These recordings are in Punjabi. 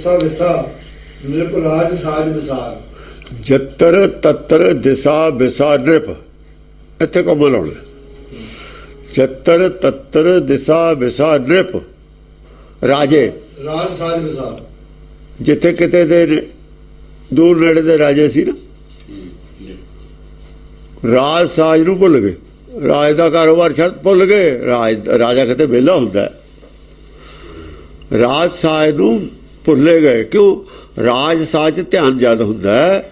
ਵਿਸਾ ਵਿਸਾ ਨਿਰਪ ਰਾਜ ਸਾਜ ਵਿਸਾਰ। ਜੱਤਰ ਤੱਤਰ ਦਿਸਾ ਵਿਸਾ ਨਿਰਪ, ਇੱਥੇ ਕੋਮਾ ਲਾਉਣਾ। ਜੱਤਰ ਤੱਤਰ ਦਿਸਾ ਵਿਸਾ ਨਿਰਪ ਰਾਜੇ, ਰਾਜ ਸਾਜ ਵਿਸਾਰ। ਜਿੱਥੇ ਕਿਤੇ ਦੇ ਦੂਰ ਨੇੜੇ ਦੇ ਰਾਜੇ ਸੀ ਨਾ, ਰਾਜ ਸਾਜ ਨੂੰ ਭੁੱਲ ਗਏ, ਰਾਜ ਦਾ ਕਾਰੋਬਾਰ ਛੱਡ ਭੁੱਲ ਗਏ। ਰਾਜਾ ਕਿਤੇ ਵਿਹਲਾ ਹੁੰਦਾ, ਰਾਜ ਸਾਜ ਨੂੰ ਭੁੱਲੇ ਗਏ। ਕਿਉਂ? ਰਾਜ ਸਾਜ ਧਿਆਨ ਜ਼ਿਆਦਾ ਹੁੰਦਾ ਹੈ।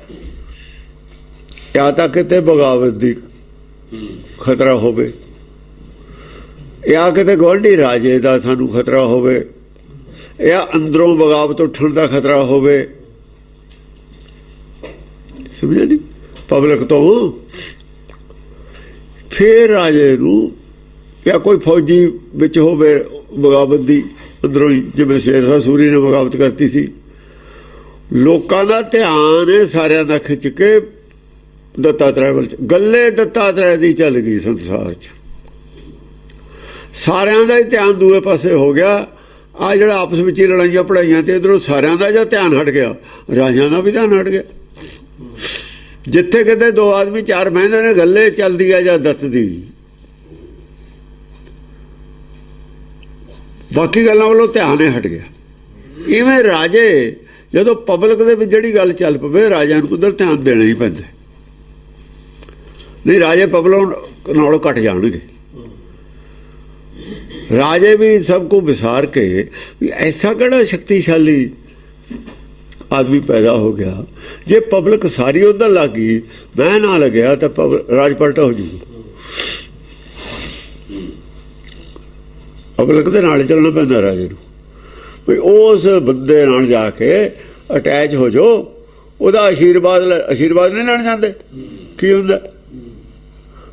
ਜਾਂ ਤਾਂ ਕਿਤੇ ਬਗਾਵਤ ਦੀ ਖਤਰਾ ਹੋਵੇ, ਜਾਂ ਕਿਤੇ ਗੁਆਂਢੀ ਰਾਜੇ ਦਾ ਸਾਨੂੰ ਖਤਰਾ ਹੋਵੇ, ਜਾਂ ਅੰਦਰੋਂ ਬਗਾਵਤ ਉੱਠਣ ਦਾ ਖਤਰਾ ਹੋਵੇ। ਸਮਝਿਆ ਨਹੀਂ? ਪਬਲਿਕ ਤੋਂ ਫਿਰ ਰਾਜੇ ਨੂੰ, ਜਾਂ ਕੋਈ ਫੌਜੀ ਵਿੱਚ ਹੋਵੇ ਬਗਾਵਤ ਦੀ ਅੰਦਰੋਂ ਹੀ, ਜਿਵੇਂ ਸ਼ੇਰਸ਼ਾਹ ਸੂਰੀ ਨੇ ਬਗਾਵਤ ਕਰਤੀ ਸੀ। ਲੋਕਾਂ ਦਾ ਧਿਆਨ ਸਾਰਿਆਂ ਦਾ ਖਿੱਚ ਕੇ ਦੱਤਾਤਰੇय ਵੱਲ, ਗੱਲੇ ਦੱਤਾਤਰੇय ਦੀ ਚੱਲ ਗਈ ਸੰਸਾਰ 'ਚ। ਸਾਰਿਆਂ ਦਾ ਹੀ ਧਿਆਨ ਦੂਏ ਪਾਸੇ ਹੋ ਗਿਆ। ਆ ਜਿਹੜਾ ਆਪਸ ਵਿੱਚ ਹੀ ਲੜਾਈਆਂ ਪੜਾਈਆਂ ਤੇ ਇੱਧਰੋਂ ਸਾਰਿਆਂ ਦਾ ਜਾਂ ਧਿਆਨ ਹਟ ਗਿਆ, ਰਾਜਿਆਂ ਦਾ ਵੀ ਧਿਆਨ ਹਟ ਗਿਆ। ਜਿੱਥੇ ਕਿਤੇ ਦੋ ਆਦਮੀ ਚਾਰ ਬਹਿੰਦੇ ਨੇ, ਗੱਲੇ ਚੱਲਦੀ ਆ ਜਾਂ ਦੱਤ ਦੀ, ਬਾਕੀ ਗੱਲਾਂ ਵੱਲੋਂ ਧਿਆਨ ਹੀ ਹਟ ਗਿਆ। ਇਵੇਂ ਰਾਜੇ ਜਦੋਂ ਪਬਲਿਕ ਦੇ ਵਿੱਚ ਜਿਹੜੀ ਗੱਲ ਚੱਲ ਪਵੇ, ਰਾਜਿਆਂ ਨੂੰ ਉਧਰ ਧਿਆਨ ਦੇਣਾ ਹੀ ਪੈਂਦਾ, ਨਹੀਂ ਰਾਜੇ ਪਬਲਿਕ ਨਾਲੋਂ ਘਟ ਜਾਣਗੇ। ਰਾਜੇ ਵੀ ਸਭ ਕੁਝ ਵਿਸਾਰ ਕੇ ਵੀ ਐਸਾ ਕਿਹੜਾ ਸ਼ਕਤੀਸ਼ਾਲੀ ਆਦਮੀ ਪੈਦਾ ਹੋ ਗਿਆ, ਜੇ ਪਬਲਿਕ ਸਾਰੀ ਉਧਰ ਲੱਗ ਗਈ, ਮੈਂ ਨਾ ਲੱਗਿਆ ਤਾਂ ਰਾਜ ਪਲਟਾ ਹੋ ਜੂਗਾ। ਪਬਲਿਕ ਦੇ ਨਾਲ ਚੱਲਣਾ ਪੈਂਦਾ ਰਾਜੇ ਨੂੰ, ਵੀ ਉਸ ਬੰਦੇ ਨਾਲ ਜਾ ਕੇ ਅਟੈਚ ਹੋ ਜਾਓ, ਉਹਦਾ ਆਸ਼ੀਰਵਾਦ ਨਹੀਂ ਲੈਣ ਜਾਂਦੇ। ਕੀ ਹੁੰਦਾ?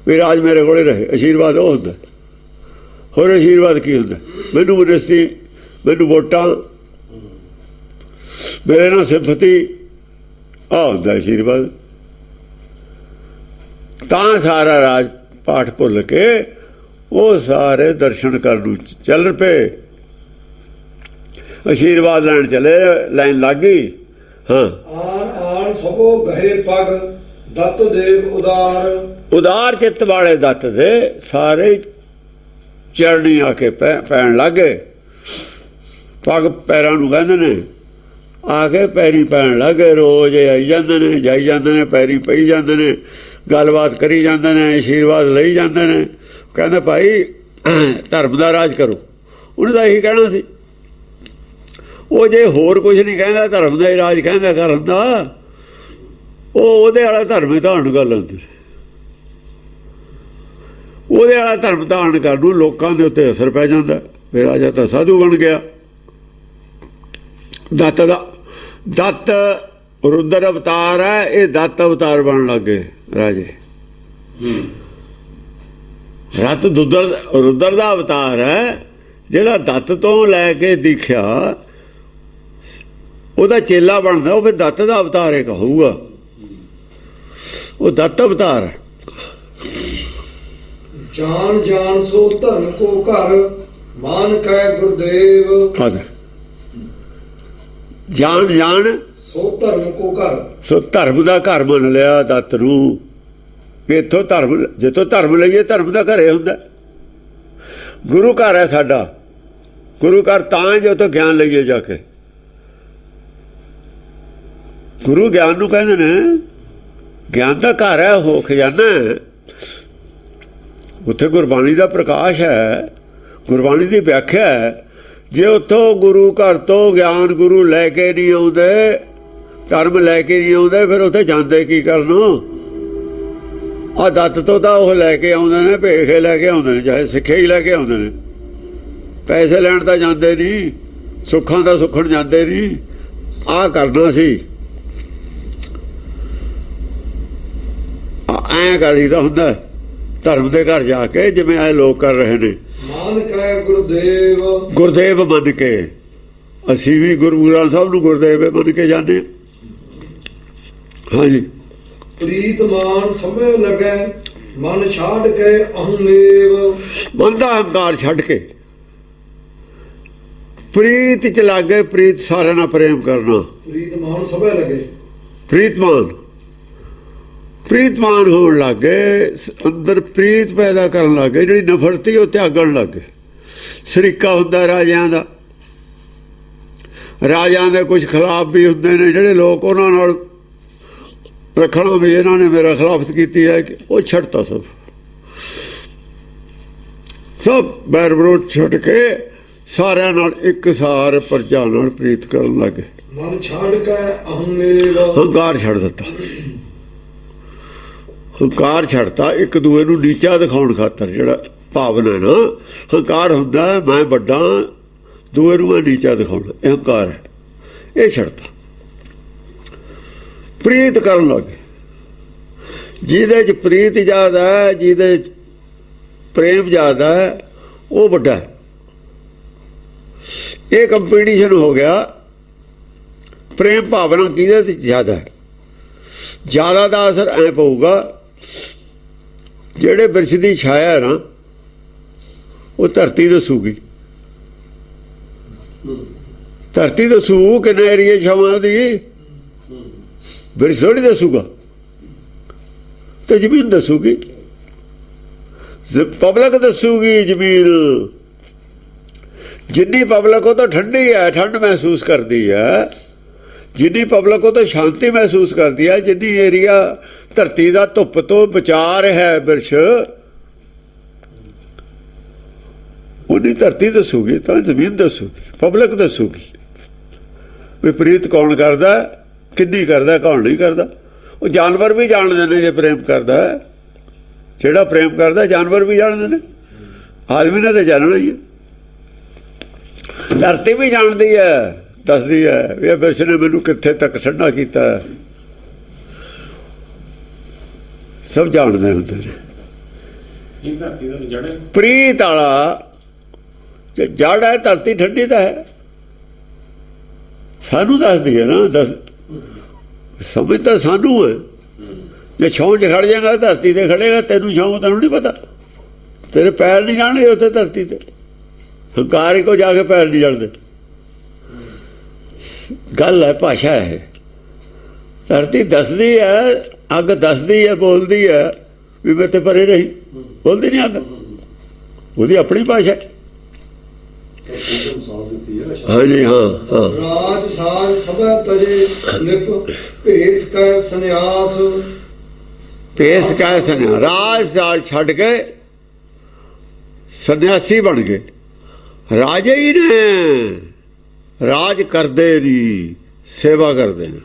ਵੀ ਰਾਜ ਮੇਰੇ ਕੋਲੇ ਰਹੇ, ਆਸ਼ੀਰਵਾਦ ਉਹ ਹੁੰਦਾ। ਹੋਰ ਆਸ਼ੀਰਵਾਦ ਕੀ ਹੁੰਦਾ? ਮੈਨੂੰ ਮਿਨਿਸਟਰੀ, ਮੈਨੂੰ ਵੋਟਾਂ, ਮੇਰੇ ਨਾਲ ਸਿੰਪਥੀ, ਆਹ ਹੁੰਦਾ ਆਸ਼ੀਰਵਾਦ। ਤਾਂ ਸਾਰਾ ਰਾਜ ਪਾਠ ਭੁੱਲ ਕੇ ਉਹ ਸਾਰੇ ਦਰਸ਼ਨ ਕਰਨ ਨੂੰ ਚੱਲ ਪਏ, ਆਸ਼ੀਰਵਾਦ ਲੈਣ ਚਲੇ, ਲਾਈਨ ਲੱਗ ਗਈ। ਹਾਂ, ਆਣ ਆਣ ਸਭੋ ਗਹੇ ਪਗ ਦੱਤ ਦੇਵ ਉਦਾਰ। ਉਦਾਰ ਚਿੱਤ ਵਾਲੇ ਦੱਤ ਦੇ ਸਾਰੇ ਚਰਣੀ ਆ ਕੇ ਪੈਣ ਲੱਗ ਗਏ। ਪੱਗ ਪੈਰਾਂ ਨੂੰ ਕਹਿੰਦੇ ਨੇ, ਆ ਕੇ ਪੈਰੀ ਪੈਣ ਲੱਗ ਗਏ। ਰੋਜ਼ ਆਈ ਜਾਂਦੇ ਨੇ, ਜਾਈ ਜਾਂਦੇ ਨੇ, ਪੈਰੀ ਪਈ ਜਾਂਦੇ ਨੇ, ਗੱਲਬਾਤ ਕਰੀ ਜਾਂਦੇ ਨੇ, ਆਸ਼ੀਰਵਾਦ ਲਈ ਜਾਂਦੇ ਨੇ। ਕਹਿੰਦੇ ਭਾਈ ਧਰਮ ਦਾ ਰਾਜ ਕਰੋ। ਉਹਨੇ ਤਾਂ ਇਹੀ ਕਹਿਣਾ ਸੀ। ਉਹ ਜੇ ਹੋਰ ਕੁਝ ਨਹੀਂ ਕਹਿੰਦਾ, ਧਰਮ ਦਾ ਹੀ ਰਾਜ ਕਹਿੰਦਾ ਕਰਨ ਦਾ, ਉਹ ਉਹਦੇ ਵਾਲਾ ਧਰਮ ਹੀ ਧਾਰਨ ਕਰ ਲੈਂਦੇ। ਉਹਦੇ ਵਾਲਾ ਧਰਮ ਧਾਰਨ ਕਰਨ ਨੂੰ ਲੋਕਾਂ ਦੇ ਉੱਤੇ ਅਸਰ ਪੈ ਜਾਂਦਾ। ਫਿਰ ਰਾਜਾ ਤਾਂ ਸਾਧੂ ਬਣ ਗਿਆ। ਦੱਤ ਰੁਦਰ ਅਵਤਾਰ ਹੈ, ਇਹ ਦੱਤ ਅਵਤਾਰ ਬਣਨ ਲੱਗ ਗਏ ਰਾਜੇ। ਰੁਦਰ ਦਾ ਅਵਤਾਰ ਹੈ, ਜਿਹੜਾ ਦੱਤ ਤੋਂ ਲੈ ਕੇ ਦੀਖਿਆ ਉਹਦਾ ਚੇਲਾ ਬਣਦਾ, ਉਹ ਫਿਰ ਦੱਤ ਦਾ ਅਵਤਾਰ ਹੈ ਕਹੂਗਾ। ਉਹ ਦੱਤ ਅਵਤਾਰ ਹੈ। ਜਾਣ ਜਾਣ ਸੋ ਧਰਮ ਕੋ ਘਰ ਮਾਨ ਕੈ ਗੁਰਦੇਵ। ਜਾਣ ਜਾਣ ਸੋ ਧਰਮ ਕੋ ਘਰ, ਸੋ ਧਰਮ ਦਾ ਘਰ ਮੰਨ ਲਿਆ ਦੱਤ ਨੂੰ। ਇੱਥੋਂ ਧਰਮ, ਜਿੱਥੋਂ ਧਰਮ ਲਈਏ ਧਰਮ ਦਾ ਘਰ ਹੁੰਦਾ। ਗੁਰੂ ਘਰ ਹੈ ਸਾਡਾ। ਗੁਰੂ ਘਰ ਤਾਂ ਜੋ ਤੋਂ ਗਿਆਨ ਲਈਏ ਜਾ ਕੇ। ਗੁਰੂ ਗਿਆਨ ਨੂੰ ਕਹਿੰਦੇ ਨੇ, ਗਿਆਨ ਦਾ ਘਰ ਹੈ, ਉਹ ਖਜ਼ਾਨਾ ਹੈ। ਉੱਥੇ ਗੁਰਬਾਣੀ ਦਾ ਪ੍ਰਕਾਸ਼ ਹੈ, ਗੁਰਬਾਣੀ ਦੀ ਵਿਆਖਿਆ ਹੈ। ਜੇ ਉੱਥੋਂ ਗੁਰੂ ਘਰ ਤੋਂ ਗਿਆਨ ਗੁਰੂ ਲੈ ਕੇ ਨਹੀਂ ਆਉਂਦੇ, ਧਰਮ ਲੈ ਕੇ ਨਹੀਂ ਆਉਂਦੇ, ਫਿਰ ਉੱਥੇ ਜਾਂਦੇ ਕੀ ਕਰਨ? ਆਹ ਦੱਤ ਤੋਂ ਤਾਂ ਉਹ ਲੈ ਕੇ ਆਉਂਦੇ ਨੇ, ਭੇਖੇ ਲੈ ਕੇ ਆਉਂਦੇ ਨੇ, ਚਾਹੇ ਸਿੱਖੇ ਹੀ ਲੈ ਕੇ ਆਉਂਦੇ ਨੇ। ਪੈਸੇ ਲੈਣ ਤਾਂ ਜਾਂਦੇ ਨਹੀਂ, ਸੁੱਖਾਂ ਦਾ ਸੁੱਖਣ ਜਾਂਦੇ ਨਹੀਂ। ਆਹ ਕਰਨਾ ਸੀ, ਐਂ ਕਰੀਦਾ ਹੁੰਦਾ ਧਰਮ ਦੇ ਘਰ ਜਾ ਕੇ, ਜਿਵੇਂ ਇਹ ਲੋਕ ਕਰ ਰਹੇ ਨੇ। ਮਾਨ ਕੈ ਗੁਰਦੇਵ, ਗੁਰਦੇਵ ਮੰਨ ਕੇ। ਅਸੀਂ ਵੀ ਗੁਰੂ ਗ੍ਰੰਥ ਸਾਹਿਬ ਨੂੰ ਗੁਰਦੇਵ ਮੰਨ ਕੇ ਜਾਂਦੇ। ਹਾਂਜੀ। ਪ੍ਰੀਤ ਮਾਨ ਸਮਝ ਲਗੈ ਮਨ ਛਾੜ ਕੇ ਅਹੰਲੇਵ। ਮਨ ਦਾ ਹੰਕਾਰ ਛੱਡ ਕੇ ਪ੍ਰੀਤ ਚ ਲੱਗੇ, ਪ੍ਰੀਤ ਸਾਰਿਆਂ ਨਾਲ ਪ੍ਰੇਮ ਕਰਨਾ, ਪ੍ਰੀਤ ਮਾਨ ਸਭੇ ਲਗੇ, ਪ੍ਰੀਤਮਾਨ ਹੋਣ ਲੱਗੇ, ਅੰਦਰ ਪ੍ਰੀਤ ਪੈਦਾ ਕਰਨ ਲੱਗੇ, ਜਿਹੜੀ ਨਫ਼ਰਤੀ ਉਹ ਤਿਆਗਣ ਲੱਗੇ। ਸਰੀਕਾ ਹੁੰਦਾ ਰਾਜਿਆਂ ਦੇ ਕੁਝ ਖਿਲਾਫ ਵੀ ਹੁੰਦੇ ਨੇ, ਜਿਹੜੇ ਲੋਕ ਉਹਨਾਂ ਨਾਲ ਰੱਖਣਾ ਵੀ ਇਹਨਾਂ ਨੇ ਮੇਰਾ ਖਿਲਾਫਤ ਕੀਤੀ ਹੈ, ਕਿ ਉਹ ਛੱਡਤਾ ਸਭ ਬੈਰ ਵਿਰੋਧ ਛੱਡ ਕੇ ਸਾਰਿਆਂ ਨਾਲ ਇੱਕ ਸਾਰ ਪ੍ਰਜਾ ਨਾਲ ਪ੍ਰੀਤ ਕਰਨ ਲੱਗੇ। ਮਨ ਛੱਡ ਕੇ ਅਹੰਕਾਰ, ਹੰਕਾਰ ਛੱਡ ਦਿੱਤਾ, ਹੰਕਾਰ ਛੱਡਤਾ। ਇੱਕ ਦੂਏ ਨੂੰ ਨੀਚਾ ਦਿਖਾਉਣ ਖਾਤਰ ਜਿਹੜਾ ਭਾਵਨਾ ਨਾ ਹੰਕਾਰ ਹੁੰਦਾ, ਮੈਂ ਵੱਡਾ, ਦੂਏ ਨੂੰ ਮੈਂ ਨੀਚਾ ਦਿਖਾਉਣਾ, ਇਹ ਹੰਕਾਰ ਹੈ। ਇਹ ਛੱਡਤਾ, ਪ੍ਰੀਤ ਕਰਨ ਲੱਗੇ। ਜਿਹਦੇ 'ਚ ਪ੍ਰੀਤ ਜ਼ਿਆਦਾ ਹੈ, ਜਿਹਦੇ 'ਚ ਪ੍ਰੇਮ ਜ਼ਿਆਦਾ ਹੈ, ਉਹ ਵੱਡਾ ਹੈ। ਇਹ ਕੰਪੀਟੀਸ਼ਨ ਹੋ ਗਿਆ। ਪ੍ਰੇਮ ਭਾਵਨਾ ਕਿਹਦੇ 'ਤੇ ਜ਼ਿਆਦਾ ਹੈ? ਜ਼ਿਆਦਾ ਦਾ ਅਸਰ ਐ ਪਊਗਾ, ਜਿਹੜੇ ਬਿਰਛ ਦੀ ਛਾਇਆ ਹੈ ਨਾ, ਉਹ ਧਰਤੀ ਦੱਸੂਗੀ। ਧਰਤੀ ਦੱਸੂ ਕਿੰਨੇ ਏਰੀਏ ਛਾਵਾਂ ਦੀ, ਬਿਰਛ ਥੋੜ੍ਹੀ ਦੱਸੂਗਾ। ਤੇ ਜ਼ਮੀਨ ਦੱਸੂਗੀ, ਪਬਲਿਕ ਦੱਸੂਗੀ। ਜ਼ਮੀਨ ਜਿੰਨੀ ਪਬਲਿਕ ਉਹ ਤਾਂ ਠੰਡੀ ਹੈ, ਠੰਡ ਮਹਿਸੂਸ ਕਰਦੀ ਹੈ। ਜਿੰਨੀ ਪਬਲਿਕ ਉਹ ਤਾਂ ਸ਼ਾਂਤੀ ਮਹਿਸੂਸ ਕਰਦੀ ਹੈ। ਜਿੰਨੀ ਏਰੀਆ ਧਰਤੀ ਦਾ ਧੁੱਪ ਤੋਂ ਬਚਾ ਰਿਹਾ ਹੈ ਬਿਰਛ, ਉਹਦੀ ਧਰਤੀ ਦੱਸੂਗੀ, ਤਾਂ ਜ਼ਮੀਨ ਦੱਸੂਗੀ, ਪਬਲਿਕ ਦੱਸੂਗੀ ਵੀ ਪ੍ਰੀਤ ਕੌਣ ਕਰਦਾ, ਕਿੰਨੀ ਕਰਦਾ, ਕੌਣ ਨਹੀਂ ਕਰਦਾ। ਉਹ ਜਾਨਵਰ ਵੀ ਜਾਣਦੇ ਨੇ ਜੇ ਪ੍ਰੇਮ ਕਰਦਾ। ਜਿਹੜਾ ਪ੍ਰੇਮ ਕਰਦਾ ਜਾਨਵਰ ਵੀ ਜਾਣਦੇ ਨੇ, ਆਦਮੀ ਨੇ ਤਾਂ ਜਾਣਨਾ ਹੀ ਹੈ। ਧਰਤੀ ਵੀ ਜਾਣਦੀ ਹੈ, ਦੱਸਦੀ ਹੈ ਵੀ ਇਹ ਬਿਰਛ ਨੇ ਮੈਨੂੰ ਕਿੱਥੇ ਤੱਕ ਠੰਡਾ ਕੀਤਾ। ਸਭ ਜਾਣਦੇ ਹੁੰਦੇ ਨੇ। ਪ੍ਰੀਤ ਵਾਲਾ ਜੜ ਹੈ, ਧਰਤੀ ਠੰਡੀ ਤਾਂ ਹੈ, ਸਾਨੂੰ ਦੱਸਦੀ ਹੈ ਨਾ। ਸਮਝ ਤਾਂ ਸਾਨੂੰ ਹੈ। ਜੇ ਛਾਂ 'ਚ ਖੜ ਜਾਏਗਾ, ਧਰਤੀ ਤੇ ਖੜੇਗਾ, ਤੈਨੂੰ ਛਾਂ, ਤੈਨੂੰ ਨਹੀਂ ਪਤਾ, ਤੇਰੇ ਪੈਰ ਨਹੀਂ ਜਾਣਗੇ ਉੱਥੇ ਧਰਤੀ ਤੇ। ਹੰਕਾਰ ਕੋ ਜਾ ਕੇ ਪੈਰ ਨਹੀਂ ਜਾਣਦੇ। ਗੱਲ ਹੈ, ਭਾਸ਼ਾ ਹੈ। ਧਰਤੀ ਦੱਸਦੀ ਹੈ, ਅੱਗ ਦੱਸਦੀ ਹੈ, ਬੋਲਦੀ ਹੈ ਵੀ ਮੈਂ ਤੇ ਪਰੇ ਰਹੀ, ਬੋਲਦੀ ਨਹੀਂ ਅੱਗ, ਉਹਦੀ ਆਪਣੀ ਭਾਸ਼ਾ ਹੈ। ਹਾਂਜੀ, ਹਾਂ। ਰਾਜ ਸਾਜ ਸਭੈ ਤਜੇ ਨਿਪ, ਭੇਸ ਕੈ ਸੰਨਿਆਸ, ਭੇਸ ਕੈ ਸੰਨਿਆਸ, ਰਾਜ ਸਾਜ ਛੱਡ ਕੇ ਸੰਨਿਆਸੀ ਬਣ ਗਏ। ਰਾਜੇ ਹੀ ਨੇ, ਰਾਜ ਕਰਦੇ ਨਹੀਂ, ਸੇਵਾ ਕਰਦੇ ਨੇ।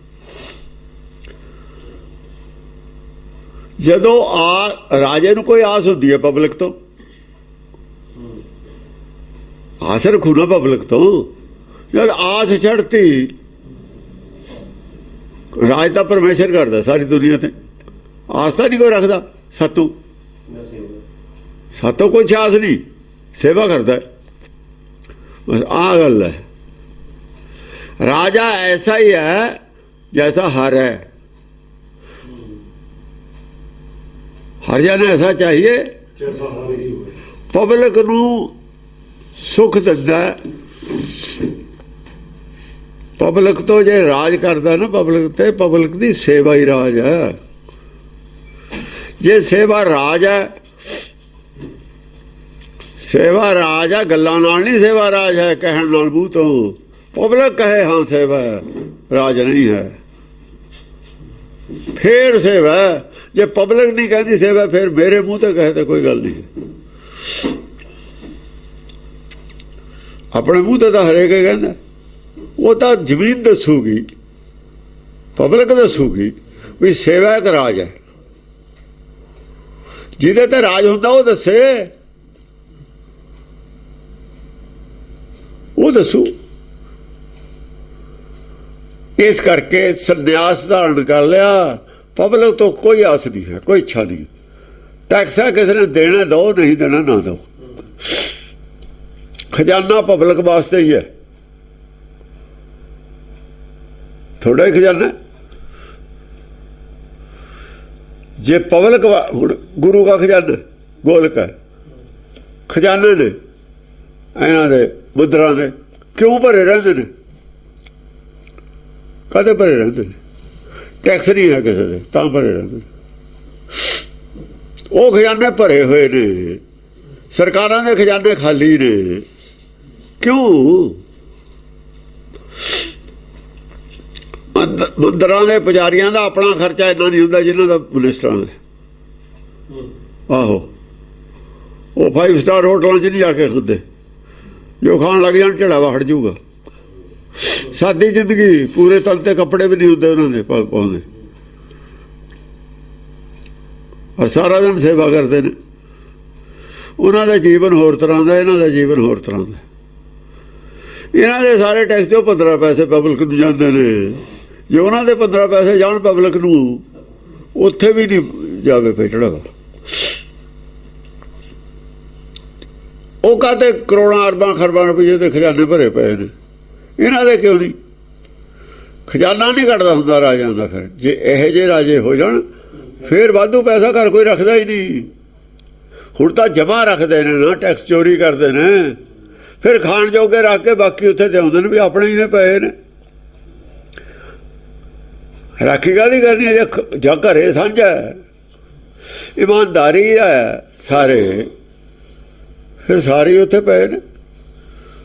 ਜਦੋਂ ਰਾਜੇ ਨੂੰ ਕੋਈ ਆਸ ਹੁੰਦੀ ਹੈ ਪਬਲਿਕ ਤੋਂ, ਆਸ ਰੱਖੂ ਨਾ ਪਬਲਿਕ ਤੋਂ। ਜਦ ਆਸ ਛੱਡਤੀ, ਰਾਜ ਤਾਂ ਪਰਮੇਸ਼ਰ ਕਰਦਾ ਸਾਰੀ ਦੁਨੀਆ ਤੇ, ਆਸ ਤਾਂ ਨਹੀਂ ਕੋਈ ਰੱਖਦਾ। ਸਾਤੋਂ ਕੋਈ ਆਸ ਨਹੀਂ, ਸੇਵਾ ਕਰਦਾ। बस आ गल है। राजा ऐसा ही है जैसा हर है। हर जन ऐसा चाहिए पब्लिक नू सुख दिंदा। पब्लिक तो जे राज करदा ना पब्लिक ते, पब्लिक दी सेवा ही राज है। जे सेवा राज है, सेवा राज है, गल्लां नाल नहीं सेवा राज है, कहण नाल मूँह तो। पब्लिक कहे हाँ सेवा है, राज नहीं है, फिर सेवा है। जे पब्लिक नहीं कहती सेवा, फिर मेरे मुँह तो कहे तो कोई गल नहीं। अपने मुँह तो हरेक कहना, वो तो जमीन दसूगी, पब्लिक दसूगी भी सेवा एक राज है। जिहदे ते राज हुंदा वो दसे, वो दसू। इस करके संन्यास धारण कर लिया। पब्लिक तो कोई आस नहीं है, कोई इच्छा नहीं। टैक्स है किसी ने देना दो, नहीं देना ना दो। खजाना पब्लिक वास्ते ही है, थोड़ा ही खजाना। जे पब्लिक गुरु का खजाना गोलक है, खजाने ने इन्हों दे मुद्रा दे ਕਿਉਂ ਭਰੇ ਰਹਿੰਦੇ ਨੇ? ਕਾਹਦੇ ਭਰੇ ਰਹਿੰਦੇ ਨੇ? ਟੈਕਸ ਨਹੀਂ ਹੈ ਕਿਸੇ ਦੇ, ਤਾਂ ਭਰੇ ਰਹਿੰਦੇ ਨੇ। ਉਹ ਖਜ਼ਾਨੇ ਭਰੇ ਹੋਏ ਨੇ, ਸਰਕਾਰਾਂ ਦੇ ਖਜ਼ਾਨੇ ਖਾਲੀ ਨੇ। ਕਿਉਂ? ਮੰਦਰਾਂ ਦੇ ਪੁਜਾਰੀਆਂ ਦਾ ਆਪਣਾ ਖਰਚਾ ਇੰਨਾ ਨਹੀਂ ਹੁੰਦਾ ਜਿਨ੍ਹਾਂ ਦਾ ਮਿਨਿਸਟਰਾਂ ਦਾ। ਆਹੋ, ਉਹ 5 ਸਟਾਰ ਹੋਟਲਾਂ 'ਚ ਨਹੀਂ ਜਾ ਕੇ ਖਾਂਦੇ, ਜੋ ਖਾਣ ਲੱਗ ਜਾਣ ਝੜਾਵਾ ਹਟ ਜਾਊਗਾ। ਸਾਦੀ ਜ਼ਿੰਦਗੀ, ਪੂਰੇ ਤਲ ਤੇ ਕੱਪੜੇ ਵੀ ਨਹੀਂ ਹੁੰਦੇ ਉਹਨਾਂ ਦੇ ਪਾਉਂਦੇ, ਔਰ ਸਾਰਾ ਦਿਨ ਸੇਵਾ ਕਰਦੇ ਨੇ। ਉਹਨਾਂ ਦਾ ਜੀਵਨ ਹੋਰ ਤਰ੍ਹਾਂ ਦਾ, ਇਹਨਾਂ ਦਾ ਜੀਵਨ ਹੋਰ ਤਰ੍ਹਾਂ ਦਾ। ਇਹਨਾਂ ਦੇ ਸਾਰੇ ਟੈਕਸ ਜੋ 15 ਪੈਸੇ ਪਬਲਿਕ ਨੂੰ ਜਾਂਦੇ ਨੇ, ਜੇ ਉਹਨਾਂ ਦੇ 15 ਪੈਸੇ ਜਾਣ ਪਬਲਿਕ ਨੂੰ, ਉੱਥੇ ਵੀ ਨਹੀਂ ਜਾਵੇ ਫਿਰ ਝੜਾਵਾ। ਉਹ ਕਾਹਤੇ ਕਰੋੜਾਂ ਅਰਬਾਂ ਖਰਬਾਂ ਰੁਪਏ ਦੇ ਖਜ਼ਾਨੇ ਭਰੇ ਪਏ ਨੇ, ਇਹਨਾਂ ਦੇ ਕਿਉਂ ਨਹੀਂ? ਖਜ਼ਾਨਾ ਨਹੀਂ ਕੱਢਦਾ ਹੁੰਦਾ ਰਾਜਿਆਂ ਦਾ। ਫਿਰ ਜੇ ਇਹੋ ਜਿਹੇ ਰਾਜੇ ਹੋ ਜਾਣ ਫਿਰ ਵਾਧੂ ਪੈਸਾ ਘਰ ਕੋਈ ਰੱਖਦਾ ਹੀ ਨਹੀਂ। ਹੁਣ ਤਾਂ ਜਮ੍ਹਾਂ ਰੱਖਦੇ ਨੇ ਨਾ, ਟੈਕਸ ਚੋਰੀ ਕਰਦੇ ਨੇ, ਫਿਰ ਖਾਣ ਜੋਗੇ ਰੱਖ ਕੇ ਬਾਕੀ ਉੱਥੇ ਦੇ ਆਉਂਦੇ ਨੇ ਵੀ ਆਪਣੇ ਹੀ ਨੇ ਪਏ ਨੇ। ਰਾਖੀ ਕਾਹਦੀ ਕਰਨੀ ਹੈ ਜਾਂ ਘਰੇ ਸਾਂਝਾ ਹੈ, ਇਮਾਨਦਾਰੀ ਹੈ ਸਾਰੇ, ਫਿਰ ਸਾਰੇ ਉੱਥੇ ਪਏ ਨੇ।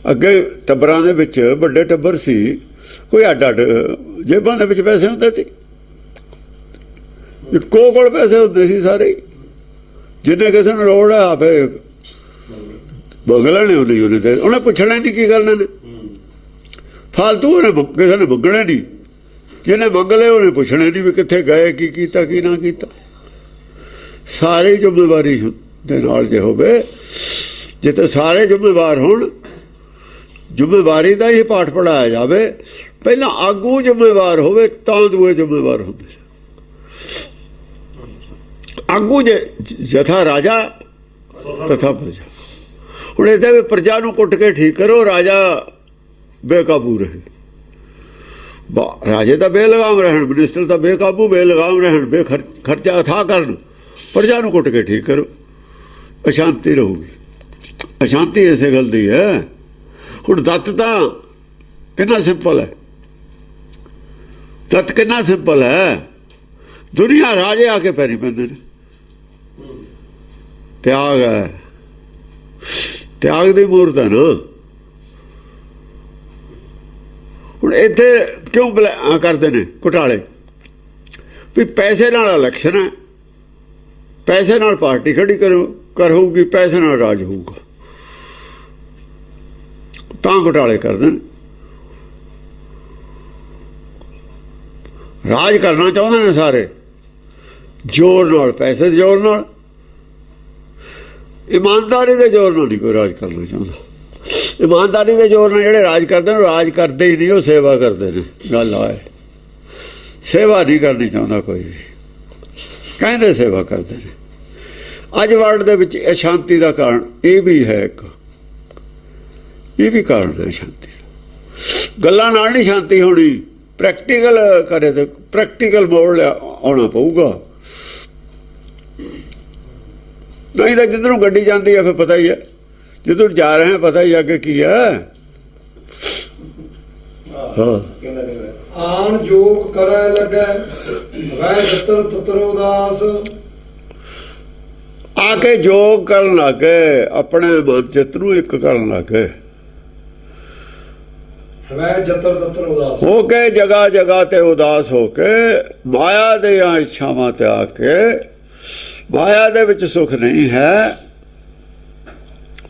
ਅੱਗੇ ਟੱਬਰਾਂ ਦੇ ਵਿੱਚ ਵੱਡੇ ਟੱਬਰ ਸੀ, ਕੋਈ ਅੱਡ ਅੱਡ ਜੇਬਾਂ ਦੇ ਵਿੱਚ ਪੈਸੇ ਹੁੰਦੇ ਸੀ, ਇੱਕੋ ਕੋਲ ਪੈਸੇ ਹੁੰਦੇ ਸੀ ਸਾਰੇ। ਜਿੰਨੇ ਕਿਸੇ ਨੂੰ ਲੋੜ ਹੈ ਆਪੇ ਮੰਗਣਾ ਨਹੀਂ, ਉਹਨੇ ਤੇ ਉਹਨੇ ਪੁੱਛਣਾ ਨਹੀਂ ਕੀ ਕਰਨੇ ਨੇ। ਫਾਲਤੂ ਉਹਨੇ ਕਿਸੇ ਨੇ ਮੰਗਣੇ ਨਹੀਂ, ਜਿਹਨੇ ਮੰਗ ਲਏ ਉਹਨੇ ਪੁੱਛਣੇ ਨਹੀਂ ਵੀ ਕਿੱਥੇ ਗਏ, ਕੀ ਕੀਤਾ, ਕੀ ਨਾ ਕੀਤਾ। ਸਾਰੀ ਜ਼ਿੰਮੇਵਾਰੀ ਦੇ ਨਾਲ ਜੇ ਹੋਵੇ, ਜਿੱਥੇ ਸਾਰੇ ਜ਼ਿੰਮੇਵਾਰ ਹੋਣ, ਜ਼ਿੰਮੇਵਾਰੀ ਦਾ ਹੀ ਪਾਠ ਪੜ੍ਹਾਇਆ ਜਾਵੇ। ਪਹਿਲਾਂ ਆਗੂ ਜ਼ਿੰਮੇਵਾਰ ਹੋਵੇ ਤਾਂ ਦੂਏ ਜ਼ਿੰਮੇਵਾਰ ਹੁੰਦੇ। ਆਗੂ ਜਥਾ ਰਾਜਾ ਤਥਾ ਪ੍ਰਜਾ। ਹੁਣ ਇਹਦੇ ਵੀ ਪ੍ਰਜਾ ਨੂੰ ਕੁੱਟ ਕੇ ਠੀਕ ਕਰੋ, ਰਾਜਾ ਬੇਕਾਬੂ ਰਹੇ। ਰਾਜੇ ਤਾਂ ਬੇਲਗਾਮ ਰਹਿਣ, ਮਿਨਿਸਟਰ ਤਾਂ ਬੇਕਾਬੂ ਬੇਲਗਾਮ ਰਹਿਣ, ਖਰਚਾ ਅਥਾਹ ਕਰਨ। ਪ੍ਰਜਾ ਨੂੰ ਕੁੱਟ ਕੇ ਠੀਕ ਕਰੋ, ਅਸ਼ਾਂਤੀ ਰਹੂਗੀ। ਅਸ਼ਾਂਤੀ ਇਸੇ ਗੱਲ ਦੀ ਹੈ। ਹੁਣ ਦੱਤ ਤਾਂ ਕਿੰਨਾ ਸਿੰਪਲ ਹੈ, ਦੱਤ ਕਿੰਨਾ ਸਿੰਪਲ ਹੈ। ਦੁਨੀਆ ਰਾਜੇ ਆ ਕੇ ਪੈਰੀ ਪੈਂਦੇ ਨੇ। ਤਿਆਗ ਹੈ, ਤਿਆਗ ਦੀ ਮੂਰਤ ਹੈ ਨਾ। ਹੁਣ ਇੱਥੇ ਕਿਉਂ ਕਰਦੇ ਨੇ ਘੁਟਾਲੇ? ਵੀ ਪੈਸੇ ਨਾਲ ਇਲੈਕਸ਼ਨ ਹੈ, ਪੈਸੇ ਨਾਲ ਪਾਰਟੀ ਖੜੀ ਹੋਊਗੀ, ਪੈਸੇ ਨਾਲ ਰਾਜ ਹੋਊਗਾ, ਤਾਂ ਘੁਟਾਲੇ ਕਰਦੇ ਨੇ। ਰਾਜ ਕਰਨਾ ਚਾਹੁੰਦੇ ਨੇ ਸਾਰੇ ਜ਼ੋਰ ਨਾਲ, ਪੈਸੇ ਦੇ ਜ਼ੋਰ ਨਾਲ। ਇਮਾਨਦਾਰੀ ਦੇ ਜ਼ੋਰ ਨਾਲ ਨਹੀਂ ਕੋਈ ਰਾਜ ਕਰਨਾ ਚਾਹੁੰਦਾ। ਇਮਾਨਦਾਰੀ ਦੇ ਜ਼ੋਰ ਨਾਲ ਜਿਹੜੇ ਰਾਜ ਕਰਦੇ ਨੇ, ਰਾਜ ਕਰਦੇ ਹੀ ਨਹੀਂ, ਉਹ ਸੇਵਾ ਕਰਦੇ ਨੇ। ਗੱਲ ਆਏ, ਸੇਵਾ ਨਹੀਂ ਕਰਨੀ ਚਾਹੁੰਦਾ ਕੋਈ ਵੀ, ਕਹਿੰਦੇ ਸੇਵਾ ਕਰਦੇ ਨੇ। ਅੱਜ ਵਰਲਡ ਦੇ ਵਿੱਚ ਅਸ਼ਾਂਤੀ ਦਾ ਕਾਰਨ ਇਹ ਵੀ ਹੈ, ਇੱਕ ਇਹ ਵੀ ਕਾਰਨ ਹੈ ਸ਼ਾਂਤੀ ਦਾ। ਗੱਲਾਂ ਨਾਲ ਨਹੀਂ ਸ਼ਾਂਤੀ ਹੋਣੀ, ਪ੍ਰੈਕਟੀਕਲ ਕਰੇ ਤੇ ਪ੍ਰੈਕਟੀਕਲ ਮੋੜ ਆਉਣਾ ਪਊਗਾ। ਨਹੀਂ ਤਾਂ ਜਿੱਧਰੋਂ ਗੱਡੀ ਜਾਂਦੀ ਹੈ ਫਿਰ ਪਤਾ ਹੀ ਹੈ, ਜਿੱਧਰ ਜਾ ਰਹੇ ਹਾਂ ਪਤਾ ਹੀ ਅੱਗੇ ਕੀ ਹੈ। ਹਾਂ, ਆਣ ਜੋਗ ਕਰੈ ਲੱਗੈ ਵੈ ਜਤਰ ਤਤਰ ਉਦਾਸ। ਆ ਕੇ ਜੋਗ ਕਰਨ ਲੱਗੇ, ਆਪਣੇ ਮਨ ਚਿੱਤ ਨੂੰ ਇੱਕ ਕਰਨ ਲੱਗੇ। ਵੈ ਜਤਰ ਤਤਰ ਉਦਾਸ ਹੋ ਕੇ ਜਗ੍ਹਾ ਜਗ੍ਹਾ ਤੇ ਉਦਾਸ ਹੋ ਕੇ, ਮਾਇਆ ਦੀਆਂ ਇੱਛਾਵਾਂ ਤੇ ਆ ਕੇ। ਮਾਇਆ ਦੇ ਵਿੱਚ ਸੁੱਖ ਨਹੀਂ ਹੈ,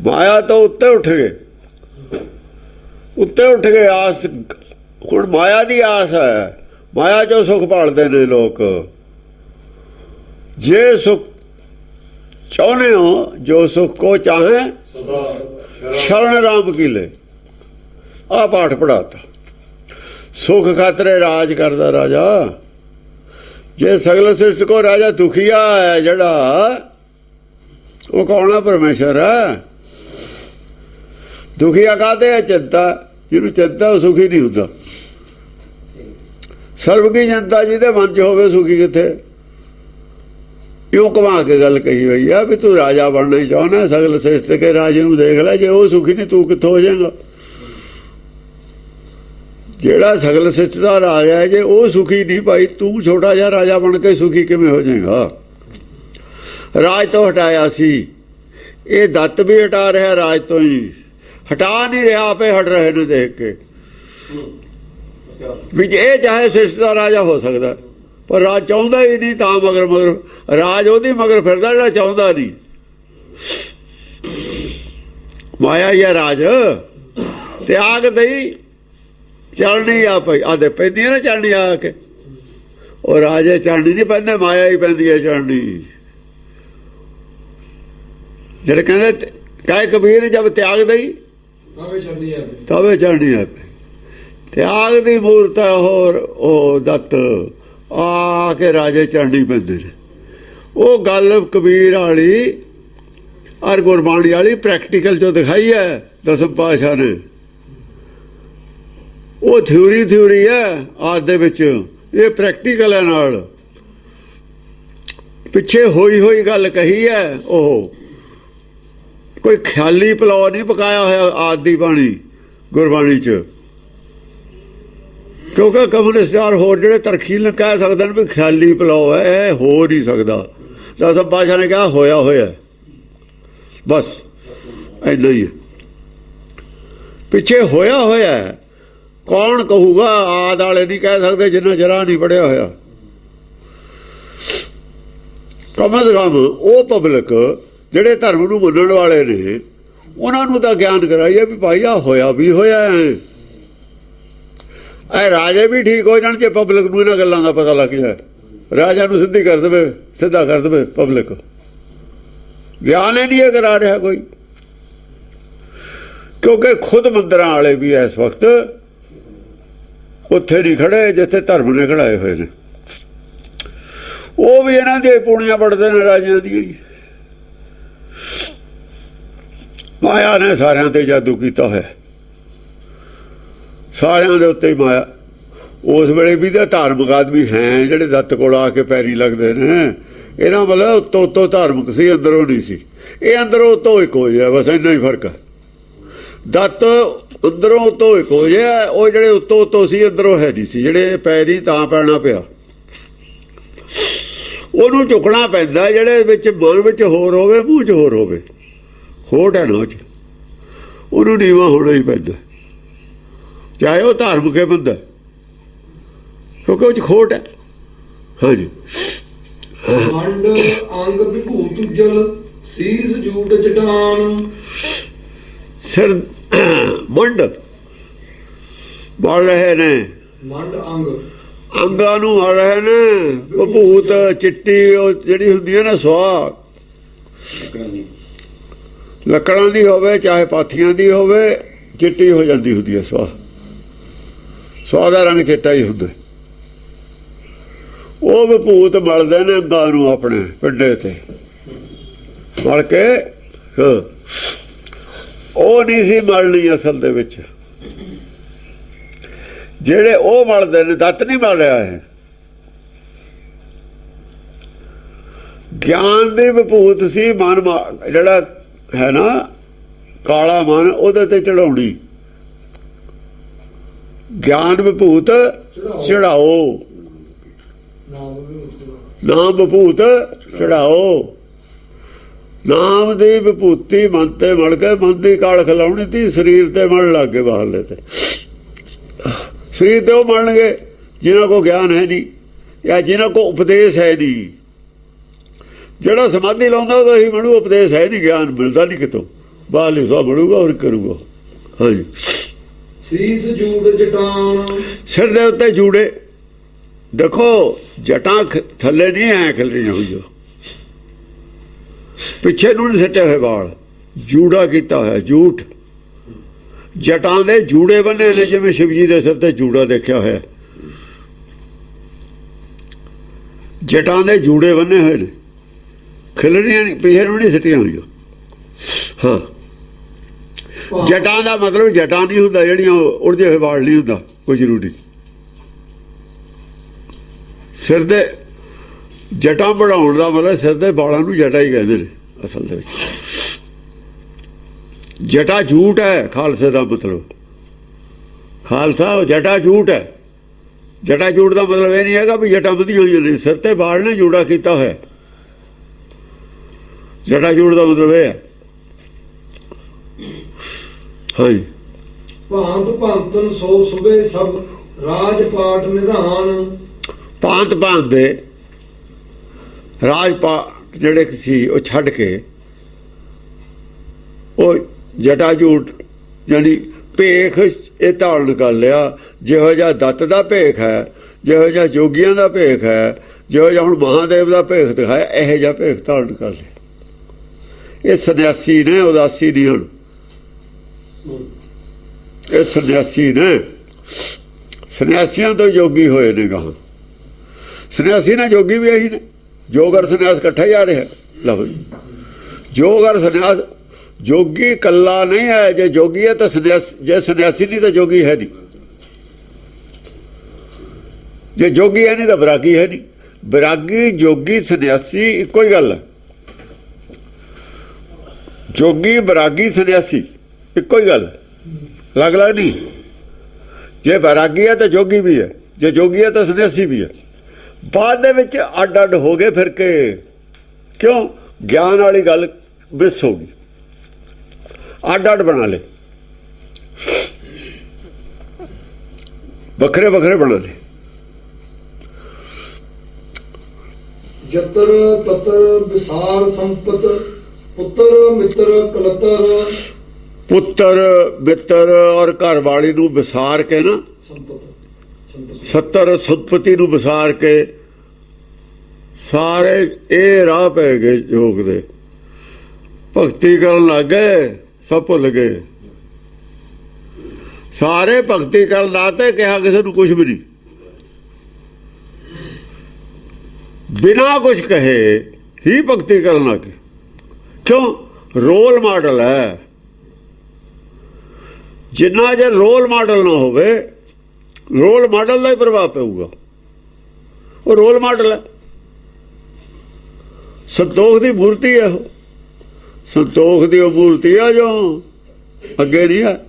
ਮਾਇਆ ਤੋਂ ਉੱਤੇ ਉੱਠ ਗਏ, ਉੱਤੇ ਉੱਠ ਗਏ। ਆਸ, ਹੁਣ ਮਾਇਆ ਦੀ ਆਸ ਹੈ, ਮਾਇਆ ਚੋਂ ਸੁੱਖ ਭਾਲਦੇ ਨੇ ਲੋਕ। ਜੇ ਸੁੱਖ ਚਾਹੁੰਦੇ ਹੋ, ਜੋ ਸੁੱਖ ਕੋ ਚਾਹੇ ਸ਼ਰਨ ਰਾਮ ਕੀ ਲੈ। ਆਹ ਪਾਠ ਪੜਾਤਾ। ਸੁਖ ਖਾਤਰੇ ਰਾਜ ਕਰਦਾ ਰਾਜਾ। ਜੇ ਸਗਲ ਸ੍ਰਿਸ਼ਟ ਕੋ ਰਾਜਾ ਦੁਖੀਆ ਹੈ ਜਿਹੜਾ, ਉਹ ਕੌਣ ਹੈ? ਪਰਮੇਸ਼ਰ ਹੈ। ਦੁਖੀਆ ਕਾਹਦੇ ਹੈ? ਚਿੰਤਾ। ਜਿਹਨੂੰ ਚਿੰਤਾ ਉਹ ਸੁਖੀ ਨਹੀਂ ਹੁੰਦਾ। ਸਰਬ ਕੀ ਜਨਤਾ ਜਿਹਦੇ ਮਨ 'ਚ ਹੋਵੇ, ਸੁਖੀ ਕਿੱਥੇ? ਇਉਂ ਘੁਮਾ ਕੇ ਗੱਲ ਕਹੀ ਹੋਈ ਆ ਵੀ ਤੂੰ ਰਾਜਾ ਬਣਨਾ ਹੀ ਚਾਹੁੰਦਾ, ਸਗਲ ਸ੍ਰਿਸ਼ਟ ਕੇ ਰਾਜੇ ਨੂੰ ਦੇਖ ਲੈ। ਜੇ ਉਹ ਸੁਖੀ ਨਹੀਂ, ਤੂੰ ਕਿੱਥੋਂ ਹੋ ਜਾਏਗਾ? ਜਿਹੜਾ ਸਗਲ ਸਿੱਚ ਦਾ ਰਾਜਾ ਹੈ, ਜੇ ਉਹ ਸੁਖੀ ਨਹੀਂ ਭਾਈ, ਤੂੰ ਛੋਟਾ ਜਿਹਾ ਰਾਜਾ ਬਣ ਕੇ ਸੁਖੀ ਕਿਵੇਂ ਹੋ ਜਾਏਗਾ? ਰਾਜ ਤੋਂ ਹਟਾਇਆ ਸੀ, ਇਹ ਦੱਤ ਵੀ ਹਟਾ ਰਿਹਾ ਰਾਜ ਤੋਂ ਹੀ, ਹਟਾ ਨਹੀਂ ਰਿਹਾ, ਆਪੇ ਹਟ ਰਹੇ ਨੇ ਦੇਖ ਕੇ ਵੀ ਜੇ ਇਹ ਚਾਹੇ ਸਿੱਚ ਦਾ ਰਾਜਾ ਹੋ ਸਕਦਾ, ਪਰ ਰਾਜ ਚਾਹੁੰਦਾ ਹੀ ਨਹੀਂ, ਤਾਂ ਮਗਰ ਰਾਜ ਉਹਦੀ ਮਗਰ ਫਿਰਦਾ ਜਿਹੜਾ ਚਾਹੁੰਦਾ ਨਹੀਂ। ਮਾਇਆ ਹੀ ਰਾਜ ਤਿਆਗ ਦਈ ਚਲਣੀ ਆ ਪਈ, ਆਦੇ ਪੈਂਦੀ ਨਾ ਚਲਣੀ ਆ ਕੇ, ਉਹ ਰਾਜੇ ਚਲਣੀ ਨਹੀਂ ਪੈਂਦੇ, ਮਾਇਆ ਹੀ ਪੈਂਦੀ ਹੈ ਚਲਣੀ। ਜਿਹੜੇ ਕਹਿੰਦੇ ਕਹੇ ਕਬੀਰ ਜਬ ਤਿਆਗ ਦਈ ਤਵੇ ਚਲਣੀ ਆ ਪਈ, ਤਿਆਗ ਦੀ ਮੂਰਤ ਹੈ ਹੋਰ ਉਹ ਦੱਤ, ਆ ਕੇ ਰਾਜੇ ਚੜ੍ਹਨੀ ਪੈਂਦੇ ਨੇ। ਉਹ ਗੱਲ ਕਬੀਰ ਵਾਲੀ ਔਰ ਗੁਰਬਾਣੀ ਵਾਲੀ ਪ੍ਰੈਕਟੀਕਲ ਜੋ ਦਿਖਾਈ ਹੈ ਦਸਮ ਪਾਤਸ਼ਾਹ ਨੇ, ਉਹ ਥਿਊਰੀ ਹੈ ਆਦ ਦੇ ਵਿੱਚ, ਇਹ ਪ੍ਰੈਕਟੀਕਲ ਹੈ ਨਾਲ। ਪਿੱਛੇ ਹੋਈ ਗੱਲ ਕਹੀ ਹੈ, ਉਹ ਕੋਈ ਖਿਆਲੀ ਪਲਾਓ ਨਹੀਂ ਪਕਾਇਆ ਹੋਇਆ ਆਦ ਦੀ ਬਾਣੀ ਗੁਰਬਾਣੀ 'ਚ, ਕਿਉਂਕਿ ਕਮਿਊਨਿਸਟ ਹੋਰ ਜਿਹੜੇ ਤਰਖੀਲ ਕਹਿ ਸਕਦੇ ਨੇ ਵੀ ਖਿਆਲੀ ਪਲਾਓ ਹੈ, ਇਹ ਹੋ ਨਹੀਂ ਸਕਦਾ। ਦਸਮ ਪਾਤਸ਼ਾਹ ਨੇ ਕਿਹਾ ਹੋਇਆ ਬਸ ਇੰਨਾ ਹੀ ਹੈ। ਪਿੱਛੇ ਹੋਇਆ ਕੌਣ ਕਹੂਗਾ? ਆਦ ਵਾਲੇ ਨਹੀਂ ਕਹਿ ਸਕਦੇ ਜਿੰਨਾ ਜਰਾ ਨਹੀਂ ਪੜਿਆ ਹੋਇਆ। ਕਮ ਅਜ਼ ਕਮ ਉਹ ਪਬਲਿਕ ਜਿਹੜੇ ਧਰਮ ਨੂੰ ਮੰਨਣ ਵਾਲੇ ਨੇ, ਉਹਨਾਂ ਨੂੰ ਤਾਂ ਗਿਆਨ ਕਰਾਈਏ ਵੀ ਭਾਈ ਆ ਹੋਇਆ ਵੀ ਹੋਇਆ ਹੈ। ਇਹ ਰਾਜੇ ਵੀ ਠੀਕ ਹੋ ਜਾਣ ਜੇ ਪਬਲਿਕ ਨੂੰ ਇਹਨਾਂ ਗੱਲਾਂ ਦਾ ਪਤਾ ਲੱਗ ਜਾਏ, ਰਾਜਾ ਨੂੰ ਸਿੱਧਾ ਕਰ ਦੇਵੇ ਪਬਲਿਕ। ਗਿਆਨ ਹੀ ਨਹੀਂ ਕਰਾ ਰਿਹਾ ਕੋਈ, ਕਿਉਂਕਿ ਖੁਦ ਮੰਦਰਾਂ ਵਾਲੇ ਵੀ ਇਸ ਵਕਤ ਉੱਥੇ ਨਹੀਂ ਖੜੇ ਜਿੱਥੇ ਧਰਮ ਨੇ ਖੜਾਏ ਹੋਏ ਨੇ। ਉਹ ਵੀ ਇਹਨਾਂ ਦੀਆਂ ਪੂਣੀਆਂ ਪੜਦੇ ਨੇ ਰਾਜਿਆਂ ਦੀਆਂ। ਮਾਇਆ ਨੇ ਸਾਰਿਆਂ ਤੇ ਜਾਦੂ ਕੀਤਾ ਹੋਇਆ, ਸਾਰਿਆਂ ਦੇ ਉੱਤੇ ਹੀ ਮਾਇਆ। ਉਸ ਵੇਲੇ ਵੀ ਤਾਂ ਧਾਰਮਿਕ ਆਦਮੀ ਹੈ ਜਿਹੜੇ ਦੱਤ ਕੋਲ ਆ ਕੇ ਪੈਰੀ ਲੱਗਦੇ ਨੇ, ਇਹਦਾ ਮਤਲਬ ਉੱਤੋਂ ਧਾਰਮਿਕ ਸੀ, ਅੰਦਰੋਂ ਨਹੀਂ ਸੀ। ਇਹ ਅੰਦਰੋਂ ਉੱਤੋਂ ਇੱਕ ਹੋ ਜਾਏ, ਬਸ ਇੰਨਾ ਹੀ ਫਰਕ ਹੈ। ਦੱਤ ਅੰਦਰੋਂ ਉੱਤੋਂ ਇੱਕ ਹੋ ਜਾਏ, ਉਹ ਜਿਹੜੇ ਉੱਤੋਂ ਸੀ ਅੰਦਰੋਂ ਹੈ ਨਹੀਂ ਸੀ, ਜਿਹੜੇ ਪੈਰੀ ਤਾਂ ਪੈਣਾ ਪਿਆ। ਉਹਨੂੰ ਝੁਕਣਾ ਪੈਂਦਾ ਜਿਹੜੇ ਵਿੱਚ ਮਨ ਵਿੱਚ ਹੋਰ ਹੋਵੇ, ਮੂੰਹ 'ਚ ਹੋਰ ਹੋਵੇ, ਖੋਟ ਹੈ ਨਾ ਉਹ 'ਚ, ਉਹਨੂੰ ਨੀਵਾਂ ਹੋਣਾ ਹੀ ਪੈਂਦਾ, ਚਾਹੇ ਉਹ ਧਾਰਮਿਕ ਬੰਦਾ, ਕਿਉਂਕਿ ਉਹ 'ਚ ਖੋਟ ਹੈ। ਹਾਂਜੀ। ਮੰਡ ਅੰਗ ਵਿਭੂਤ ਉਜਲ ਸੀਸ ਜੂਟ ਜਟਾਨ, ਸਿਰ ਮੰਡ ਬਲ ਰਹੇ ਨੇ, ਮੰਡ ਅੰਗਾਂ ਨੂੰ ਆ ਰਹੇ ਨੇ ਵਿਭੂਤ ਚਿੱਟੀ, ਉਹ ਜਿਹੜੀ ਹੁੰਦੀ ਹੈ ਨਾ ਸੁਆਹ, ਲੱਕੜਾਂ ਦੀ ਹੋਵੇ ਚਾਹੇ ਪਾਥੀਆਂ ਦੀ ਹੋਵੇ, ਚਿੱਟੀ ਹੋ ਜਾਂਦੀ ਹੁੰਦੀ ਹੈ ਸੁਆਹ ਦਾ ਰੰਗ ਚਿੱਟਾ ਹੀ ਹੁੰਦਾ। ਉਹ ਵਿਭੂਤ ਮਲਦੇ ਨੇ ਅੰਗਾਂ ਨੂੰ ਆਪਣੇ ਪਿੰਡੇ ਤੇ ਮਲ ਕੇ। ਉਹ ਨਹੀਂ ਸੀ ਮਲਣੀ ਅਸਲ ਦੇ ਵਿੱਚ, ਜਿਹੜੇ ਉਹ ਮਲਦੇ ਨੇ, ਦੱਤ ਨਹੀਂ ਮਲ ਰਿਹਾ ਹੈ। ਗਿਆਨ ਦੀ ਵਿਭੂਤ ਸੀ ਮਨ, ਜਿਹੜਾ ਹੈ ਨਾ ਕਾਲਾ ਮਨ, ਉਹਦੇ ਤੇ ਚੜਾਉਣੀ। ਗਿਆਨ ਵਿਭੂਤ ਚੜਾਓ, ਨਾਮ ਵਿਭੂਤ ਚੜਾਓ। ਨਾਮ ਦੀ ਵਿਭੂਤੀ ਮਨ ਤੇ ਮਲ ਕੇ ਮਨ ਦੀ ਕਾਲ ਖਿਲਾਉਣੀ ਤੀ, ਸਰੀਰ ਤੇ ਮਲ ਲੱਗ ਗਏ ਬਾਹਰਲੇ ਤੇ। ਸਰੀਰ ਤੇ ਉਹ ਮੰਨਣਗੇ ਜਿਨ੍ਹਾਂ ਕੋਲ ਗਿਆਨ ਹੈ ਨਹੀਂ, ਜਾਂ ਜਿਨ੍ਹਾਂ ਕੋਲ ਉਪਦੇਸ਼ ਹੈ ਨਹੀਂ। ਜਿਹੜਾ ਸਮਾਧੀ ਲਾਉਂਦਾ ਉਹਦਾ ਹੀ ਬਣੂ, ਉਪਦੇਸ਼ ਹੈ ਨਹੀਂ, ਗਿਆਨ ਮਿਲਦਾ ਨਹੀਂ ਕਿਤੋਂ, ਬਾਹਰਲੇ ਸਵਾ ਬਣੂਗਾ ਔਰ ਕਰੂਗਾ। ਹਾਂਜੀ। ਸੀਸ ਜੂੜ ਜਟਾਨ, ਸਿਰ ਦੇ ਉੱਤੇ ਜੂੜੇ। ਦੇਖੋ ਜਟਾਂ ਥੱਲੇ ਨਹੀਂ ਐ ਖਿਲ ਰਹੀਆਂ ਹੋਈਆਂ, ਪਿੱਛੇ ਨੂੰ ਨਹੀਂ ਸਿੱਟੇ ਹੋਏ ਵਾਲ, ਜੂੜਾ ਕੀਤਾ ਹੋਇਆ, ਜੂਠ। ਜਟਾਂ ਦੇ ਜੂੜੇ ਬੰਨੇ ਨੇ, ਜਿਵੇਂ ਸ਼ਿਵ ਜੀ ਦੇ ਸਿਰ ਤੇ ਜੂੜਾ ਦੇਖਿਆ ਹੋਇਆ, ਜਟਾਂ ਦੇ ਜੂੜੇ ਬੰਨੇ ਹੋਏ ਨੇ, ਖਿਲਰੀਆਂ ਨਹੀਂ, ਪਿੱਛੇ ਨੂੰ ਨਹੀਂ ਸਿੱਟੀਆਂ ਹੋਈਆਂ। ਹਾਂ, ਜਟਾਂ ਦਾ ਮਤਲਬ ਜਟਾਂ ਨਹੀਂ ਹੁੰਦਾ ਜਿਹੜੀਆਂ ਉੜਦੇ ਹੋਏ ਵਾਲ ਨਹੀਂ ਹੁੰਦਾ, ਕੋਈ ਜ਼ਰੂਰੀ। ਸਿਰ ਦੇ ਜਟਾਂ बढ़ाਉਣ ਦਾ ਮਤਲਬ ਸਿਰ ਦੇ ਵਾਲਾਂ ਨੂੰ ਜਟਾ ਹੀ ਕਹਿੰਦੇ ਨੇ ਅਸਲ ਦੇ ਵਿੱਚ। ਜਟਾ ਝੂਠ ਹੈ ਖਾਲਸੇ ਦਾ ਮਤਲਬ, ਖਾਲਸਾ ਉਹ ਜਟਾ ਝੂਟ ਹੈ। ਜਟਾ ਝੂਟ ਦਾ ਮਤਲਬ ਇਹ ਨਹੀਂ ਹੈਗਾ ਵੀ ਜਟਾ ਵਧੀ ਹੋਈ ਨਹੀਂ, ਸਿਰ ਤੇ ਬਾਲ ਨੇ ਜੂੜਾ ਕੀਤਾ ਹੋਇਆ। ਜਟਾ ਝੂਟ ਦਾ ਮਤਲਬ ਇਹ ਹੈ। ਹਾਂਜੀ, ਭਾਂਤ ਭਾਂਤਨ ਸੋ ਸੁਬੇ ਸਭ ਰਾਜ ਪਾਠ ਨਿਧਾਨ। ਭਾਂਤ ਭਾਂਤ ਦੇ ਰਾਜ ਪਾਠ ਜਿਹੜੇ ਸੀ ਉਹ ਛੱਡ ਕੇ ਉਹ ਜਟਾ ਝੂਟ ਜਾਨੀ ਭੇਖ ਇਹ ਧਾਰਨ ਕਰ ਲਿਆ। ਜਿਹੋ ਜਿਹਾ ਦੱਤ ਦਾ ਭੇਖ ਹੈ, ਜਿਹੋ ਜਿਹਾ ਜੋਗੀਆਂ ਦਾ ਭੇਖ ਹੈ, ਜਿਹੋ ਜਿਹਾ ਹੁਣ ਮਹਾਦੇਵ ਦਾ ਭੇਖ ਦਿਖਾਇਆ, ਇਹੋ ਜਿਹਾ ਭੇਖ ਧਾਰਨ ਕਰ ਲਿਆ। ਇਹ ਸੰਨਿਆਸੀ ਨੇ, ਉਦਾਸੀ ਨਹੀਂ ਹੁਣ। ਇਹ ਸੰਨਿਆਸੀ ਨੇ, ਸੰਨਿਆਸੀਆਂ ਤੋਂ ਜੋਗੀ ਹੋਏ ਨੇ। ਗਾਹਾਂ ਸੰਨਿਆਸੀ ਨੇ ਜੋਗੀ ਵੀ ਇਹੀ ਨੇ। ਜੋਗ ਔਰ ਸੰਨਿਆਸ ਇਕੱਠਾ ਜਾ ਰਿਹਾ। ਲਓ, ਜੋਗ ਔਰ ਸੰਨਿਆਸ, ਜੋਗੀ ਇਕੱਲਾ ਨਹੀਂ ਹੈ। ਜੇ ਜੋਗੀ ਹੈ ਤਾਂ ਸੰਨਿਆਸ, ਜੇ ਸੰਨਿਆਸੀ ਨਹੀਂ ਤਾਂ ਜੋਗੀ ਹੈ ਨਹੀਂ। ਜੇ ਜੋਗੀ ਹੈ ਨਹੀਂ ਤਾਂ ਵਿਰਾਗੀ ਹੈ ਨਹੀਂ। ਵਿਰਾਗੀ, ਜੋਗੀ, ਸੰਨਿਆਸੀ ਇੱਕੋ ਹੀ ਗੱਲ ਹੈ। ਜੋਗੀ, ਵਿਰਾਗੀ, ਸੰਨਿਆਸੀ ਇੱਕੋ ਹੀ ਗੱਲ, ਅਲੱਗ-ਅਲੱਗ ਨਹੀਂ। ਜੇ ਵਿਰਾਗੀ ਹੈ ਤਾਂ ਜੋਗੀ ਵੀ ਹੈ, ਜੇ ਜੋਗੀ ਹੈ ਤਾਂ ਸੰਨਿਆਸੀ ਵੀ ਹੈ। ਬਾਅਦ ਦੇ ਵਿੱਚ ਅੱਡ ਅੱਡ ਹੋ ਗਏ ਫਿਰ ਕੇ। ਕਿਉਂ? ਗਿਆਨ ਵਾਲੀ ਗੱਲ ਮਿਸ ਹੋ ਗਈ, ਅੱਡ ਅੱਡ ਬਣਾ ਲਏ, ਵੱਖਰੇ ਵੱਖਰੇ ਬਣਾ ਲਏ। ਜਤਰ ਤਤਰ ਵਿਸਾਰ ਸੰਪਤ ਪੁੱਤਰ ਮਿੱਤਰ ਕਲਤਰ। ਪੁੱਤਰ ਮਿੱਤਰ ਔਰ ਘਰ ਵਾਲੀ ਨੂੰ ਵਿਸਾਰ ਕੇ ਨਾ, ਸੱਤਰ ਸੰਪਤੀ ਨੂੰ ਵਿਸਾਰ ਕੇ ਸਾਰੇ ਇਹ ਰਾਹ ਪੈ ਗਏ ਯੋਗ ਦੇ। ਭਗਤੀ ਕਰਨ ਲੱਗ ਗਏ, ਸਭ ਭੁੱਲ ਗਏ। ਸਾਰੇ ਭਗਤੀ ਕਰਨ ਲਾਤੇ, ਕਿਹਾ ਕਿਸੇ ਨੂੰ ਕੁਝ ਵੀ ਨਹੀਂ। ਬਿਨਾਂ ਕੁਝ ਕਹੇ ਹੀ ਭਗਤੀ ਕਰਨ ਲੱਗੇ। ਕਿਉਂ? ਰੋਲ ਮਾਡਲ ਹੈ। ਜਿੰਨਾ ਜੇ ਰੋਲ ਮਾਡਲ ਨਾ ਹੋਵੇ, ਰੋਲ ਮਾਡਲ ਦਾ ਹੀ ਪ੍ਰਭਾਵ ਪਊਗਾ। ਉਹ ਰੋਲ ਮਾਡਲ ਹੈ, ਸੰਤੋਖ ਦੀ ਮੂਰਤੀ ਹੈ। ਉਹ ਸੰਤੋਖ ਦੀ ਉਹ ਮੂਰਤੀ ਆ ਜੋ ਅੱਗੇ ਨਹੀਂ ਹੈ।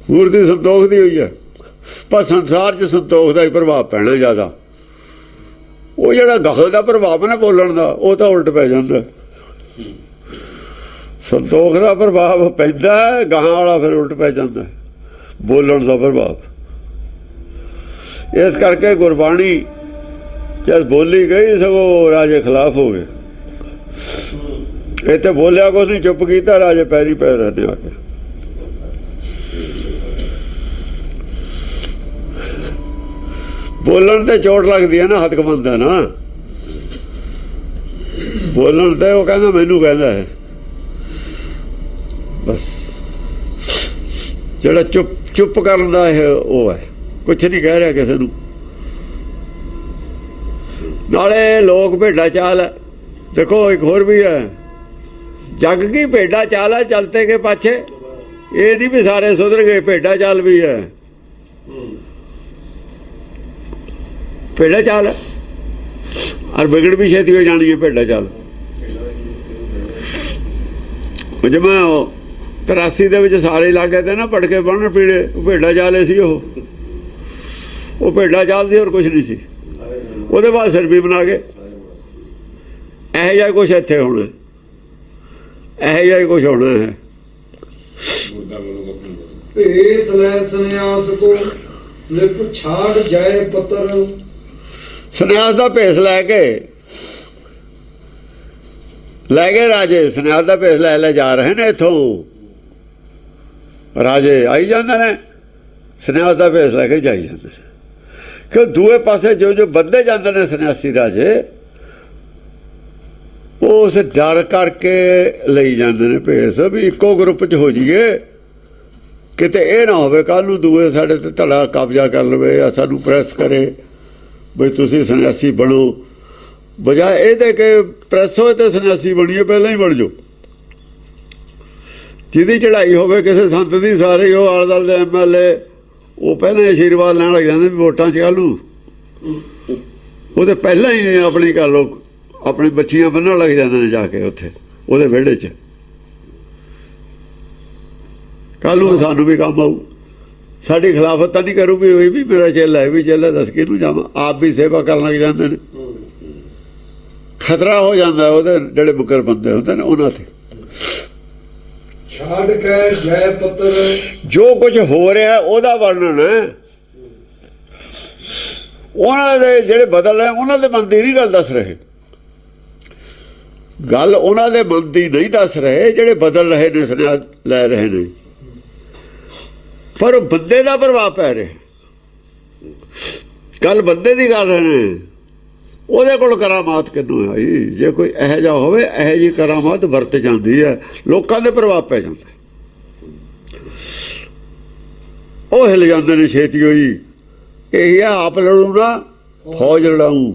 ਮੂਰਤੀ ਸੰਤੋਖ ਦੀ ਹੋਈ ਹੈ, ਪਰ ਸੰਸਾਰ 'ਚ ਸੰਤੋਖ ਦਾ ਹੀ ਪ੍ਰਭਾਵ ਪੈਣਾ ਜ਼ਿਆਦਾ। ਉਹ ਜਿਹੜਾ ਗਾਹਾਂ ਦਾ ਪ੍ਰਭਾਵ ਨਾ ਬੋਲਣ ਦਾ, ਉਹ ਤਾਂ ਉਲਟ ਪੈ ਜਾਂਦਾ। ਸੰਤੋਖ ਦਾ ਪ੍ਰਭਾਵ ਪੈਂਦਾ, ਗਾਹਾਂ ਵਾਲਾ ਫਿਰ ਉਲਟ ਪੈ ਜਾਂਦਾ, ਬੋਲਣ ਦਾ ਪ੍ਰਭਾਵ। ਇਸ ਕਰਕੇ ਗੁਰਬਾਣੀ ਜਦ ਬੋਲੀ ਗਈ, ਸਗੋਂ ਰਾਜੇ ਖਿਲਾਫ ਹੋ ਗਏ। ਇੱਥੇ ਬੋਲਿਆ ਕੁਛ ਨਹੀਂ, ਚੁੱਪ ਕੀਤਾ, ਰਾਜੇ ਪੈਰੀ ਪੈ ਰਹੇ ਆ ਕੇ। ਬੋਲਣ ਤੇ ਚੋਟ ਲੱਗਦੀ ਹੈ ਨਾ, ਹੱਥ ਕਮਾਉਂਦਾ ਨਾ। ਬੋਲਣ ਤੇ ਉਹ ਕਹਿੰਦਾ ਮੈਨੂੰ ਕਹਿੰਦਾ ਹੈ ਬਸ। ਜਿਹੜਾ ਚੁੱਪ ਕਰਨ ਦਾ ਹੈ ਉਹ ਹੈ, ਕੁਛ ਨਹੀਂ ਕਹਿ ਰਿਹਾ ਕਿਸੇ ਨੂੰ। ਨਾਲੇ ਲੋਕ ਭੇਡਾਂ ਚਾਲ ਹੈ। ਦੇਖੋ ਇੱਕ ਹੋਰ ਵੀ ਹੈ, ਜੱਗ ਕੀ ਭੇਡਾਂ ਚਾਲ ਹੈ ਚਲਤੇ ਕੇ ਪਾਛੇ। ਇਹ ਨਹੀਂ ਵੀ ਸਾਰੇ ਸੁਧਰ ਗਏ, ਭੇਡਾਂ ਚਾਲ ਵੀ ਹੈ। ਭੇਡਾਂ ਚਾਲ ਹੈ ਔਰ ਵਿਗੜ ਵੀ ਛੇਤੀ ਹੋ ਜਾਣੀ ਹੈ ਭੇਡਾਂ ਚਾਲ। ਜਿਵੇਂ 83 ਦੇ ਵਿੱਚ ਸਾਰੇ ਇਲਾਕੇ ਤੇ ਨਾ ਪਟਕੇ ਬੰਨ੍ਹਣ ਪੀੜੇ, ਭੇਡਾਂ ਚਾਲ ਸੀ। ਉਹ ਭੇਡਾਂ ਚਾਲ ਸੀ, ਹੋਰ ਕੁਛ ਨਹੀਂ ਸੀ। ਉਹਦੇ ਬਾਅਦ ਸਿਰ ਵੀ ਬਣਾ ਗਏ। ਇਹੋ ਜਿਹਾ ਕੁਛ ਇੱਥੇ ਹੋਣਾ, ਇਹੋ ਜਿਹਾ ਕੁਛ ਹੋਣਾ ਹੈ। ਭੇਸ ਲੈ ਸੰਨਿਆਸ ਕੋ ਨਿਪ ਛਾੜ ਜਾਏ ਪੱਤਰ। ਸੰਨਿਆਸ ਦਾ ਭੇਸ ਲੈ ਗਏ ਰਾਜੇ। ਸੰਨਿਆਸ ਦਾ ਭੇਸ ਲੈ ਜਾ ਰਹੇ ਨੇ ਇੱਥੋਂ। ਰਾਜੇ ਆਈ ਜਾਂਦੇ ਨੇ, ਸੰਨਿਆਸ ਦਾ ਭੇਸ ਲੈ ਕੇ ਜਾਈ ਜਾਂਦੇ ਨੇ। ਕਿ ਦੂਏ ਪਾਸੇ ਜੋ ਵੱਧਦੇ ਜਾਂਦੇ ਨੇ ਸੰਨਿਆਸੀ ਰਾਜੇ, ਉਹ ਉਸ ਡਰ ਕਰਕੇ ਲਈ ਜਾਂਦੇ ਨੇ ਭੇਸ ਵੀ ਇੱਕੋ ਗਰੁੱਪ 'ਚ ਹੋ ਜਾਈਏ, ਕਿਤੇ ਇਹ ਨਾ ਹੋਵੇ ਕੱਲ੍ਹ ਨੂੰ ਦੂਏ ਸਾਡੇ ਤੇ ਧੜਾ ਕਬਜ਼ਾ ਕਰ ਲਵੇ ਜਾਂ ਸਾਨੂੰ ਪ੍ਰੈਸ ਕਰੇ ਬਈ ਤੁਸੀਂ ਸੰਨਿਆਸੀ ਬਣੋ। ਬਜਾਏ ਇਹਦੇ ਕਿ ਪ੍ਰੈਸ ਹੋਏ ਤੇ ਸੰਨਿਆਸੀ ਬਣੀਏ, ਪਹਿਲਾਂ ਹੀ ਬਣ ਜਾਓ। ਜਿਹਦੀ ਚੜ੍ਹਾਈ ਹੋਵੇ ਕਿਸੇ ਸੰਤ ਦੀ, ਸਾਰੇ ਉਹ ਆਲੇ ਦੁਆਲੇ ਦੇ MLA ਉਹ ਪਹਿਲਾਂ ਹੀ ਆਸ਼ੀਰਵਾਦ ਲੈਣ ਲੱਗ ਜਾਂਦੇ ਵੀ ਵੋਟਾਂ 'ਚ ਕੱਲ੍ਹ ਨੂੰ। ਉਹਦੇ ਪਹਿਲਾਂ ਹੀ ਆਪਣੀ ਗੱਲ ਆਪਣੀ ਬੱਚੀਆਂ ਬੰਨ੍ਹਣ ਲੱਗ ਜਾਂਦੇ ਨੇ ਜਾ ਕੇ ਉੱਥੇ ਉਹਦੇ ਵਿਹੜੇ 'ਚ। ਕੱਲ ਨੂੰ ਸਾਨੂੰ ਵੀ ਕੰਮ ਆਊ। ਸਾਡੀ ਖਿਲਾਫਤ ਤਾਂ ਨਹੀਂ ਕਰੂ ਵੀ ਇਹ ਵੀ ਮੇਰਾ ਚੇਲਾ ਹੈ, ਵੀ ਚੇਲਾ ਦੱਸ ਕਿਹਨੂੰ ਜਾਵਾਂ। ਆਪ ਵੀ ਸੇਵਾ ਕਰਨ ਲੱਗ ਜਾਂਦੇ ਨੇ, ਖਤਰਾ ਹੋ ਜਾਂਦਾ ਉਹਦੇ ਜਿਹੜੇ ਮੁਕਰ ਬੰਦੇ ਹੁੰਦੇ ਨੇ ਉਹਨਾਂ ਤੇ। ਛਾੜ ਕੇ ਜੈ ਪੱਤਰ ਜੋ ਕੁਝ ਹੋ ਰਿਹਾ ਉਹਦਾ ਵਰਣਨ ਹੈ। ਉਹਨਾਂ ਦੇ ਜਿਹੜੇ ਬਦਲ ਰਹੇ ਉਹਨਾਂ ਦੇ ਮਨ ਦੀ ਨਹੀਂ ਗੱਲ ਦੱਸ ਰਹੇ, ਗੱਲ ਉਹਨਾਂ ਦੇ ਮਨ ਦੀ ਨਹੀਂ ਦੱਸ ਰਹੇ ਜਿਹੜੇ ਬਦਲ ਰਹੇ ਨੇ, ਸੁਨੇਹਾ ਲੈ ਰਹੇ ਨੇ। ਪਰ ਬੰਦੇ ਦਾ ਪ੍ਰਭਾਵ ਪੈ ਰਿਹਾ। ਕੱਲ ਬੰਦੇ ਦੀ ਗੱਲ ਨੇ, ਉਹਦੇ ਕੋਲ ਕਰਾਮਾਤ ਕਿੰਨੂੰ ਆਈ। ਜੇ ਕੋਈ ਇਹੋ ਜਿਹਾ ਹੋਵੇ, ਇਹੋ ਜਿਹੀ ਕਰਾਮਾਤ ਵਰਤ ਜਾਂਦੀ ਹੈ, ਲੋਕਾਂ ਦੇ ਪ੍ਰਭਾਵ ਪੈ ਜਾਂਦਾ, ਉਹ ਹਿਲ ਜਾਂਦੇ ਨੇ ਛੇਤੀ ਹੋਈ। ਇਹੀ ਆ, ਆਪ ਲੜੂ ਨਾ ਫੌਜ ਲੜਾਊ।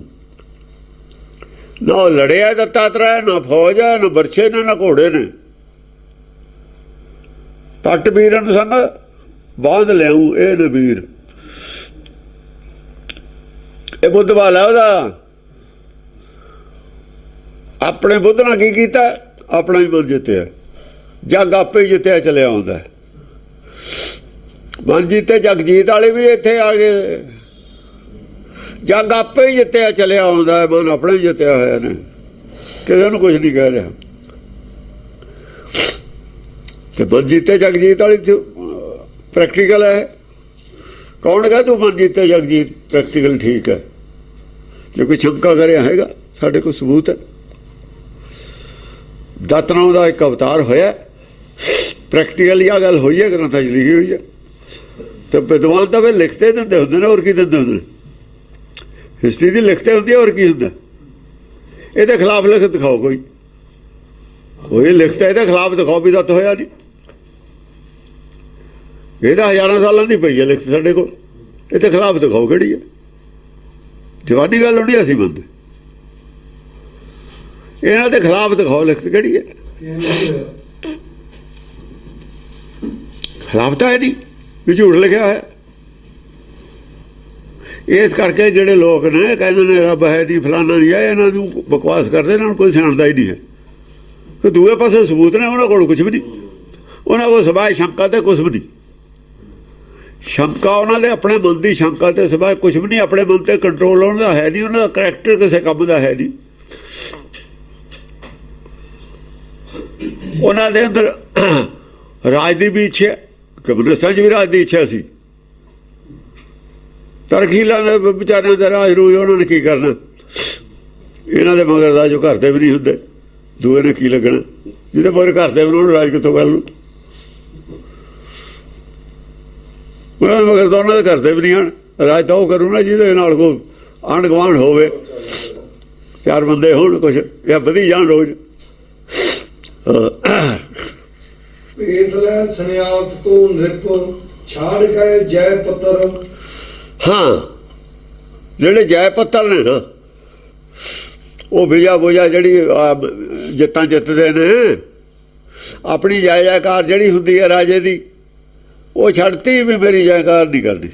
ਨਾ ਉਹ ਲੜਿਆ ਦੱਤਾਤਰੇय, ਨਾ ਫੌਜ ਹੈ, ਨਾ ਬਰਛੇ ਨੇ, ਨਾ ਘੋੜੇ ਨੇ। ਪੱਟ ਵੀਰਨ ਸੰਗ ਬਾਂਧ ਲਿਆਊ, ਇਹ ਨਬੀਰ। ਇਹ ਬੁੱਧ ਵਾਲਾ ਉਹਦਾ ਆਪਣੇ ਬੁੱਧ ਨਾਲ ਕੀ ਕੀਤਾ, ਆਪਣਾ ਹੀ ਮਨ ਜਿੱਤਿਆ। ਜੱਗ ਆਪੇ ਹੀ ਜਿੱਤਿਆ ਚਲਿਆ ਆਉਂਦਾ। ਮਨ ਜੀਤੇ ਜਗ ਜੀਤ ਵਾਲੇ ਵੀ ਇੱਥੇ ਆ ਗਏ। ਜੱਗ ਆਪੇ ਹੀ ਜਿੱਤਿਆ ਚਲਿਆ ਆਉਂਦਾ, ਮਨ ਆਪਣਾ ਹੀ ਜਿੱਤਿਆ ਹੋਇਆ ਨੇ, ਕਿਸੇ ਨੂੰ ਕੁਝ ਨਹੀਂ ਕਹਿ ਰਿਹਾ। ਤੇ ਮਨ ਜੀਤੇ ਜਗ ਜੀਤ ਵਾਲੀ ਪ੍ਰੈਕਟੀਕਲ ਹੈ। ਕੌਣ ਕਹੇ ਤੂੰ ਮਨ ਜੀਤੇ ਜਗ ਜੀਤ ਪ੍ਰੈਕਟੀਕਲ ਠੀਕ ਹੈ? ਜੇ ਕੋਈ ਸ਼ੰਕਾ ਕਰਿਆ ਹੈਗਾ, ਸਾਡੇ ਕੋਲ ਸਬੂਤ ਹੈ। ਦਾਤਨਾਮ ਦਾ ਇੱਕ ਅਵਤਾਰ ਹੋਇਆ, ਪ੍ਰੈਕਟੀਕਲੀ ਆ ਗੱਲ ਹੋਈ ਹੈ, ਗ੍ਰੰਥਾਂ 'ਚ ਲਿਖੀ ਹੋਈ ਹੈ। ਤੇ ਵਿਦਵਾਨ ਤਾਂ ਫਿਰ ਲਿਖਤੇ ਦਿੰਦੇ ਹੁੰਦੇ ਨੇ, ਹੋਰ ਕੀ ਦਿੰਦੇ ਹੁੰਦੇ ਨੇ? ਹਿਸਟਰੀ ਦੀ ਲਿਖਤੇ ਹੁੰਦੀ ਹੈ, ਹੋਰ ਕੀ ਹੁੰਦਾ? ਇਹਦੇ ਖਿਲਾਫ ਲਿਖ ਦਿਖਾਓ, ਕੋਈ ਲਿਖਤਾ ਇਹਦੇ ਖਿਲਾਫ ਦਿਖਾਓ ਵੀ ਦੱਤ ਹੋਇਆ ਨਹੀਂ। ਇਹਦਾ ਹਜ਼ਾਰਾਂ ਸਾਲਾਂ ਦੀ ਪਈ ਹੈ ਲਿਖਤ ਸਾਡੇ ਕੋਲ, ਇਹਦੇ ਖਿਲਾਫ ਦਿਖਾਓ ਕਿਹੜੀ ਹੈ? ਜਵਾਨੀ ਗੱਲ ਹੋਣੀ ਅਸੀਂ ਮੰਨਦੇ, ਇਹਨਾਂ ਦੇ ਖਿਲਾਫ ਦਿਖਾਓ ਲਿਖਤ ਕਿਹੜੀ ਹੈ? ਖਿਲਾਫ ਤਾਂ ਹੈ ਨਹੀਂ, ਵੀ ਝੂਠ ਲਿਖਿਆ ਹੈ। ਇਸ ਕਰਕੇ ਜਿਹੜੇ ਲੋਕ ਨੇ ਕਹਿੰਦੇ ਨੇ ਰੱਬ ਹੈ ਨਹੀਂ, ਫਲਾਨਾ ਨਹੀਂ ਹੈ, ਇਹਨਾਂ ਨੂੰ ਬਕਵਾਸ ਕਰਦੇ, ਇਹਨਾਂ ਨੂੰ ਕੋਈ ਸਿਆਣਦਾ ਹੀ ਨਹੀਂ ਹੈ। ਤੇ ਦੂਏ ਪਾਸੇ ਸਬੂਤ ਨੇ, ਉਹਨਾਂ ਕੋਲ ਕੁਛ ਵੀ ਨਹੀਂ। ਉਹਨਾਂ ਕੋਲ ਸਿਵਾਏ ਸ਼ੰਕਾ ਤੇ ਕੁਛ ਵੀ ਨਹੀਂ। ਸ਼ੰਕਾ ਉਹਨਾਂ ਦੇ ਆਪਣੇ ਮਨ ਦੀ ਸ਼ੰਕਾ ਤੇ ਸਿਵਾਏ ਕੁਛ ਵੀ ਨਹੀਂ। ਆਪਣੇ ਮਨ ਤੇ ਕੰਟਰੋਲ ਉਹਨਾਂ ਦਾ ਹੈ ਨਹੀਂ, ਉਹਨਾਂ ਦਾ ਕਰੈਕਟਰ ਕਿਸੇ ਕੰਮ ਦਾ ਹੈ ਨਹੀਂ। ਉਹਨਾਂ ਦੇ ਅੰਦਰ ਰਾਜ ਦੀ ਵੀ ਇੱਛਾ, ਕਮਿਊਨਿਸਟਾਂ 'ਚ ਵੀ ਰਾਜ ਦੀ ਇੱਛਾ ਸੀ। ਤਰਖੀਲਾਂ ਦੇ ਵਿਚਾਰਿਆਂ ਦਾ ਰਾਜ ਰੂਜ ਉਹਨਾਂ ਨੇ ਕੀ ਕਰਨਾ? ਇਹਨਾਂ ਦੇ ਮਗਰ ਦਾ ਜੋ ਘਰ ਦੇ ਵੀ ਨਹੀਂ ਹੁੰਦੇ, ਦੂਏ ਨੇ ਕੀ ਲੱਗਣਾ? ਜਿਹਦੇ ਮਗਰ ਘਰ ਦੇ ਉਹਨਾਂ ਨੂੰ ਰਾਜ ਕਿੱਥੋਂ ਕਰ ਲੂ? ਉਹਨਾਂ ਦੇ ਮਗਰ ਤਾਂ ਉਹਨਾਂ ਦੇ ਘਰ ਦੇ ਵੀ ਨਹੀਂ ਹਨ। ਰਾਜ ਤਾਂ ਉਹ ਕਰੂ ਨਾ ਜਿਹਦੇ ਨਾਲ ਕੋਈ ਆਂਢ ਗੁਆਂਢ ਹੋਵੇ, ਚਾਰ ਬੰਦੇ ਹੋਣ ਕੁਛ, ਜਾਂ ਵਧੀ ਜਾਣ ਰੋਜ਼। ਇਸ ਲੈ ਸੰਨਿਆਸ ਕੋ ਨਿਰਪ ਛਾੜ ਕੇ ਜੈ ਪੱਤਰ। ਹਾਂ, ਜਿਹੜੇ ਜੈ ਪੱਤਰ ਨੇ ਨਾ, ਉਹ ਵਿਜਾ ਬੁਜਾ ਜਿਹੜੀ ਜਿੱਤਾਂ ਜਿੱਤਦੇ ਨੇ, ਆਪਣੀ ਜੈ ਜੈਕਾਰ ਜਿਹੜੀ ਹੁੰਦੀ ਹੈ ਰਾਜੇ ਦੀ, ਉਹ ਛੱਡਤੀ ਵੀ ਮੇਰੀ ਜੈਕਾਰ ਨਹੀਂ ਕਰਨੀ।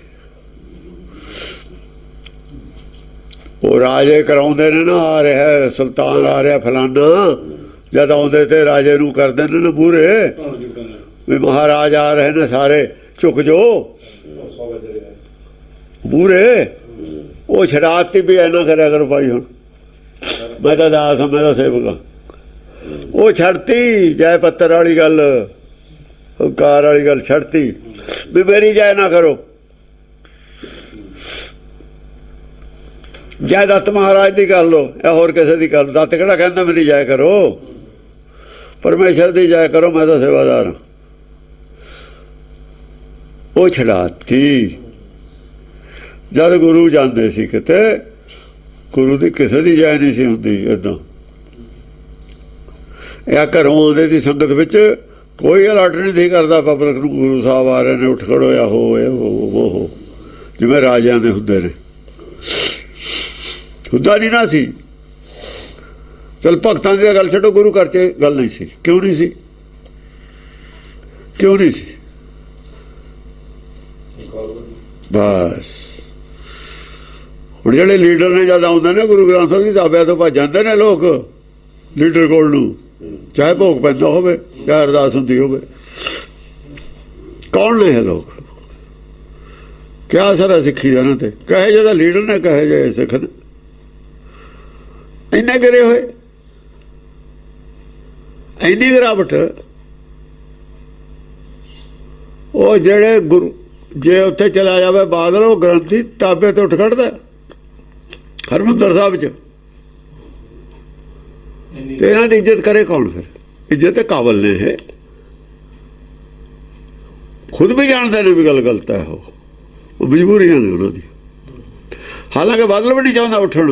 ਉਹ ਰਾਜੇ ਕਰਾਉਂਦੇ ਨੇ ਨਾ, ਆ ਰਿਹਾ ਸੁਲਤਾਨ, ਆ ਰਿਹਾ ਫਲਾਨਾ, ਜਦ ਆਉਂਦੇ ਤੇ ਰਾਜੇ ਨੂੰ ਕਰਦੇ ਨੇ ਨਾ ਮੂਹਰੇ ਵੀ ਮਹਾਰਾਜ ਆ ਰਹੇ ਨੇ, ਸਾਰੇ ਝੁਕ ਜੋ ਮੂਹਰੇ। ਉਹ ਛਡਾਤੀ ਵੀ ਐਨਾ ਕਰਿਆ ਕਰੋ ਭਾਈ, ਹੁਣ ਮੈਂ ਤਾਂ ਦਾਸ ਹਾਂ, ਮੇਰਾ ਸੇਵਕ ਹਾਂ। ਉਹ ਛੱਡਤੀ ਜੈ ਪੱਤਰ ਵਾਲੀ ਗੱਲ, ਹੰਕਾਰ ਵਾਲੀ ਗੱਲ ਛੱਡਤੀ ਵੀ ਮੇਰੀ ਜੈ ਨਾ ਕਰੋ। ਜੈ ਦੱਤ ਮਹਾਰਾਜ ਦੀ ਕਰ ਲਓ ਜਾਂ ਹੋਰ ਕਿਸੇ ਦੀ ਕਰ ਲਓ। ਦੱਤ ਕਿਹੜਾ ਕਹਿੰਦਾ ਮੇਰੀ ਜੈ ਕਰੋ? ਪਰਮੇਸ਼ਰ ਦੀ ਜੈ ਕਰੋ, ਮੈਂ ਤਾਂ ਸੇਵਾਦਾਰ ਹਾਂ। ਉਹ ਛਡਾਤੀ। ਜਦ ਗੁਰੂ ਜਾਂਦੇ ਸੀ ਕਿਤੇ, ਗੁਰੂ ਦੀ ਕਿਸੇ ਦੀ ਜੈ ਨਹੀਂ ਸੀ ਹੁੰਦੀ। ਇੱਦਾਂ ਜਾਂ ਘਰੋਂ ਆਉਂਦੇ ਦੀ ਸੰਗਤ ਵਿੱਚ ਕੋਈ ਅਲਰਟ ਨਹੀਂ ਸੀ ਕਰਦਾ ਪਬਲਿਕ ਨੂੰ, ਗੁਰੂ ਸਾਹਿਬ ਆ ਰਹੇ ਨੇ, ਉੱਠ ਖੜੋ ਜਾਂ ਹੋ ਜਿਵੇਂ ਰਾਜਿਆਂ ਦੇ ਹੁੰਦੇ ਨੇ। ਹੁੰਦਾ ਨਹੀਂ ਨਾ ਸੀ। ਚਲ ਭਗਤਾਂ ਦੀ ਗੱਲ ਛੱਡੋ, ਗੁਰੂ ਘਰ 'ਚ ਗੱਲ ਨਹੀਂ ਸੀ। ਕਿਉਂ ਨਹੀਂ ਸੀ? ਕਿਉਂ ਨਹੀਂ ਸੀ? ਬਸ ਹੁਣ ਜਿਹੜੇ ਲੀਡਰ ਨੇ ਜਦ ਆਉਂਦੇ ਨੇ ਗੁਰੂ ਗ੍ਰੰਥ ਸਾਹਿਬ ਦੀ ਦਾਬਿਆਂ ਤੋਂ ਭੱਜ ਜਾਂਦੇ ਨੇ ਲੋਕ ਲੀਡਰ ਕੋਲ ਨੂੰ, ਚਾਹੇ ਭੋਗ ਪੈਂਦਾ ਹੋਵੇ, ਚਾਹੇ ਅਰਦਾਸ ਹੁੰਦੀ ਹੋਵੇ। ਕੌਣ ਨੇ ਇਹ ਲੋਕ? ਕਿਆ ਅਸਰ ਹੈ ਸਿੱਖੀ ਦਾ ਇਹਨਾਂ ਤੇ? ਕਹੇ ਜਿਹੇ ਲੀਡਰ ਨੇ, ਕਹੇ ਜਿਹੇ ਸਿੱਖ ਨੇ, ਇੰਨੇ ਗਿਰੇ ਹੋਏ, ਇੰਨੀ ਗਿਰਾਵਟ। ਉਹ ਜਿਹੜੇ ਗੁਰੂ, ਜੇ ਉੱਥੇ ਚਲਾ ਜਾਵੇ ਬਾਦਲ, ਉਹ ਗ੍ਰੰਥੀ ਤਾਬੇ ਤੋਂ ਉੱਠ ਖੜਦਾ ਹਰਿਮੰਦਰ ਸਾਹਿਬ 'ਚ। ਤੇ ਇਹਨਾਂ ਦੀ ਇੱਜ਼ਤ ਕਰੇ ਕੌਣ ਫਿਰ? ਇੱਜ਼ਤ ਤੇ ਕਾਬਲ ਨੇ ਇਹ, ਖੁਦ ਵੀ ਜਾਣਦੇ ਨੇ ਵੀ ਗੱਲ ਗਲਤ ਹੈ। ਉਹ ਮਜਬੂਰੀਆਂ ਨੇ ਉਹਨਾਂ ਦੀ। ਹਾਲਾਂਕਿ ਬਾਦਲ ਵੀ ਨਹੀਂ ਚਾਹੁੰਦਾ ਉੱਠਣ,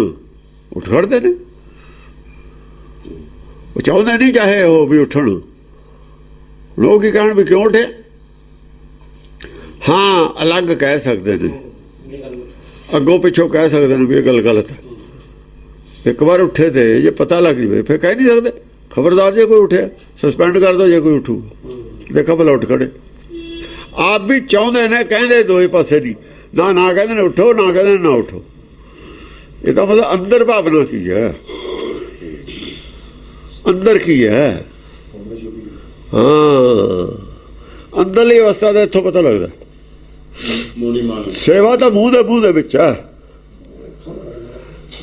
ਉੱਠ ਖੜਦੇ ਨੇ। ਉਹ ਚਾਹੁੰਦੇ ਨਹੀਂ ਚਾਹੇ ਉਹ ਵੀ ਉੱਠਣ। ਲੋਕ ਕੀ ਕਹਿਣ ਵੀ ਕਿਉਂ ਉੱਠੇ? ਹਾਂ, ਅਲੱਗ ਕਹਿ ਸਕਦੇ ਨੇ, ਅੱਗੋਂ ਪਿੱਛੋਂ ਕਹਿ ਸਕਦੇ ਨੇ ਵੀ ਇਹ ਗੱਲ ਗਲਤ ਹੈ। ਇੱਕ ਵਾਰ ਉੱਠੇ ਤੇ ਜੇ ਪਤਾ ਲੱਗ ਜਾਵੇ ਫਿਰ ਕਹਿ ਨਹੀਂ ਸਕਦੇ। ਖਬਰਦਾਰ ਜੇ ਕੋਈ ਉੱਠਿਆ ਸਸਪੈਂਡ ਕਰ ਦਿਓ, ਜੇ ਕੋਈ ਉੱਠੂ ਦੇਖੋ ਭਲਾ ਉੱਠ ਖੜੇ। ਆਪ ਵੀ ਚਾਹੁੰਦੇ ਨੇ, ਕਹਿੰਦੇ ਦੋਏ ਪਾਸੇ ਦੀ, ਨਾ ਕਹਿੰਦੇ ਨੇ ਉੱਠੋ, ਨਾ ਕਹਿੰਦੇ ਨੇ ਨਾ ਉੱਠੋ। ਇਹਦਾ ਮਤਲਬ ਅੰਦਰ ਭਾਵਨਾ ਕੀ ਹੈ, ਅੰਦਰ ਕੀ ਹੈ? ਹਾਂ, ਅੰਦਰਲੀ ਅਵਸਥਾ ਦਾ ਇੱਥੋਂ ਪਤਾ ਲੱਗਦਾ। ਸੇਵਾ ਤਾਂ ਮੂੰਹ ਦੇ ਵਿੱਚ ਹੈ।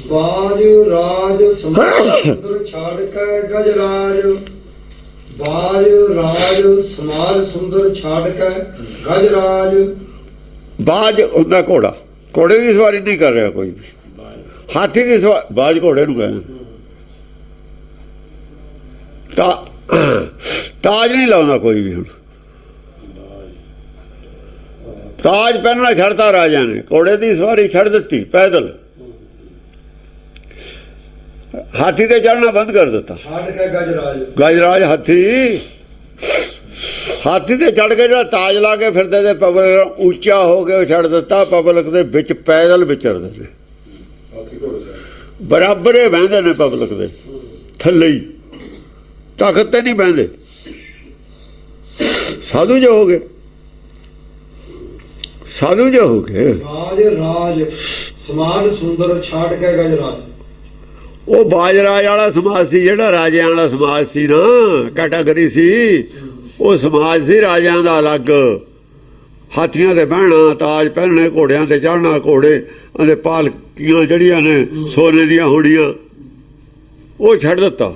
ਬਾਜ ਰਾਜ ਸੁੰਦਰ ਛਾੜ ਕੇ ਗਜ ਰਾਜ, ਬਾਜ ਰਾਜ ਸਮਾਜ ਸੁੰਦਰ ਛਾੜ ਕੇ ਗਜ ਰਾਜ। ਬਾਜ ਹੁੰਦਾ ਘੋੜਾ, ਘੋੜੇ ਦੀ ਸਵਾਰੀ ਨਹੀਂ ਕਰ ਰਿਹਾ ਕੋਈ ਵੀ। ਹਾਥੀ ਦੀ ਸਵਾਰੀ, ਬਾਜ ਘੋੜੇ ਨੂੰ ਕਹਿੰਦੇ। ਤਾਜ ਨਹੀਂ ਲਾਉਂਦਾ ਕੋਈ ਵੀ। ਹੁਣ ਤਾਜ ਪਹਿਨਣਾ ਛੱਡਤਾ ਰਾਜਾ ਨੇ, ਘੋੜੇ ਦੀ ਸਵਾਰੀ ਛੱਡ ਦਿੱਤੀ, ਪੈਦਲ ਹਾਥੀ ਤੇ ਚੜ੍ਹਨਾ ਬੰਦ ਕਰ ਦਿੱਤਾ। ਛੱਡ ਕੇ ਗਜਰਾਜ, ਗਜਰਾਜ ਹਾਥੀ ਤੇ ਚੜ੍ਹ ਕੇ ਜਿਹੜਾ ਤਾਜ ਲਾ ਕੇ ਫਿਰਦੇ ਤੇ ਪਬਲਿਕ ਉੱਚਾ ਹੋ ਕੇ ਉਹ ਛੱਡ ਦਿੱਤਾ। ਪਬਲਿਕ ਦੇ ਵਿੱਚ ਪੈਦਲ ਵਿਚਰਦੇ ਨੇ, ਬਰਾਬਰ ਹੀ ਬਹਿੰਦੇ ਨੇ ਪਬਲਿਕ ਦੇ ਥੱਲੇ ਹੀ, ਤਖਤ ਤੇ ਨਹੀਂ ਬਹਿੰਦੇ। ਸਾਧੂ ਜੋ ਹੋ ਗਏ, ਸਾਧੂ ਜੋ ਹੋ ਗਏ। ਬਾਜ ਰਾਜ ਸਮਾਜ ਸੁੰਦਰ ਛਾੜ ਕੇ ਗਜਰਾਜ। ਉਹ ਬਾਜਰਾਜ ਵਾਲਾ ਸਮਾਜ ਸੀ, ਜਿਹੜਾ ਰਾਜਿਆਂ ਵਾਲਾ ਸਮਾਜ ਸੀ ਨਾ, ਕੈਟਾਗਰੀ ਸੀ। ਉਹ ਸਮਾਜ ਸੀ ਰਾਜਿਆਂ ਦਾ ਅਲੱਗ। ਹਾਥੀਆਂ ਤੇ ਬਹਿਣਾ, ਤਾਜ ਪਹਿਨਣੇ, ਘੋੜਿਆਂ ਤੇ ਚੜ੍ਹਨਾ, ਘੋੜੇ ਦੇ ਪਾਲਕੀਆਂ ਜਿਹੜੀਆਂ ਨੇ ਸੋਨੇ ਦੀਆਂ ਹੋਣੀਆਂ, ਉਹ ਛੱਡ ਦਿੱਤਾ।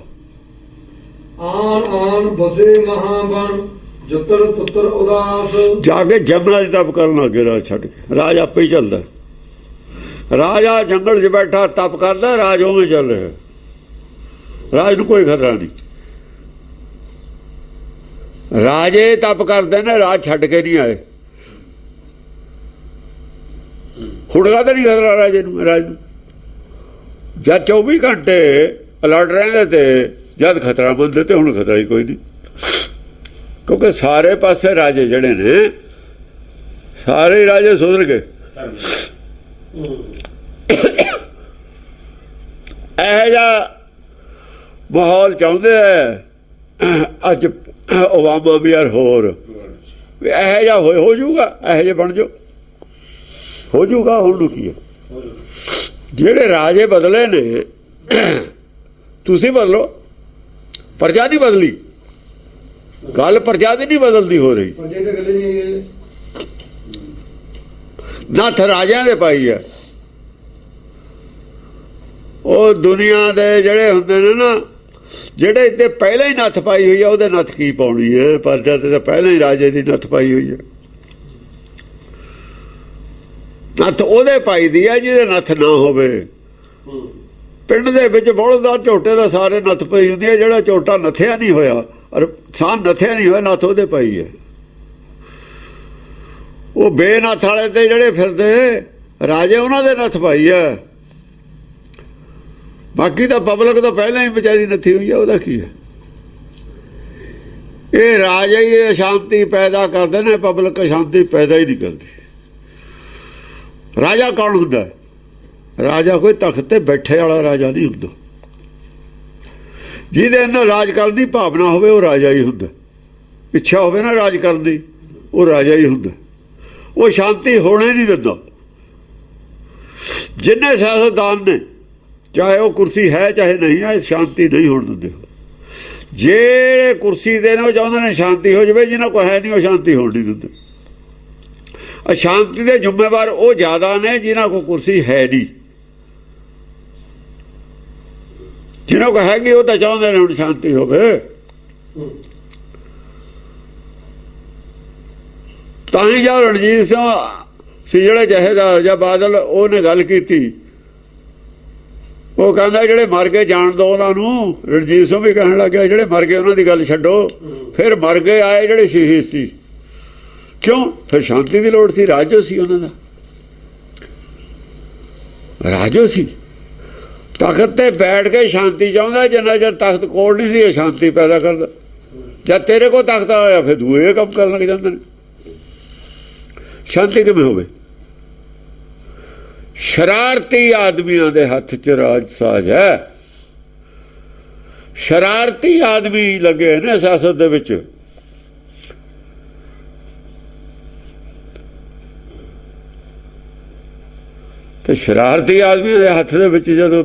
ਆਨ ਬਸੇ ਮਹਾਬਨ ਜੁਤਰ ਤੁਤਰ ਉਦਾਸ। ਜਾ ਕੇ ਜਮਨਾ ਦੀ ਤਪ ਕਰਨ ਲੱਗੇ ਰਾਜ ਛੱਡ ਕੇ। ਰਾਜ ਆਪੇ ਹੀ ਚੱਲਦਾ। ਰਾਜਾ ਜੰਗਲ 'ਚ ਬੈਠਾ ਤਪ ਕਰਦਾ, ਰਾਜ ਉਵੇਂ ਚੱਲ ਰਿਹਾ। ਰਾਜ ਨੂੰ ਕੋਈ ਖਤਰਾ ਨਹੀਂ। ਰਾਜੇ ਤਪ ਕਰਦੇ ਨੇ, ਰਾਜ ਛੱਡ ਕੇ ਨਹੀਂ ਆਏ। ਹੁੜਗਾ ਤਾਂ ਨਹੀਂ ਖਤਰਾ ਰਾਜੇ ਨੂੰ। ਰਾਜ ਨੂੰ ਜਦ 24 ਘੰਟੇ ਅਲਰਟ ਰਹਿੰਦੇ ਤੇ ਜਦ ਖਤਰਾ ਮੰਨਦੇ ਤੇ ਹੁਣ ਖਤਰਾ ਹੀ ਕੋਈ ਨਹੀਂ। ਕਿਉਂਕਿ ਸਾਰੇ ਪਾਸੇ ਰਾਜੇ ਜਿਹੜੇ ਨੇ, ਸਾਰੇ ਰਾਜੇ ਸੁਧਰ ਗਏ। ਇਹੋ ਜਿਹਾ ਮਾਹੌਲ ਚਾਹੁੰਦੇ ਹੈ ਅੱਜ ਓਬਾਮਾ ਵੀ ਯਾਰ, ਹੋਰ ਵੀ ਇਹੋ ਜਿਹਾ ਹੋ ਜਾਊਗਾ, ਇਹੋ ਜਿਹੇ ਬਣ ਜਾਓ, ਹੋ ਜਾਊਗਾ। ਹੁਣ ਨੂੰ ਕੀ ਹੈ? ਜਿਹੜੇ ਰਾਜੇ ਬਦਲੇ ਨੇ, ਤੁਸੀਂ ਬਦਲੋ, ਪ੍ਰਜਾ ਨਹੀਂ ਬਦਲੀ। ਗੱਲ ਪ੍ਰਜਾ ਦੀ ਨਹੀਂ ਬਦਲਦੀ ਹੋ ਰਹੀ। ਪ੍ਰਜਾ ਦੀ ਗੱਲ ਨਹੀਂ ਹੈ। ਨੱਥ ਰਾਜਿਆਂ ਦੇ ਪਾਈ ਹੈ। ਉਹ ਦੁਨੀਆ ਦੇ ਜਿਹੜੇ ਹੁੰਦੇ ਨੇ ਨਾ, ਜਿਹੜੇ ਇੱਥੇ ਪਹਿਲਾਂ ਹੀ ਨੱਥ ਪਾਈ ਹੋਈ ਆ, ਉਹਦੇ ਨੱਥ ਕੀ ਪਾਉਣੀ ਹੈ? ਪ੍ਰਜਾ ਤੇ ਤਾਂ ਪਹਿਲਾਂ ਹੀ ਰਾਜੇ ਦੀ ਨੱਥ ਪਾਈ ਹੋਈ ਹੈ। ਨੱਥ ਉਹਦੇ ਪਾਈ ਦੀ ਹੈ ਜਿਹਦੇ ਨੱਥ ਨਾ ਹੋਵੇ। ਪਿੰਡ ਦੇ ਵਿੱਚ ਬੋਲਦਾ ਝੋਟੇ ਦਾ ਸਾਰੇ ਨੱਥ ਪਈ ਹੁੰਦੀ ਹੈ। ਜਿਹੜਾ ਝੋਟਾ ਨੱਥਿਆ ਨਹੀਂ ਹੋਇਆ, ਔਰ ਸਾਨ ਨੱਥਿਆ ਨਹੀਂ ਹੋਇਆ, ਨੱਥ ਉਹਦੇ ਪਾਈ ਹੈ। ਉਹ ਬੇਨੱਥ ਵਾਲੇ ਤੇ ਜਿਹੜੇ ਫਿਰਦੇ ਰਾਜੇ, ਉਹਨਾਂ ਦੇ ਨੱਥ ਪਾਈ ਹੈ। ਬਾਕੀ ਤਾਂ ਪਬਲਿਕ ਤਾਂ ਪਹਿਲਾਂ ਹੀ ਵਿਚਾਰੀ ਨੱਥੀ ਹੋਈ ਹੈ, ਉਹਦਾ ਕੀ ਹੈ? ਇਹ ਰਾਜੇ ਹੀ ਅਸ਼ਾਂਤੀ ਪੈਦਾ ਕਰਦੇ ਨੇ, ਪਬਲਿਕ ਅਸ਼ਾਂਤੀ ਪੈਦਾ ਹੀ ਨਹੀਂ ਕਰਦੀ। ਰਾਜਾ ਕੌਣ ਹੁੰਦਾ? ਰਾਜਾ ਕੋਈ ਤਖਤ ਤੇ ਬੈਠੇ ਵਾਲਾ ਰਾਜਾ ਨਹੀਂ ਹੁੰਦਾ। ਜਿਹਦੇ ਅੰਦਰ ਰਾਜ ਕਰਨ ਦੀ ਭਾਵਨਾ ਹੋਵੇ, ਉਹ ਰਾਜਾ ਹੀ ਹੁੰਦਾ। ਇੱਛਾ ਹੋਵੇ ਨਾ ਰਾਜ ਕਰਨ ਦੀ, ਉਹ ਰਾਜਾ ਹੀ ਹੁੰਦਾ। ਉਹ ਸ਼ਾਂਤੀ ਹੋਣੇ ਨਹੀਂ ਦਿੰਦਾ। ਜਿੰਨੇ ਸਿਆਸਤਦਾਨ ਨੇ, ਚਾਹੇ ਉਹ ਕੁਰਸੀ ਹੈ ਚਾਹੇ ਨਹੀਂ ਹੈ, ਸ਼ਾਂਤੀ ਨਹੀਂ ਹੋਣ ਦਿੰਦੇ। ਜਿਹੜੇ ਕੁਰਸੀ ਦੇ ਨੇ ਉਹ ਚਾਹੁੰਦੇ ਨੇ ਸ਼ਾਂਤੀ ਹੋ ਜਾਵੇ, ਜਿਹਨਾਂ ਕੋਲ ਹੈ ਨਹੀਂ ਉਹ ਸ਼ਾਂਤੀ ਹੋਣ ਨਹੀਂ ਦਿੰਦੇ। ਅਸ਼ਾਂਤੀ ਦੇ ਜ਼ਿੰਮੇਵਾਰ ਉਹ ਜ਼ਿਆਦਾ ਨੇ ਜਿਨ੍ਹਾਂ ਕੋਲ ਕੁਰਸੀ ਹੈ ਨਹੀਂ। ਜਿਨ੍ਹਾਂ ਕੋਲ ਹੈਗੀ ਉਹ ਤਾਂ ਚਾਹੁੰਦੇ ਨੇ ਹੁਣ ਸ਼ਾਂਤੀ ਹੋਵੇ। ਤਾਂ ਹੀ ਜਦ ਰਣਜੀਤ ਸਿੰਘ ਸੀ ਜਿਹੜੇ ਜਥੇਦਾਰ ਜਾਂ ਬਾਦਲ, ਉਹਨੇ ਗੱਲ ਕੀਤੀ, ਉਹ ਕਹਿੰਦਾ ਜਿਹੜੇ ਮਰ ਗਏ ਜਾਣ ਦੋ ਉਹਨਾਂ ਨੂੰ। ਰਣਜੀਤ ਸਿੰਘ ਵੀ ਕਹਿਣ ਲੱਗਿਆ ਜਿਹੜੇ ਮਰ ਗਏ ਉਹਨਾਂ ਦੀ ਗੱਲ ਛੱਡੋ। ਫਿਰ ਮਰ ਗਏ ਆਏ ਜਿਹੜੇ ਸ਼ਹੀਦ ਸੀ, ਕਿਉਂ? ਫਿਰ ਸ਼ਾਂਤੀ ਦੀ ਲੋੜ ਸੀ, ਰਾਜੋ ਸੀ ਉਹਨਾਂ ਦਾ, ਰਾਜੋ ਸੀ। ਤਖਤ ਤੇ ਬੈਠ ਕੇ ਸ਼ਾਂਤੀ ਚਾਹੁੰਦਾ, ਜਿੰਨਾ ਚਿਰ ਤਖਤ ਕੋਲ ਨਹੀਂ ਸੀ ਇਹ ਸ਼ਾਂਤੀ ਪੈਦਾ ਕਰਦਾ। ਜਦ ਤੇਰੇ ਕੋਲ ਤਖਤ ਆਇਆ ਫਿਰ ਦੂਏ ਕੰਮ ਕਰਨ ਲੱਗ ਜਾਂਦੇ ਨੇ। ਸ਼ਾਂਤੀ ਕਿਵੇਂ ਹੋਵੇ? ਸ਼ਰਾਰਤੀ ਆਦਮੀਆਂ ਦੇ ਹੱਥ 'ਚ ਰਾਜ ਸਾਜ ਹੈ। ਸ਼ਰਾਰਤੀ ਆਦਮੀ ਲੱਗੇ ਨੇ ਸਿਆਸਤ ਦੇ ਵਿੱਚ। ਤੇ ਸ਼ਰਾਰਤੀ ਆਦਮੀਆਂ ਦੇ ਹੱਥ ਦੇ ਵਿੱਚ ਜਦੋਂ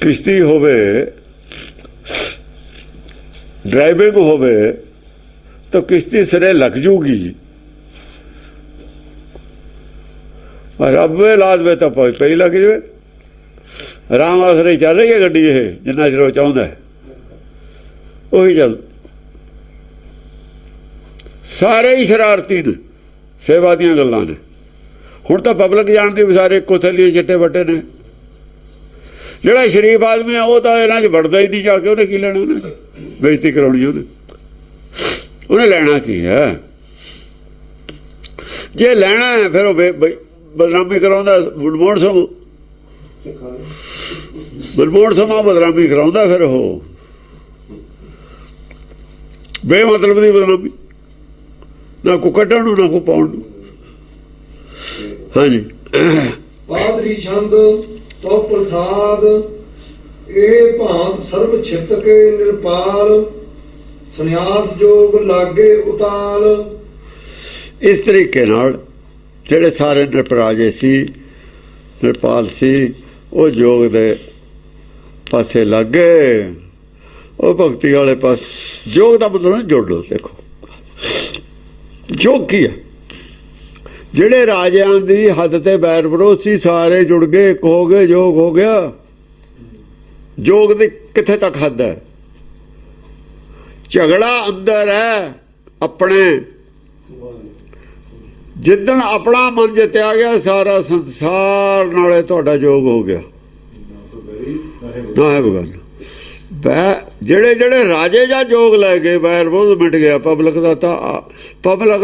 ਕਿਸ਼ਤੀ ਹੋਵੇ, ਡਰਾਈਵਿੰਗ ਹੋਵੇ, ਤਾਂ ਕਿਸ਼ਤੀ ਸਿਰੇ ਲੱਗ ਜੂਗੀ। ਰੱਬ ਲਾਜ਼ਮੇ ਤਾਂ ਪਈ ਲੱਗ ਜਾਵੇ। ਆਰਾਮ ਆਸਰੇ ਚੱਲ ਰਹੀ ਹੈ ਗੱਡੀ, ਇਹ ਜਿੰਨਾ ਚਿਰ ਉਹ ਚਾਹੁੰਦਾ ਉਹੀ ਚੱਲ। ਸਾਰੇ ਹੀ ਸ਼ਰਾਰਤੀ ਨੇ, ਸੇਵਾ ਦੀਆਂ ਗੱਲਾਂ ਨੇ। ਹੁਣ ਤਾਂ ਪਬਲਿਕ ਜਾਣਦੀ ਵੀ ਸਾਰੇ ਇੱਕੋ ਥੱਲੇ ਚਿੱਟੇ ਵੱਟੇ ਨੇ। ਜਿਹੜਾ ਸ਼ਰੀਫ ਆਦਮੀ ਆ ਉਹ ਤਾਂ ਇਹਨਾਂ 'ਚ ਵੜਦਾ ਹੀ ਨਹੀਂ। ਜਾ ਕੇ ਉਹਨੇ ਕੀ ਲੈਣਾ? ਉਹਨੇ ਬੇਇੱਜ਼ਤੀ ਕਰਾਉਣੀ, ਉਹਨੇ ਲੈਣਾ ਕੀ ਹੈ? ਜੇ ਲੈਣਾ ਹੈ ਫਿਰ ਉਹ ਬਦਨਾਮੀ ਕਰਾਉਂਦਾ। ਮਨਮੋਹਨ ਸਿੰਘ ਬਦਨਾਮੀ ਕਰਾਉਂਦਾ। ਫਿਰ ਉਹ ਬੇਮਤਲਬ ਦੀ ਬਦਨਾਮੀ, ਨਾ ਕੋ ਕੱਢਣ ਨੂੰ ਨਾ ਕੋ ਪਾਉਣ ਨੂੰ। ਹਾਂਜੀ, ਪਾਦਰੀ ਛੰਦ ਤੋ ਪ੍ਰਸਾਦ ਇਹ ਭਾਂਤ ਸਰਬ ਛਿਤ ਕੇ ਨਿਰਪਾਲ ਸੰਨਿਆਸ ਜੋਗ ਲਾਗੇ ਉਤਾਲ। ਇਸ ਤਰੀਕੇ ਨਾਲ ਜਿਹੜੇ ਸਾਰੇ ਨਿਰਪਰਾਜੇ ਸੀ, ਨਿਰਪਾਲ ਸੀ, ਉਹ ਯੋਗ ਦੇ ਪਾਸੇ ਲੱਗ ਗਏ। ਉਹ ਭਗਤੀ ਵਾਲੇ ਪਾਸੇ। ਯੋਗ ਦਾ ਮਤਲਬ ਜੋੜ ਲਓ। ਦੇਖੋ ਯੋਗ ਕੀ ਹੈ? ਜਿਹੜੇ ਰਾਜਿਆਂ ਦੀ ਹੱਦ ਤੇ ਬੈਰ ਵਿਰੋਧ ਸੀ ਸਾਰੇ ਜੁੜ ਗਏ, ਇੱਕ ਹੋ ਗਏ, ਯੋਗ ਹੋ ਗਿਆ। ਯੋਗ ਦੀ ਕਿੱਥੇ ਤੱਕ ਹੱਦ ਹੈ? ਝਗੜਾ ਅੰਦਰ ਹੈ ਆਪਣੇ। ਜਿੱਦਣ ਆਪਣਾ ਮਨ ਜਿੱਤਿਆ ਗਿਆ, ਸਾਰਾ ਸੰਸਾਰ ਨਾਲੇ ਤੁਹਾਡਾ ਯੋਗ ਹੋ ਗਿਆ। ਨਾ ਹੈ ਬਗਾਨ। ਜਿਹੜੇ ਰਾਜੇ ਜਾਂ ਯੋਗ ਲੈ ਗਏ, ਬੈਰ ਵਿਰੋਧ ਮਿਟ ਗਿਆ। ਪਬਲਿਕ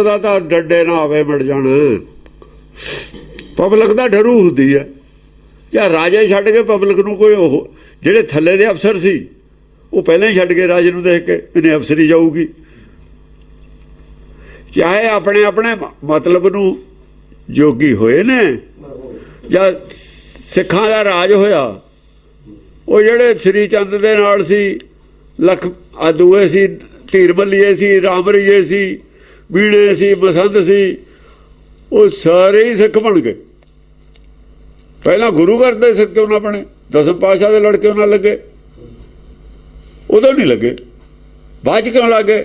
ਦਾ ਤਾਂ ਡੱਡੇ ਨਾ ਆਵੇ ਮਿਟ ਜਾਣਾ। ਪਬਲਿਕ ਦਾ ਡਰੂ ਹੁੰਦੀ ਹੈ। ਜਾਂ ਰਾਜੇ ਛੱਡ ਕੇ ਪਬਲਿਕ ਨੂੰ ਕੋਈ ਉਹ ਜਿਹੜੇ ਥੱਲੇ ਦੇ ਅਫਸਰ ਸੀ ਉਹ ਪਹਿਲਾਂ ਹੀ ਛੱਡ ਕੇ ਰਾਜੇ ਨੂੰ ਦੇਖ ਕੇ ਇਹਨੇ ਅਫਸਰੀ ਜਾਊਗੀ। ਚਾਹੇ ਆਪਣੇ ਆਪਣੇ ਮਤਲਬ ਨੂੰ ਜੋਗੀ ਹੋਏ ਨੇ ਜਾਂ ਸਿੱਖਾਂ ਦਾ ਰਾਜ ਹੋਇਆ। ਉਹ ਜਿਹੜੇ ਸ੍ਰੀ ਚੰਦ ਦੇ ਨਾਲ ਸੀ, ਲੱਖ ਦੂਏ ਸੀ, ਧੀਰ ਮੱਲੀਏ ਸੀ, ਰਾਮਰੀਏ ਸੀ, ਬੀੜੇ ਸੀ, ਮਸੰਦ ਸੀ, ਉਹ ਸਾਰੇ ਹੀ ਸਿੱਖ ਬਣ ਗਏ। ਪਹਿਲਾਂ ਗੁਰੂ ਘਰ ਦੇ ਸਿੱਖ ਕਿਉਂ ਨਾ ਬਣੇ? ਦਸਮ ਪਾਤਸ਼ਾਹ ਦੇ ਲੜਕੇ ਉਹਨਾਂ ਲੱਗੇ, ਉਦੋਂ ਨਹੀਂ ਲੱਗੇ, ਬਾਅਦ 'ਚ ਕਿਉਂ ਲੱਗੇ?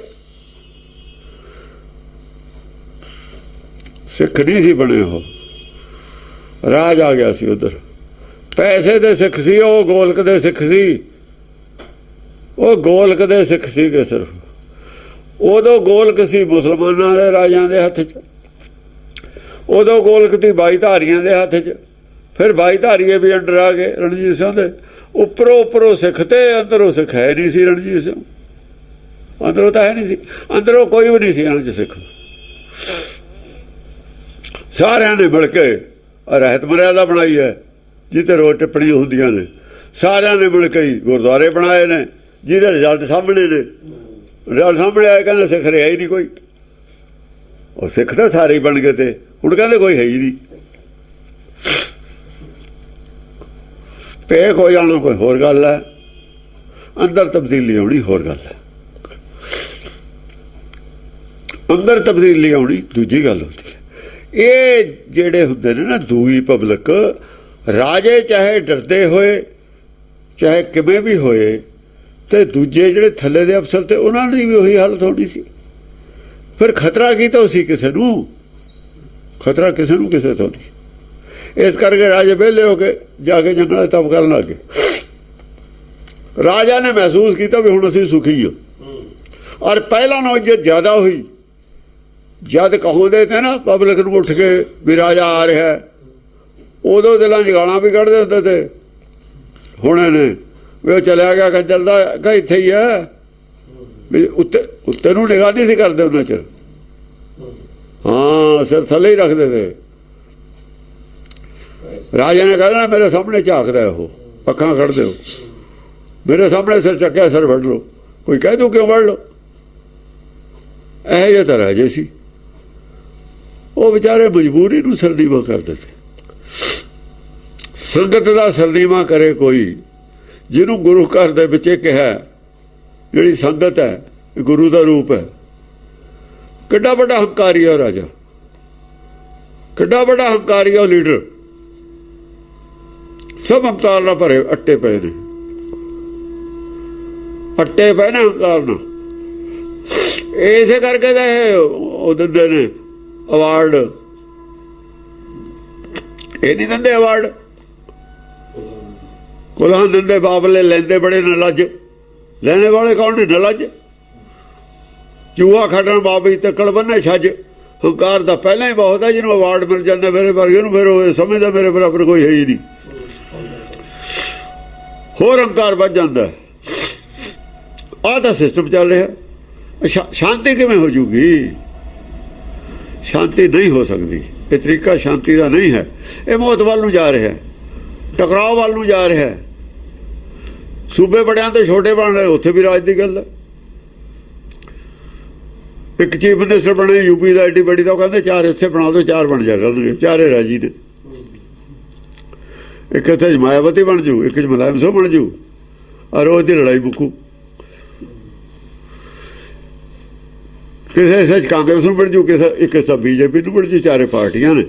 ਸਿੱਖ ਨਹੀਂ ਸੀ ਬਣੇ, ਉਹ ਰਾਜ ਆ ਗਿਆ ਸੀ ਉਧਰ। ਪੈਸੇ ਦੇ ਸਿੱਖ ਸੀ, ਉਹ ਗੋਲਕ ਦੇ ਸਿੱਖ ਸੀ। ਉਹ ਗੋਲਕ ਦੇ ਸਿੱਖ ਸੀਗੇ ਸਿਰਫ। ਉਦੋਂ ਗੋਲਕ ਸੀ ਮੁਸਲਮਾਨਾਂ ਦੇ ਰਾਜਾਂ ਦੇ ਹੱਥ 'ਚ। ਉਦੋਂ ਗੋਲਕ ਦੀ ਬਾਈ ਧਾਰੀਆਂ ਦੇ ਹੱਥ 'ਚ। ਫਿਰ ਬਾਈ ਧਾਰੀਏ ਵੀ ਅੰਡਰ ਆ ਗਏ ਰਣਜੀਤ ਸਿੰਘ ਦੇ। ਉੱਪਰੋਂ ਸਿੱਖ ਤੇ ਅੰਦਰੋਂ ਸਿੱਖ ਹੈ ਨਹੀਂ ਸੀ ਰਣਜੀਤ ਸਿੰਘ। ਅੰਦਰੋਂ ਤਾਂ ਹੈ ਨਹੀਂ ਸੀ, ਅੰਦਰੋਂ ਕੋਈ ਵੀ ਨਹੀਂ ਸੀ ਇਹਨਾਂ 'ਚ ਸਿੱਖ। ਸਾਰਿਆਂ ਨੇ ਮਿਲ ਕੇ ਰਹਿਤ ਮਰਿਆਦਾ ਬਣਾਈ ਹੈ, ਜਿਹਤੇ ਰੋਜ਼ ਟਿੱਪਣੀਆਂ ਹੁੰਦੀਆਂ ਨੇ। ਸਾਰਿਆਂ ਨੇ ਮਿਲ ਕੇ ਗੁਰਦੁਆਰੇ ਬਣਾਏ ਨੇ, ਜਿਹਦੇ ਰਿਜ਼ਲਟ ਸਾਹਮਣੇ ਨੇ। ਰਿਜ਼ਲਟ ਸਾਹਮਣੇ ਆਏ, ਕਹਿੰਦੇ ਸਿੱਖ ਰਿਹਾ ਹੀ ਨਹੀਂ ਕੋਈ। ਉਹ ਸਿੱਖ ਤਾਂ ਸਾਰੇ ਹੀ ਬਣ ਗਏ, ਤੇ ਹੁਣ ਕਹਿੰਦੇ ਕੋਈ ਹੈ ਹੀ ਨਹੀਂ। ਪੇਖ ਹੋ ਜਾਣਾ ਕੋਈ ਹੋਰ ਗੱਲ ਹੈ, ਅੰਦਰ ਤਬਦੀਲੀ ਆਉਣੀ ਹੋਰ ਗੱਲ ਹੈ। ਅੰਦਰ ਤਬਦੀਲੀ ਆਉਣੀ ਦੂਜੀ ਗੱਲ ਹੁੰਦੀ ਹੈ। ਇਹ ਜਿਹੜੇ ਹੁੰਦੇ ਨੇ ਨਾ ਦੂਈ ਪਬਲਿਕ, ਰਾਜੇ ਚਾਹੇ ਡਰਦੇ ਹੋਏ ਚਾਹੇ ਕਿਵੇਂ ਵੀ ਹੋਏ, ਤੇ ਦੂਜੇ ਜਿਹੜੇ ਥੱਲੇ ਦੇ ਅਫਸਰ ਤੇ ਉਹਨਾਂ ਦੀ ਵੀ ਉਹੀ ਹਾਲਤ ਹੋਣੀ ਸੀ। ਫਿਰ ਖਤਰਾ ਕੀ ਤਾਂ ਸੀ ਕਿਸੇ ਨੂੰ? ਖਤਰਾ ਕਿਸੇ ਨੂੰ ਕਿਸੇ ਤੋਂ ਨਹੀਂ। ਇਸ ਕਰਕੇ ਰਾਜੇ ਵਿਹਲੇ ਹੋ ਕੇ ਜਾ ਕੇ ਜੰਗਲਾਂ 'ਚ ਤਪ ਕਰਨ ਲੱਗ ਗਏ। ਰਾਜਾ ਨੇ ਮਹਿਸੂਸ ਕੀਤਾ ਵੀ ਹੁਣ ਅਸੀਂ ਸੁਖੀ ਹਾਂ, ਔਰ ਪਹਿਲਾਂ ਨਾਲੋਂ ਇੱਜ਼ਤ ਜ਼ਿਆਦਾ ਹੋਈ। ਜਦ ਕਹਾਉਂਦੇ ਤੇ ਨਾ ਪਬਲਿਕ ਨੂੰ ਉੱਠ ਕੇ ਵੀ ਰਾਜਾ ਆ ਰਿਹਾ, ਉਦੋਂ ਦਿਲਾਂ 'ਚ ਗਾਲਾਂ ਵੀ ਕੱਢਦੇ ਹੁੰਦੇ ਤੇ। ਹੁਣ ਇਹਨੇ ਵੀ ਉਹ ਚਲਿਆ ਗਿਆ ਕੰਜਰ ਦਾ ਕਿ ਇੱਥੇ ਹੀ ਹੈ, ਵੀ ਉੱਤੇ ਨੂੰ ਨਿਗਾਹ ਨਹੀਂ ਸੀ ਕਰਦੇ ਉਹਨਾਂ ਚਿਰ। ਹਾਂ, ਸਿਰ ਥੱਲੇ ਹੀ ਰੱਖਦੇ ਤੇ। ਰਾਜਾ ਨੇ ਕਹਿਣਾ ਮੇਰੇ ਸਾਹਮਣੇ ਝਾਕਦਾ, ਉਹ ਅੱਖਾਂ ਕੱਢ ਦਿਓ, ਮੇਰੇ ਸਾਹਮਣੇ ਸਿਰ ਚੱਕਿਆ ਸਿਰ ਫੜ ਲਓ, ਕੋਈ ਕਹਿ ਦੂ ਕਿਉਂ ਫੜ ਲਓ। ਇਹੋ ਜਿਹੇ ਤਾਂ ਰਾਜੇ ਸੀ। ਉਹ ਵਿਚਾਰੇ ਮਜਬੂਰੀ ਨੂੰ ਸਰਦੀਵਾ ਕਰਦੇ ਸੀ। ਸੰਗਤ ਦਾ ਸਰਦੀਵਾ ਕਰੇ ਕੋਈ, ਜਿਹਨੂੰ ਗੁਰੂ ਘਰ ਦੇ ਵਿੱਚ ਇਹ ਕਿਹਾ ਜਿਹੜੀ ਸੰਗਤ ਹੈ ਗੁਰੂ ਦਾ ਰੂਪ ਹੈ। ਕਿੱਡਾ ਵੱਡਾ ਹੰਕਾਰੀ ਹੈ ਰਾਜਾ, ਕਿੱਡਾ ਵੱਡਾ ਹੰਕਾਰੀ ਹੈ ਲੀਡਰ। ਸਭ ਹੰਕਾਰ ਨਾਲ ਭਰੇ ਅੱਟੇ ਪਏ ਨੇ, ਅੱਟੇ ਪਏ ਨੇ ਹੰਕਾਰ ਨਾਲ। ਇਸੇ ਕਰਕੇ ਤਾਂ ਇਹ ਉਹ ਦਿੰਦੇ ਨੇ ਅਵਾਰਡ। ਇਹ ਨਹੀਂ ਦਿੰਦੇ ਅਵਾਰਡ, ਕੁਲਾਂ ਦਿੰਦੇ ਬਾਬਲੇ, ਲੈਂਦੇ ਬੜੇ ਨਲੱਜ। ਲੈਣੇ ਵਾਲੇ ਕੌਣ ਨੇ? ਨਲੱਜ। ਚੂਹਾ ਖੱਟਣ ਬਾਬੀ ਤੱਕੜ ਬੰਨੇ ਛੱਜ। ਹੰਕਾਰ ਦਾ ਪਹਿਲਾਂ ਹੀ ਬਹੁਤ ਹੈ, ਜਿਹਨੂੰ ਅਵਾਰਡ ਮਿਲ ਜਾਂਦਾ ਮੇਰੇ ਵਰਗੇ ਨੂੰ, ਫਿਰ ਉਹ ਸਮਝਦਾ ਮੇਰੇ ਬਰਾਬਰ ਕੋਈ ਹੈ ਹੀ ਨਹੀਂ। ਹੋਰ ਹੰਕਾਰ ਵੱਧ ਜਾਂਦਾ। ਆਹ ਤਾਂ ਸਿਸਟਮ ਚੱਲ ਰਿਹਾ। ਸ਼ਾਂਤੀ ਕਿਵੇਂ ਹੋ ਜੂਗੀ? ਸ਼ਾਂਤੀ ਨਹੀਂ ਹੋ ਸਕਦੀ। ਇਹ ਤਰੀਕਾ ਸ਼ਾਂਤੀ ਦਾ ਨਹੀਂ ਹੈ। ਇਹ ਮੌਤ ਵੱਲ ਨੂੰ ਜਾ ਰਿਹਾ, ਟਕਰਾਅ ਵੱਲ ਨੂੰ ਜਾ ਰਿਹਾ। ਸੂਬੇ ਬੜਿਆਂ ਤੋਂ ਛੋਟੇ ਬਣ ਰਹੇ, ਉੱਥੇ ਵੀ ਰਾਜ ਦੀ ਗੱਲ ਹੈ। ਇੱਕ ਚੀਫ ਮਿਨਿਸਟਰ ਬਣੇ ਯੂਪੀ ਦਾ, ਐਡੀ ਬੜੀ ਦਾ, ਉਹ ਕਹਿੰਦੇ 4 ਹਿੱਸੇ ਬਣਾ ਦਿਓ, 4 ਬਣ ਜਾ ਕਰਨਗੇ। 4 ਰਾਜੀ ਨੇ। ਇੱਕ ਇੱਥੇ ਮਾਇਆਵਤੀ ਬਣ ਜੂ, ਇੱਕ 'ਚ ਮੁਲਾਇਮ ਸਿੰਘ ਬਣ ਜੂ, ਔਰ ਰੋਜ਼ ਦੀ ਲੜਾਈ ਮੁੱਕੂ। ਕਿਸੇ ਹਿੱਸੇ 'ਚ ਕਾਂਗਰਸ ਨੂੰ ਬਣ ਜੂ, ਕਿਸੇ ਇੱਕ ਹਿੱਸਾ ਬੀਜੇਪੀ ਨੂੰ ਬਣ ਜੂ। 4 ਪਾਰਟੀਆਂ ਨੇ,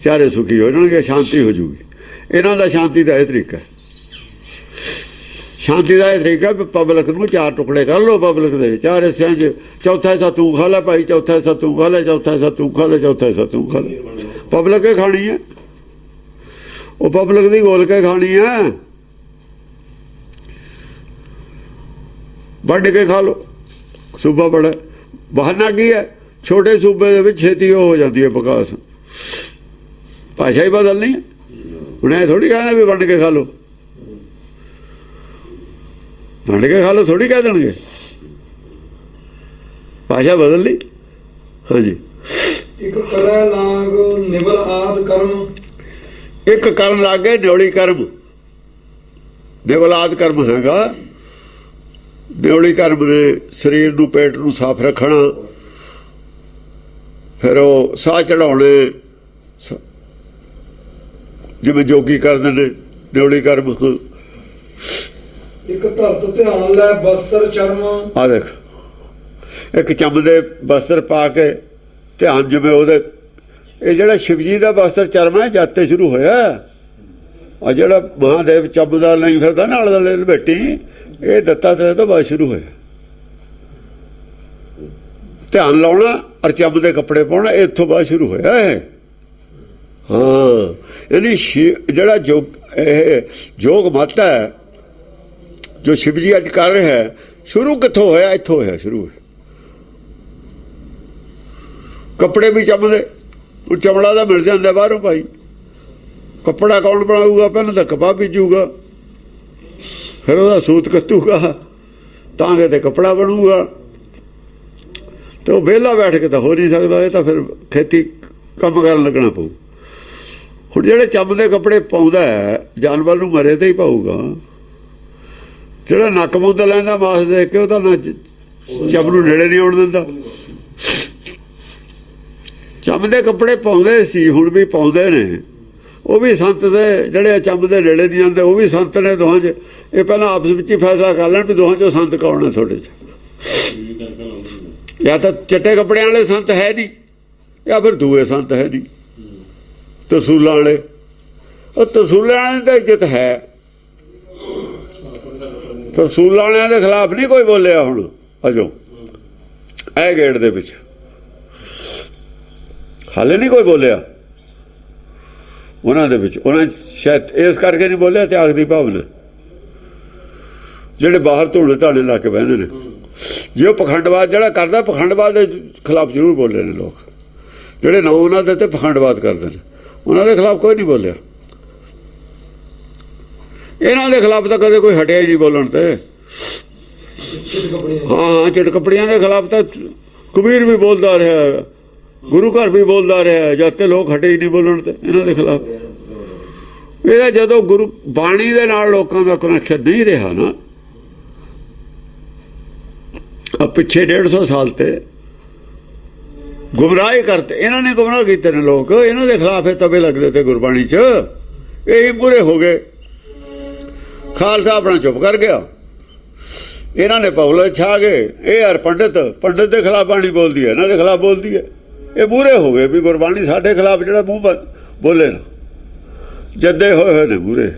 4 ਸੁਖੀ ਹੋ ਜਾਣਗੇ, ਸ਼ਾਂਤੀ ਹੋ ਜੂਗੀ। ਇਹਨਾਂ ਦਾ ਸ਼ਾਂਤੀ ਦਾ ਇਹ ਤਰੀਕਾ। ਸ਼ਾਂਤੀ ਦਾ ਇਹ ਤਰੀਕਾ ਵੀ ਪਬਲਿਕ ਨੂੰ 4 ਟੁਕੜੇ ਕਰ ਲਓ। ਪਬਲਿਕ ਦੇ 4 ਹਿੱਸਿਆਂ 'ਚ ਚੌਥਾ ਹਿੱਸਾ ਤੂੰ ਖਾ ਲੈ ਭਾਈ, ਚੌਥਾ ਹਿੱਸਾ ਤੂੰ ਖਾ ਲੈ, ਚੌਥਾ ਹਿੱਸਾ ਤੂੰ ਖਾ ਲੈ, ਚੌਥਾ ਹਿੱਸਾ ਤੂੰ ਖਾ ਲੈ। ਪਬਲਿਕ ਹੀ ਖਾਣੀ ਹੈ, ਉਹ ਪਬਲਿਕ ਦੀ ਗੋਲ ਕੇ ਖਾਣੀ ਹੈ। ਵੱਢ ਕੇ ਖਾ ਲਓ। ਸੂਬਾ ਬੜਾ ਬਹਾਨਾ ਕੀ ਹੈ? ਛੋਟੇ ਸੂਬੇ ਦੇ ਵਿੱਚ ਛੇਤੀ ਉਹ ਹੋ ਜਾਂਦੀ ਹੈ ਵਿਕਾਸ। ਭਾਸ਼ਾ ਹੀ ਬਦਲਣੀ ਹੈ। ਹੁਣ ਇਹ ਥੋੜ੍ਹੀ ਕਹਿਣਾ ਵੀ ਵੰਡ ਕੇ ਖਾ ਲਓ, ਵੰਡ ਕੇ ਖਾ ਲਓ ਥੋੜ੍ਹੀ ਕਹਿ ਦੇਣਗੇ। ਭਾਸ਼ਾ ਬਦਲ ਲਈ। ਹਾਂਜੀ। ਇੱਕ ਕਲਾ ਲਾਗ ਨਿਵਲ ਆਦ ਕਰਮ। ਇੱਕ ਕਰਨ ਲੱਗ ਗਏ ਨਿਉਲੀ ਕਰਮ। ਨਿਵਲ ਆਦ ਕਰਮ ਹੈਗਾ। ਨਿਉਲੀ ਕਰਮ ਨੇ ਸਰੀਰ ਨੂੰ, ਪੇਟ ਨੂੰ ਸਾਫ਼ ਰੱਖਣਾ, ਫਿਰ ਉਹ ਸਾਹ ਚੜਾਉਣੇ, ਜਿਵੇਂ ਜੋਗੀ ਕਰਦੇ ਨੇ। ਨਿਉਲੀ ਕਰਮ। ਇੱਕ ਧਰਤ ਧਿਆਨ ਲੈ ਬਸਤਰ ਚਰਮ। ਆ ਦੇਖ, ਇੱਕ ਚੰਮ ਦੇ ਬਸਤਰ ਪਾ ਕੇ ਧਿਆਨ, ਜਿਵੇਂ ਉਹਦੇ ਇਹ ਜਿਹੜਾ ਸ਼ਿਵ ਜੀ ਦਾ ਬਸਤਰ ਚਰਮ ਹੈ ਜਦ ਤੇ ਸ਼ੁਰੂ ਹੋਇਆ। ਆ ਜਿਹੜਾ ਮਹਾਦੇਵ ਚੰਮ ਦਾ ਨਹੀਂ ਫਿਰਦਾ ਨਾਲ ਦਾ ਲਪੇਟੀ, ਇਹ ਦੱਤਾਤਰੇయ ਤੋਂ ਬਾਅਦ ਸ਼ੁਰੂ ਹੋਇਆ। ਧਿਆਨ ਲਾਉਣਾ ਔਰ ਚੰਮ ਦੇ ਕੱਪੜੇ ਪਾਉਣਾ, ਇਹ ਇੱਥੋਂ ਬਾਅਦ ਸ਼ੁਰੂ ਹੋਇਆ ਹੈ। ਹਾਂ, ਯਾਨੀ ਜਿਹੜਾ ਯੋਗ ਮਤ ਹੈ ਜੋ ਸ਼ਿਵ ਜੀ ਅੱਜ ਕਰ ਰਿਹਾ ਹੈ, ਸ਼ੁਰੂ ਕਿੱਥੋਂ ਹੋਇਆ? ਇੱਥੋਂ ਹੋਇਆ ਸ਼ੁਰੂ। ਕੱਪੜੇ ਵੀ ਚੰਮ ਦੇ, ਉਹ ਚਮੜਾ ਦਾ ਮਿਲ ਜਾਂਦਾ ਬਾਹਰੋਂ ਭਾਈ। ਕੱਪੜਾ ਕੌਣ ਬਣਾਊਗਾ? ਪਹਿਲਾਂ ਤਾਂ ਕਪਾਹ ਬੀਜੂਗਾ, ਫਿਰ ਉਹਦਾ ਸੂਤ ਕੱਤੂਗਾ, ਤਾਂ ਕਿਤੇ ਕੱਪੜਾ ਬਣੂਗਾ। ਤੇ ਉਹ ਵਿਹਲਾ ਬੈਠ ਕੇ ਤਾਂ ਹੋ ਨਹੀਂ ਸਕਦਾ। ਇਹ ਤਾਂ ਫਿਰ ਖੇਤੀ ਕੰਮ ਕਰਨ ਲੱਗਣਾ ਪਊ। ਹੁਣ ਜਿਹੜੇ ਚੰਮ ਦੇ ਕੱਪੜੇ ਪਾਉਂਦਾ ਹੈ, ਜਾਨਵਰ ਨੂੰ ਮਰੇ ਤੇ ਹੀ ਪਾਊਗਾ। ਜਿਹੜਾ ਨੱਕ ਮੁੰਦ ਲੈਂਦਾ ਮਾਸ ਦੇਖ ਕੇ, ਉਹ ਤਾਂ ਨਾ ਚੰਮ ਨੂੰ ਨੇੜੇ ਨਹੀਂ ਆਉਣ ਦਿੰਦਾ। ਚੰਮ ਦੇ ਕੱਪੜੇ ਪਾਉਂਦੇ ਸੀ, ਹੁਣ ਵੀ ਪਾਉਂਦੇ ਨੇ। ਉਹ ਵੀ ਸੰਤ ਦੇ, ਜਿਹੜੇ ਚੰਮ ਦੇ ਨੇੜੇ ਨਹੀਂ ਜਾਂਦੇ, ਉਹ ਵੀ ਸੰਤ ਨੇ ਦੋਹਾਂ 'ਚ। ਇਹ ਪਹਿਲਾਂ ਆਪਸ ਵਿੱਚ ਹੀ ਫੈਸਲਾ ਕਰ ਲੈਣ ਵੀ ਦੋਹਾਂ 'ਚੋਂ ਸੰਤ ਕੌਣ ਹੈ ਤੁਹਾਡੇ 'ਚ। ਜਾਂ ਤਾਂ ਚਿੱਟੇ ਕੱਪੜਿਆਂ ਵਾਲੇ ਸੰਤ ਹੈ ਨਹੀਂ, ਜਾਂ ਫਿਰ ਦੂਏ ਸੰਤ ਹੈ ਨਹੀਂ, ਤਰਸੂਲਾਂ ਵਾਲੇ। ਉਹ ਤਰਸੂਲਾਂ ਵਾਲਿਆਂ ਦੀ ਤਾਂ ਇੱਜ਼ਤ ਹੈ। ਤਰਸੂਲਾਂ ਵਾਲਿਆਂ ਦੇ ਖਿਲਾਫ ਨਹੀਂ ਕੋਈ ਬੋਲਿਆ। ਹੁਣ ਅਜੋ ਇਹ ਗੇੜ ਦੇ ਵਿੱਚ ਹਾਲੇ ਨਹੀਂ ਕੋਈ ਬੋਲਿਆ। ਉਹਨਾਂ ਦੇ ਵਿੱਚ। ਉਹਨਾਂ ਸ਼ਾਇਦ ਇਸ ਕਰਕੇ ਨਹੀਂ ਬੋਲਿਆ ਤਿਆਗ ਦੀ ਭਾਵਨਾ। ਜਿਹੜੇ ਬਾਹਰ ਧੋਣੇ ਧਾਣੇ ਲਾ ਕੇ ਬਹਿੰਦੇ ਨੇ, ਜੇ ਉਹ ਪਖੰਡਵਾਦ ਜਿਹੜਾ ਕਰਦਾ, ਪਖੰਡਵਾਦ ਦੇ ਖਿਲਾਫ ਜ਼ਰੂਰ ਬੋਲੇ ਨੇ ਲੋਕ। ਜਿਹੜੇ ਨਾ ਉਹਨਾਂ ਦੇ ਤੇ ਪਖੰਡਵਾਦ ਕਰਦੇ ਨੇ, ਉਹਨਾਂ ਦੇ ਖਿਲਾਫ ਕੋਈ ਨਹੀਂ ਬੋਲਿਆ। ਇਹਨਾਂ ਦੇ ਖਿਲਾਫ ਤਾਂ ਕਦੇ ਕੋਈ ਹਟਿਆ ਹੀ ਨਹੀਂ ਬੋਲਣ ਤੇ। ਹਾਂ, ਚਿੜਕਪੜੀਆਂ ਦੇ ਖਿਲਾਫ ਤਾਂ ਕਬੀਰ ਵੀ ਬੋਲਦਾ ਰਿਹਾ, ਗੁਰੂ ਘਰ ਵੀ ਬੋਲਦਾ ਰਿਹਾ, ਜਦ ਤੇ ਲੋਕ ਹਟੇ ਹੀ ਨਹੀਂ ਬੋਲਣ ਤੇ ਇਹਨਾਂ ਦੇ ਖਿਲਾਫ। ਇਹਦਾ ਜਦੋਂ ਗੁਰੂ ਬਾਣੀ ਦੇ ਨਾਲ ਲੋਕਾਂ ਦਾ ਕਨੈਕਸ਼ਨ ਨਹੀਂ ਰਿਹਾ ਨਾ, ਆ ਪਿੱਛੇ 150 ਸਾਲ ਤੇ ਗੁੰਮਰਾਹ ਕਰਤੇ ਇਹਨਾਂ ਨੇ, ਗੁੰਮਰਾਹ ਕੀਤੇ ਨੇ ਲੋਕ। ਇਹਨਾਂ ਦੇ ਖਿਲਾਫ ਇਹ ਤਵੇ ਲੱਗਦੇ ਤੇ ਗੁਰਬਾਣੀ 'ਚ, ਇਹੀ ਬੁਰੇ ਹੋ ਗਏ। ਖਾਲਸਾ ਆਪਣਾ ਚੁੱਪ ਕਰ ਗਿਆ, ਇਹਨਾਂ ਨੇ ਪੌਲੇ ਛਾ ਗਏ। ਇਹ ਯਾਰ ਪੰਡਤ ਦੇ ਖਿਲਾਫ ਬਾਣੀ ਬੋਲਦੀ ਹੈ, ਇਹਨਾਂ ਦੇ ਖਿਲਾਫ ਬੋਲਦੀ ਹੈ। ਇਹ ਬੁਰੇ ਹੋ ਗਏ ਵੀ ਗੁਰਬਾਣੀ ਸਾਡੇ ਖਿਲਾਫ ਜਿਹੜਾ ਮੂੰਹ ਬੋਲੇ ਨਾ, ਜੱਦੇ ਹੋਏ ਨੇ ਬੁਰੇ।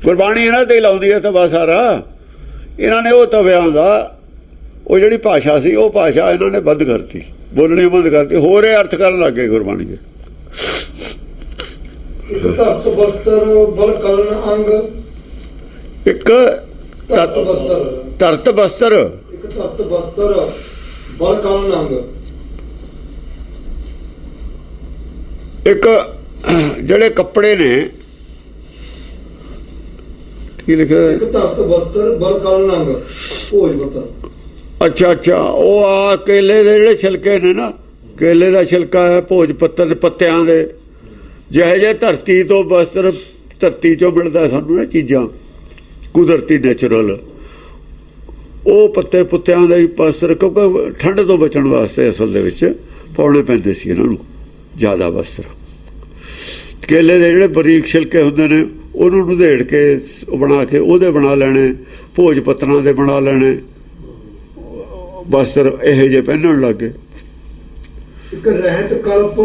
ਗੁਰਬਾਣੀ ਇਹਨਾਂ ਤੇ ਲਾਉਂਦੀ ਹੈ ਤਵਾ ਸਾਰਾ। ਇਹਨਾਂ ਨੇ ਉਹ ਤਵਿਆਂ ਦਾ, ਉਹ ਜਿਹੜੀ ਭਾਸ਼ਾ ਸੀ, ਉਹ ਭਾਸ਼ਾ ਇਹਨਾਂ ਨੇ ਬੰਦ ਕਰਤੀ, ਬੋਲਣੀ ਬੰਦ ਕਰਤੀ, ਹੋਰ ਇਹ ਅਰਥ ਕਰਨ ਲੱਗ ਗਏ ਗੁਰਬਾਣੀ ਦੇ। ਇੱਕ ਧਰਤ ਬਸਤਰ ਬਲ ਕਲਨ ਅੰਗ, ਇੱਕ ਧਰਤ ਬਸਤਰ, ਧਰਤ ਬਸਤਰ, ਇੱਕ ਧਰਤ ਬਸਤਰ ਬਲ ਕਲਨ ਅੰਗ। ਇੱਕ ਜਿਹੜੇ ਕੱਪੜੇ ਨੇ, ਕੀ ਲਿਖਿਆ? ਇੱਕ ਧਰਤ ਬਸਤਰ ਬਲ ਕਲਨ ਅੰਗ ਭੋਜ ਪੱਤਰ। ਅੱਛਾ, ਉਹ ਆ ਕੇਲੇ ਦੇ ਜਿਹੜੇ ਛਿਲਕੇ ਨੇ ਨਾ, ਕੇਲੇ ਦਾ ਛਿਲਕਾ ਹੈ, ਭੋਜ ਪੱਤਰ ਦੇ ਪੱਤਿਆਂ ਦੇ। ਜਿਹੇ ਜਿਹੇ ਧਰਤੀ ਤੋਂ ਬਸਤਰ, ਧਰਤੀ 'ਚੋਂ ਮਿਲਦਾ ਸਾਨੂੰ ਇਹ ਚੀਜ਼ਾਂ ਕੁਦਰਤੀ ਨੈਚੁਰਲ, ਉਹ ਪੱਤੇ ਪੁੱਤਿਆਂ ਦਾ ਹੀ ਬਸਤਰ, ਕਿਉਂਕਿ ਠੰਡ ਤੋਂ ਬਚਣ ਵਾਸਤੇ ਅਸਲ ਦੇ ਵਿੱਚ ਪਾਉਣੇ ਪੈਂਦੇ ਸੀ ਇਹਨਾਂ ਨੂੰ ਜ਼ਿਆਦਾ ਬਸਤਰ। ਕੇਲੇ ਦੇ ਜਿਹੜੇ ਬਰੀਕ ਛਿਲਕੇ ਹੁੰਦੇ ਨੇ, ਉਹਨੂੰ ਨੁਧੇੜ ਕੇ ਬਣਾ ਕੇ ਉਹਦੇ ਬਣਾ ਲੈਣੇ, ਭੋਜ ਪੱਤਰਾਂ ਦੇ ਬਣਾ ਲੈਣੇ ਬਸਤਰ, ਇਹੋ ਜਿਹੇ ਪਹਿਨਣ ਲੱਗੇ। ਇੱਕ ਰਹਿਤ ਕਲਪ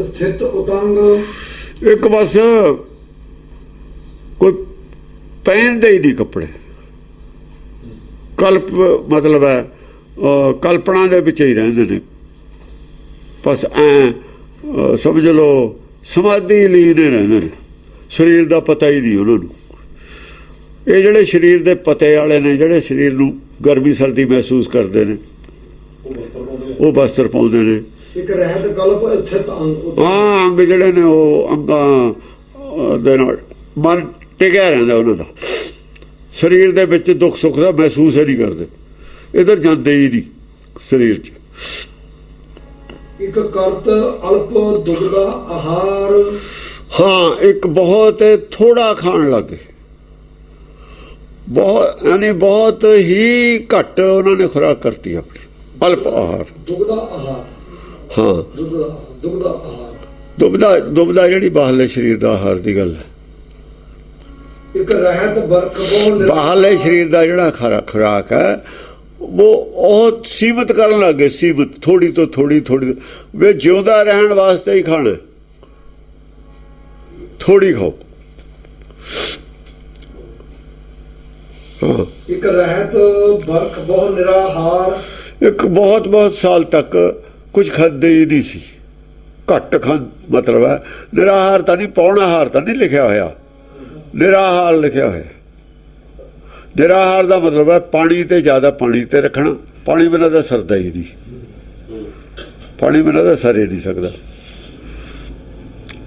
ਸਥਿਤ ਉਤੰਗ, ਇੱਕ ਬਸ ਕੋਈ ਪਹਿਨਦੇ ਹੀ ਨਹੀਂ ਕੱਪੜੇ। ਕਲਪ ਮਤਲਬ ਹੈ ਕਲਪਨਾ ਦੇ ਵਿੱਚ ਹੀ ਰਹਿੰਦੇ ਨੇ, ਬਸ ਐ ਸਮਝ ਲਓ ਸਮਾਧੀ ਲੀਨ ਰਹਿੰਦੇ ਨੇ, ਸਰੀਰ ਦਾ ਪਤਾ ਹੀ ਨਹੀਂ ਉਹਨਾਂ ਨੂੰ। ਇਹ ਜਿਹੜੇ ਸਰੀਰ ਦੇ ਪਤੇ ਵਾਲੇ ਨੇ, ਜਿਹੜੇ ਸਰੀਰ ਨੂੰ ਗਰਮੀ ਸਰਦੀ ਮਹਿਸੂਸ ਕਰਦੇ ਨੇ, ਉਹ ਬਸਤਰ ਪਾਉਂਦੇ ਨੇ। ਇੱਕ ਰਹਿਤ ਕਲਪ ਸਥਿਤ ਅੰਗ, ਹਾਂ, ਅੰਗ ਜਿਹੜੇ ਨੇ ਉਹ ਅੰਗਾਂ ਦੇ ਨਾਲ ਮਨ ਟਿਕਿਆ ਰਹਿੰਦਾ ਉਹਨਾਂ ਦਾ। ਸਰੀਰ ਦੇ ਵਿੱਚ ਦੁੱਖ ਸੁੱਖ ਦਾ ਮਹਿਸੂਸ ਹੀ ਨਹੀਂ ਕਰਦੇ, ਇੱਧਰ ਜਾਂਦੇ ਹੀ ਨਹੀਂ ਸਰੀਰ 'ਚ। ਇੱਕ ਕਰਤ ਅਲਪ ਦੁਗਦਾ ਆਹਾਰ, ਹਾਂ, ਇੱਕ ਬਹੁਤ ਥੋੜਾ ਖਾਣ ਲੱਗੇ, ਬਹੁਤ ਯਾਨੀ ਬਹੁਤ ਹੀ ਘੱਟ ਉਹਨਾਂ ਨੇ ਖੁਰਾਕ ਕਰਤੀ ਆਪਣੀ। ਅਲਪ ਆਹਾਰ, ਦੁਗਦਾ ਆਹਾਰ, ਹਾਂ, ਦੁਗਦਾ ਆਹਾਰ, ਦੁਬਦਾ ਜਿਹੜੀ ਬਾਹਰਲੇ ਸਰੀਰ ਦਾ ਆਹਾਰ ਦੀ ਗੱਲ ਹੈ। ਇੱਕ ਰਹਿਤ ਬਰਖ ਬੋਲ, ਬਾਹਰਲੇ ਸਰੀਰ ਦਾ ਜਿਹੜਾ ਖੁਰਾਕ ਹੈ ਉਹ ਸੀਮਤ ਕਰਨ ਲੱਗੇ, ਸੀਮਤ, ਥੋੜੀ ਤੋਂ ਥੋੜੀ ਵੀ ਜਿਉਂਦਾ ਰਹਿਣ ਵਾਸਤੇ ਹੀ ਖਾਣਾ, ਥੋੜੀ ਖਾਓ। ਹਾਂ, ਇੱਕ ਰਹਿਤ ਬਰਖ ਬਹੁ ਨਿਰਾਹਾਰ, ਇੱਕ ਬਹੁਤ ਸਾਲ ਤੱਕ ਕੁਝ ਖਾਂਦੇ ਹੀ ਨਹੀਂ ਸੀ, ਘੱਟ ਖਾਂ, ਮਤਲਬ ਹੈ ਨਿਰਾਹਾਰ ਤਾਂ ਨਹੀਂ, ਪੌਣਾਹਾਰ ਤਾਂ ਨਹੀਂ ਲਿਖਿਆ ਹੋਇਆ, ਨਿਰਾਹਾਰ ਲਿਖਿਆ ਹੋਇਆ। ਨਿਰਾਹਾਰ ਦਾ ਮਤਲਬ ਹੈ ਪਾਣੀ ਤੇ ਜ਼ਿਆਦਾ ਪਾਣੀ ਤੇ ਰੱਖਣਾ, ਪਾਣੀ ਬਿਨਾਂ ਤਾਂ ਸਰਦਾ ਹੀ ਨਹੀਂ, ਪਾਣੀ ਬਿਨਾਂ ਤਾਂ ਸਰ ਹੀ ਨਹੀਂ ਸਕਦਾ।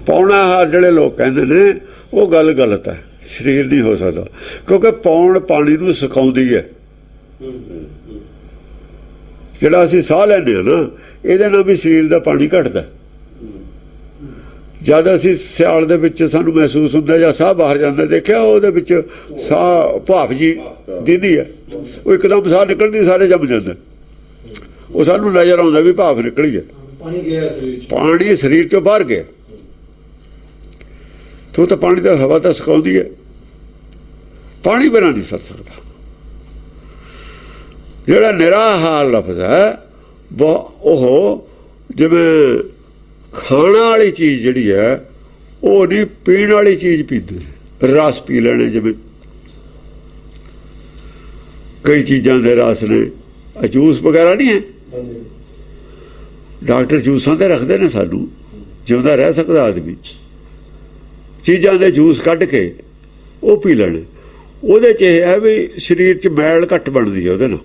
ਪੌਣਾਹਾਰ ਜਿਹੜੇ ਲੋਕ ਕਹਿੰਦੇ ਨੇ ਉਹ ਗੱਲ ਗਲਤ ਹੈ, ਸਰੀਰ ਨਹੀਂ ਹੋ ਸਕਦਾ, ਕਿਉਂਕਿ ਪੌਣ ਪਾਣੀ ਨੂੰ ਸੁਕਾਉਂਦੀ ਹੈ। ਜਿਹੜਾ ਅਸੀਂ ਸਾਹ ਲੈਂਦੇ ਹਾਂ ਨਾ, ਇਹਦੇ ਨਾਲ ਵੀ ਸਰੀਰ ਦਾ ਪਾਣੀ ਘਟਦਾ। ਜਦ ਅਸੀਂ ਸਿਆਲ ਦੇ ਵਿੱਚ ਸਾਨੂੰ ਮਹਿਸੂਸ ਹੁੰਦਾ ਜਾਂ ਸਾਹ ਬਾਹਰ ਜਾਂਦਾ, ਦੇਖਿਆ ਉਹਦੇ ਵਿੱਚ ਸਾਹ ਭਾਫ ਜੀ ਦਿੰਦੀ ਹੈ, ਉਹ ਇੱਕਦਮ ਸਾਹ ਨਿਕਲਦੀ, ਸਾਰੇ ਜੰਮ ਜਾਂਦਾ, ਉਹ ਸਾਨੂੰ ਨਜ਼ਰ ਆਉਂਦਾ ਵੀ ਭਾਫ ਨਿਕਲੀ ਹੈ, ਪਾਣੀ ਗਿਆ ਸਰੀਰ 'ਚ, ਪਾਣੀ ਸਰੀਰ 'ਚੋਂ ਬਾਹਰ ਗਿਆ। ਤੂੰ ਤਾਂ ਪਾਣੀ ਦਾ ਹਵਾ ਤਾਂ ਸੁਕਾਉਂਦੀ ਹੈ, ਪਾਣੀ ਬਿਨਾਂ ਨਹੀਂ ਸਰ ਸਕਦਾ। ਜਿਹੜਾ ਨਿਰਾਹਾਰ ਲਫ਼ਜ਼ ਹੈ ਉਹ ਜਿਵੇਂ ਖਾਣ ਵਾਲੀ ਚੀਜ਼ ਜਿਹੜੀ ਹੈ ਉਹ ਨਹੀਂ, ਪੀਣ ਵਾਲੀ ਚੀਜ਼ ਪੀਂਦੇ ਨੇ, ਰਸ ਪੀ ਲੈਣੇ, ਜਿਵੇਂ ਕਈ ਚੀਜ਼ਾਂ ਦੇ ਰਸ ਨੇ, ਜੂਸ ਵਗੈਰਾ ਨਹੀਂ ਹੈ। ਡਾਕਟਰ ਜੂਸਾਂ ਤੇ ਰੱਖਦੇ ਨੇ ਸਾਨੂੰ, ਜਿਉਂਦਾ ਰਹਿ ਸਕਦਾ ਆਦਮੀ, ਚੀਜ਼ਾਂ ਦੇ ਜੂਸ ਕੱਢ ਕੇ ਉਹ ਪੀ ਲੈਣੇ। ਉਹਦੇ 'ਚ ਇਹ ਹੈ ਵੀ ਸਰੀਰ 'ਚ ਮੈਲ ਘੱਟ ਬਣਦੀ ਹੈ, ਉਹਦੇ ਨਾਲ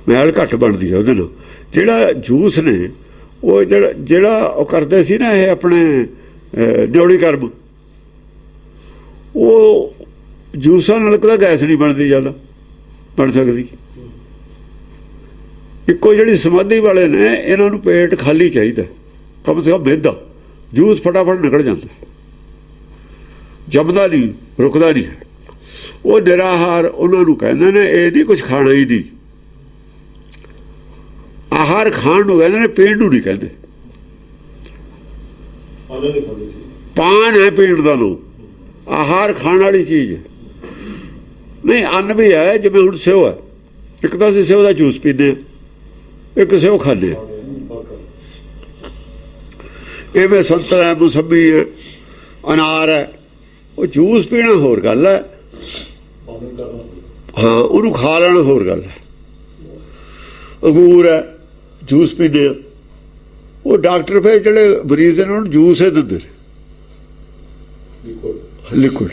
ਮੈਲ ਘੱਟ ਬਣਦੀ ਹੈ ਉਹਦੇ ਨਾਲ। ਜਿਹੜਾ ਜੂਸ ਨੇ ਉਹ ਜਿਹੜਾ ਉਹ ਕਰਦੇ ਸੀ ਨਾ, ਇਹ ਆਪਣੇ ਡਿਉੜੀ ਕਰਮ, ਉਹ ਜੂਸਾਂ ਨਾਲ ਕਦਾ ਗੈਸ ਨਹੀਂ ਬਣਦੀ, ਜ਼ਿਆਦਾ ਬਣ ਸਕਦੀ। ਇੱਕੋ ਜਿਹੜੀ ਸਮਾਧੀ ਵਾਲੇ ਨੇ, ਇਹਨਾਂ ਨੂੰ ਪੇਟ ਖਾਲੀ ਚਾਹੀਦਾ, ਕਮ ਸੇ ਕਮ ਮਿਹਦਾ, ਜੂਸ ਫਟਾਫਟ ਨਿਕਲ ਜਾਂਦਾ, ਜੰਮਦਾ ਨਹੀਂ, ਰੁਕਦਾ ਨਹੀਂ। ਉਹ ਨਿਰਾਹਾਰ ਉਹਨਾਂ ਨੂੰ ਕਹਿੰਦੇ ਨੇ, ਇਹ ਨਹੀਂ ਕੁਝ ਖਾਣਾ ਹੀ ਨਹੀਂ। ਆਹਾਰ ਖਾਣ ਨੂੰ ਕਹਿੰਦੇ ਨੇ, ਪੀਣ ਨੂੰ ਨਹੀਂ ਕਹਿੰਦੇ। ਪਾਨ ਹੈ ਪੀਣ ਦਾ ਨੂੰ, ਆਹਾਰ ਖਾਣ ਵਾਲੀ ਚੀਜ਼ ਨਹੀਂ। ਅੰਨ ਵੀ ਹੈ, ਜਿਵੇਂ ਹੁਣ ਸਿਓ ਹੈ, ਇੱਕ ਤਾਂ ਅਸੀਂ ਸਿਓ ਦਾ ਜੂਸ ਪੀਂਦੇ ਹਾਂ, ਇੱਕ ਸਿਓ ਖਾਂਦੇ ਹਾਂ। ਇਵੇਂ ਸੰਤਰਾ ਹੈ, ਮੌਸੰਬੀ ਹੈ, ਅਨਾਰ ਹੈ, ਉਹ ਜੂਸ ਪੀਣਾ ਹੋਰ ਗੱਲ ਹੈ, ਹਾਂ ਉਹਨੂੰ ਖਾ ਲੈਣਾ ਹੋਰ ਗੱਲ ਹੈ। ਅੰਗੂਰ ਹੈ, ਜੂਸ ਪੀਂਦੇ ਆ। ਉਹ ਡਾਕਟਰ ਫਿਰ ਜਿਹੜੇ ਮਰੀਜ਼ ਨੇ ਉਹਨੂੰ ਜੂਸ ਹੀ ਦਿੰਦੇ ਨੇ, ਲਿਕੁਇਡ।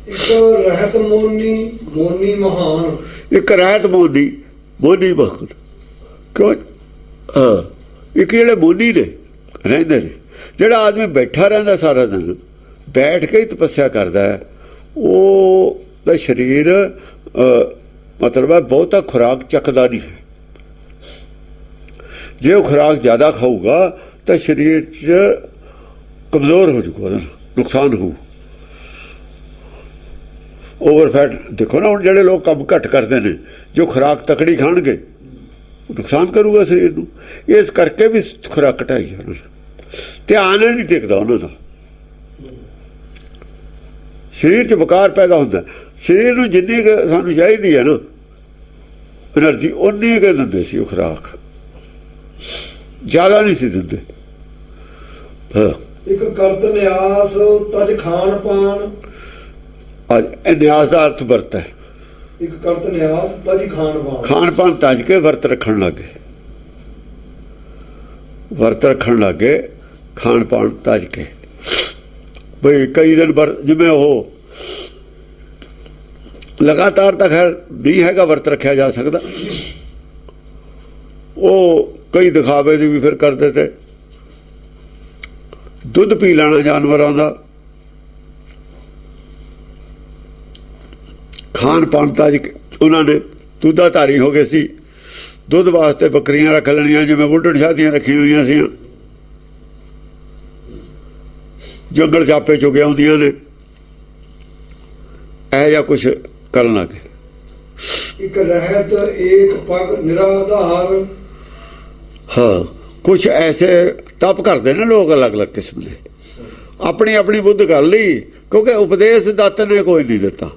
ਇੱਕ ਰਹਿਤ ਮੋਨੀ ਮਹਾਨ, ਇੱਕ ਰਹਿਤ ਮੋਨੀ ਮਹਾਨ। ਕਿਉਂ? ਹਾਂ, ਇੱਕ ਜਿਹੜੇ ਮੋਨੀ ਨੇ ਰਹਿੰਦੇ ਨੇ, ਜਿਹੜਾ ਆਦਮੀ ਬੈਠਾ ਰਹਿੰਦਾ ਸਾਰਾ ਦਿਨ, ਬੈਠ ਕੇ ਹੀ ਤਪੱਸਿਆ ਕਰਦਾ ਹੈ, ਉਹ ਦਾ ਸਰੀਰ ਮਤਲਬ ਹੈ ਬਹੁਤਾ ਖੁਰਾਕ ਚੱਕਦਾ ਨਹੀਂ ਹੈ। ਜੇ ਉਹ ਖੁਰਾਕ ਜ਼ਿਆਦਾ ਖਾਊਗਾ ਤਾਂ ਸਰੀਰ 'ਚ ਕਮਜ਼ੋਰ ਹੋ ਜਾਊਗਾ, ਉਹਦਾ ਨੁਕਸਾਨ ਹੋਊ। ਓਵਰਫੈਟ ਦੇਖੋ ਨਾ, ਹੁਣ ਜਿਹੜੇ ਲੋਕ ਕੰਮ ਘੱਟ ਕਰਦੇ ਨੇ, ਜੋ ਖੁਰਾਕ ਤਕੜੀ ਖਾਣਗੇ, ਨੁਕਸਾਨ ਕਰੂਗਾ ਸਰੀਰ ਨੂੰ। ਇਸ ਕਰਕੇ ਵੀ ਖੁਰਾਕ ਘਟਾਈ ਉਹਨਾਂ ਨੇ, ਧਿਆਨ ਨਹੀਂ ਟਿਕਦਾ ਉਹਨਾਂ ਦਾ, ਸਰੀਰ 'ਚ ਵਿਕਾਰ ਪੈਦਾ ਹੁੰਦਾ। ਸਰੀਰ ਨੂੰ ਜਿੰਨੀ ਕੁ ਸਾਨੂੰ ਚਾਹੀਦੀ ਹੈ ਨਾ ਐਨਰਜੀ, ਉਨੀ ਕੁ ਦਿੰਦੇ ਸੀ ਉਹ ਖੁਰਾਕ, ਜ਼ਿਆਦਾ ਨਹੀਂ ਸੀ ਦਿੰਦੇ। ਹਾਂ, ਇੱਕ ਕਰਤ ਨਿਆਸ ਤਜ ਖਾਣ ਪਾਣ। ਅੱਜ ਇਹ ਨਿਆਸ ਦਾ ਅਰਥ ਵਰਤ ਹੈ। ਇੱਕ ਕਰਤ ਨਿਆਸ ਤਜ ਖਾਣ ਪਾਣ, ਖਾਣ ਪਾਣ ਤਜ ਕੇ ਵਰਤ ਰੱਖਣ ਲੱਗੇ, ਵਰਤ ਰੱਖਣ ਲੱਗੇ, ਖਾਣ ਪਾਣ ਤਜ ਕੇ। ਬਈ ਕਈ ਦਿਨ ਜਿਵੇਂ ਉਹ ਲਗਾਤਾਰ ਤਾਂ ਖੈਰ ਨਹੀਂ ਹੈਗਾ ਵਰਤ ਰੱਖਿਆ ਜਾ ਸਕਦਾ, ਉਹ ਕਈ ਦਿਖਾਵੇ ਦੀ ਵੀ ਫਿਰ ਕਰਦੇ ਤੇ। ਦੁੱਧ ਪੀ ਲੈਣਾ ਜਾਨਵਰਾਂ ਦਾ, ਖਾਣ ਪਾਣ ਤਾਂ ਉਹਨਾਂ ਨੇ ਦੁੱਧਾਧਾਰੀ ਹੋ ਗਏ ਸੀ। ਦੁੱਧ ਵਾਸਤੇ ਬੱਕਰੀਆਂ ਰੱਖ ਲੈਣੀਆਂ, ਜਿਵੇਂ ਬੁੱਢਣ ਸ਼ਾਦੀਆਂ ਰੱਖੀਆਂ ਹੋਈਆਂ ਸੀ, ਜੰਗਲ ਚਾਪੇ ਚੁਗੇ ਆਉਂਦੀਆਂ ਨੇ, ਇਹੋ ਜਿਹਾ ਕੁਛ ਕਰਨ ਲੱਗੇ। ਇੱਕ ਰਹਿਤ ਏਕ ਪਗ ਨਿਰਾਧਾਰ। ਹਾਂ, ਕੁਛ ਐਸੇ ਤਪ ਕਰਦੇ ਨੇ ਲੋਕ ਅਲੱਗ ਅਲੱਗ ਕਿਸਮ ਦੇ, ਆਪਣੀ ਆਪਣੀ ਬੁੱਧ ਕਰ ਲਈ, ਕਿਉਂਕਿ ਉਪਦੇਸ਼ ਦਾਤਾ ਨੇ ਕੋਈ ਨਹੀਂ ਦਿੱਤਾ।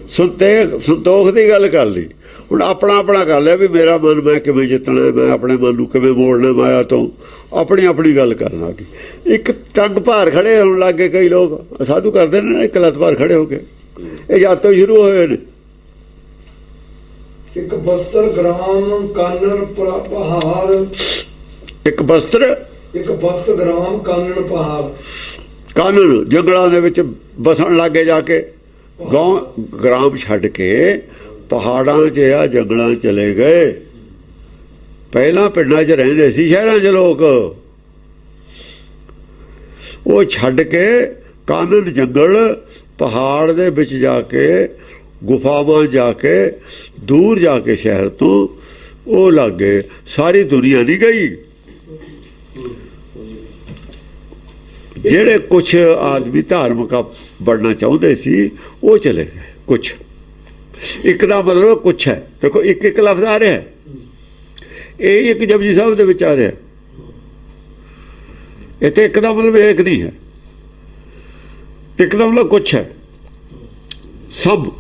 ਸੰਤੋਖ ਦੀ ਗੱਲ ਕਰ ਲਈ, ਹੁਣ ਆਪਣਾ ਆਪਣਾ ਕਰ ਲਿਆ ਵੀ ਮੇਰਾ ਮਨ ਮੈਂ ਕਿਵੇਂ ਜਿੱਤਣਾ, ਮੈਂ ਆਪਣੇ ਮਨ ਨੂੰ ਕਿਵੇਂ ਮੋੜਨਾ ਮਾਇਆ ਤੋਂ, ਆਪਣੀ ਆਪਣੀ ਗੱਲ ਕਰਨ ਲੱਗ ਗਈ। ਇੱਕ ਟੰਗ ਭਾਰ ਖੜੇ ਹੋਣ ਲੱਗ ਗਏ ਕਈ ਲੋਕ, ਸਾਧੂ ਕਰਦੇ ਨੇ ਇੱਕ ਲੱਤ ਭਾਰ ਖੜੇ ਹੋ ਕੇ, ਇਹ ਜਦ ਤੋਂ ਸ਼ੁਰੂ ਹੋਏ ਨੇ। ਇੱਕ ਬਸਤਰ ਗ੍ਰਾਮ ਕਾਨਣ ਪਹਾੜ। ਇੱਕ ਬਸਤਰ ਗ੍ਰਾਮ ਕਾਨਣ ਪਹਾੜ। ਕਾਨਣ ਜੰਗਲਾਂ ਦੇ ਵਿੱਚ ਬਸਣ ਲੱਗੇ, ਜਾ ਕੇ ਗ੍ਰਾਮ ਛੱਡ ਕੇ ਪਹਾੜਾਂ 'ਚ ਆ ਜੰਗਲਾਂ ਚਲੇ ਗਏ। ਪਹਿਲਾਂ ਪਿੰਡਾਂ 'ਚ ਰਹਿੰਦੇ ਸੀ, ਸ਼ਹਿਰਾਂ 'ਚ ਲੋਕ, ਉਹ ਛੱਡ ਕੇ ਕਾਨਨ ਜੰਗਲ ਪਹਾੜ ਦੇ ਵਿੱਚ ਜਾ ਕੇ, ਗੁਫਾਵਾਂ ਜਾ ਕੇ, ਦੂਰ ਜਾ ਕੇ ਸ਼ਹਿਰ ਤੋਂ ਉਹ ਲੱਗ ਗਏ। ਸਾਰੀ ਦੁਨੀਆ ਨਹੀਂ ਗਈ, ਜਿਹੜੇ ਕੁਛ ਆਦਮੀ ਧਾਰਮਿਕ ਬਣਨਾ ਚਾਹੁੰਦੇ ਸੀ ਉਹ ਚਲੇ ਗਏ। ਕੁਛ, ਇੱਕ ਦਾ ਮਤਲਬ ਕੁਛ ਹੈ, ਦੇਖੋ ਇੱਕ ਇੱਕ ਲਫ਼ਜ਼ ਆ ਰਿਹਾ, ਇਹ ਇੱਕ ਜਪਜੀ ਸਾਹਿਬ ਦੇ ਵਿੱਚ ਆ ਰਿਹਾ, ਇੱਥੇ ਇੱਕ ਦਾ ਮਤਲਬ ਇੱਕ ਨਹੀਂ ਹੈ, ਇੱਕ ਦਾ ਮਤਲਬ ਕੁਛ ਹੈ। ਸਭ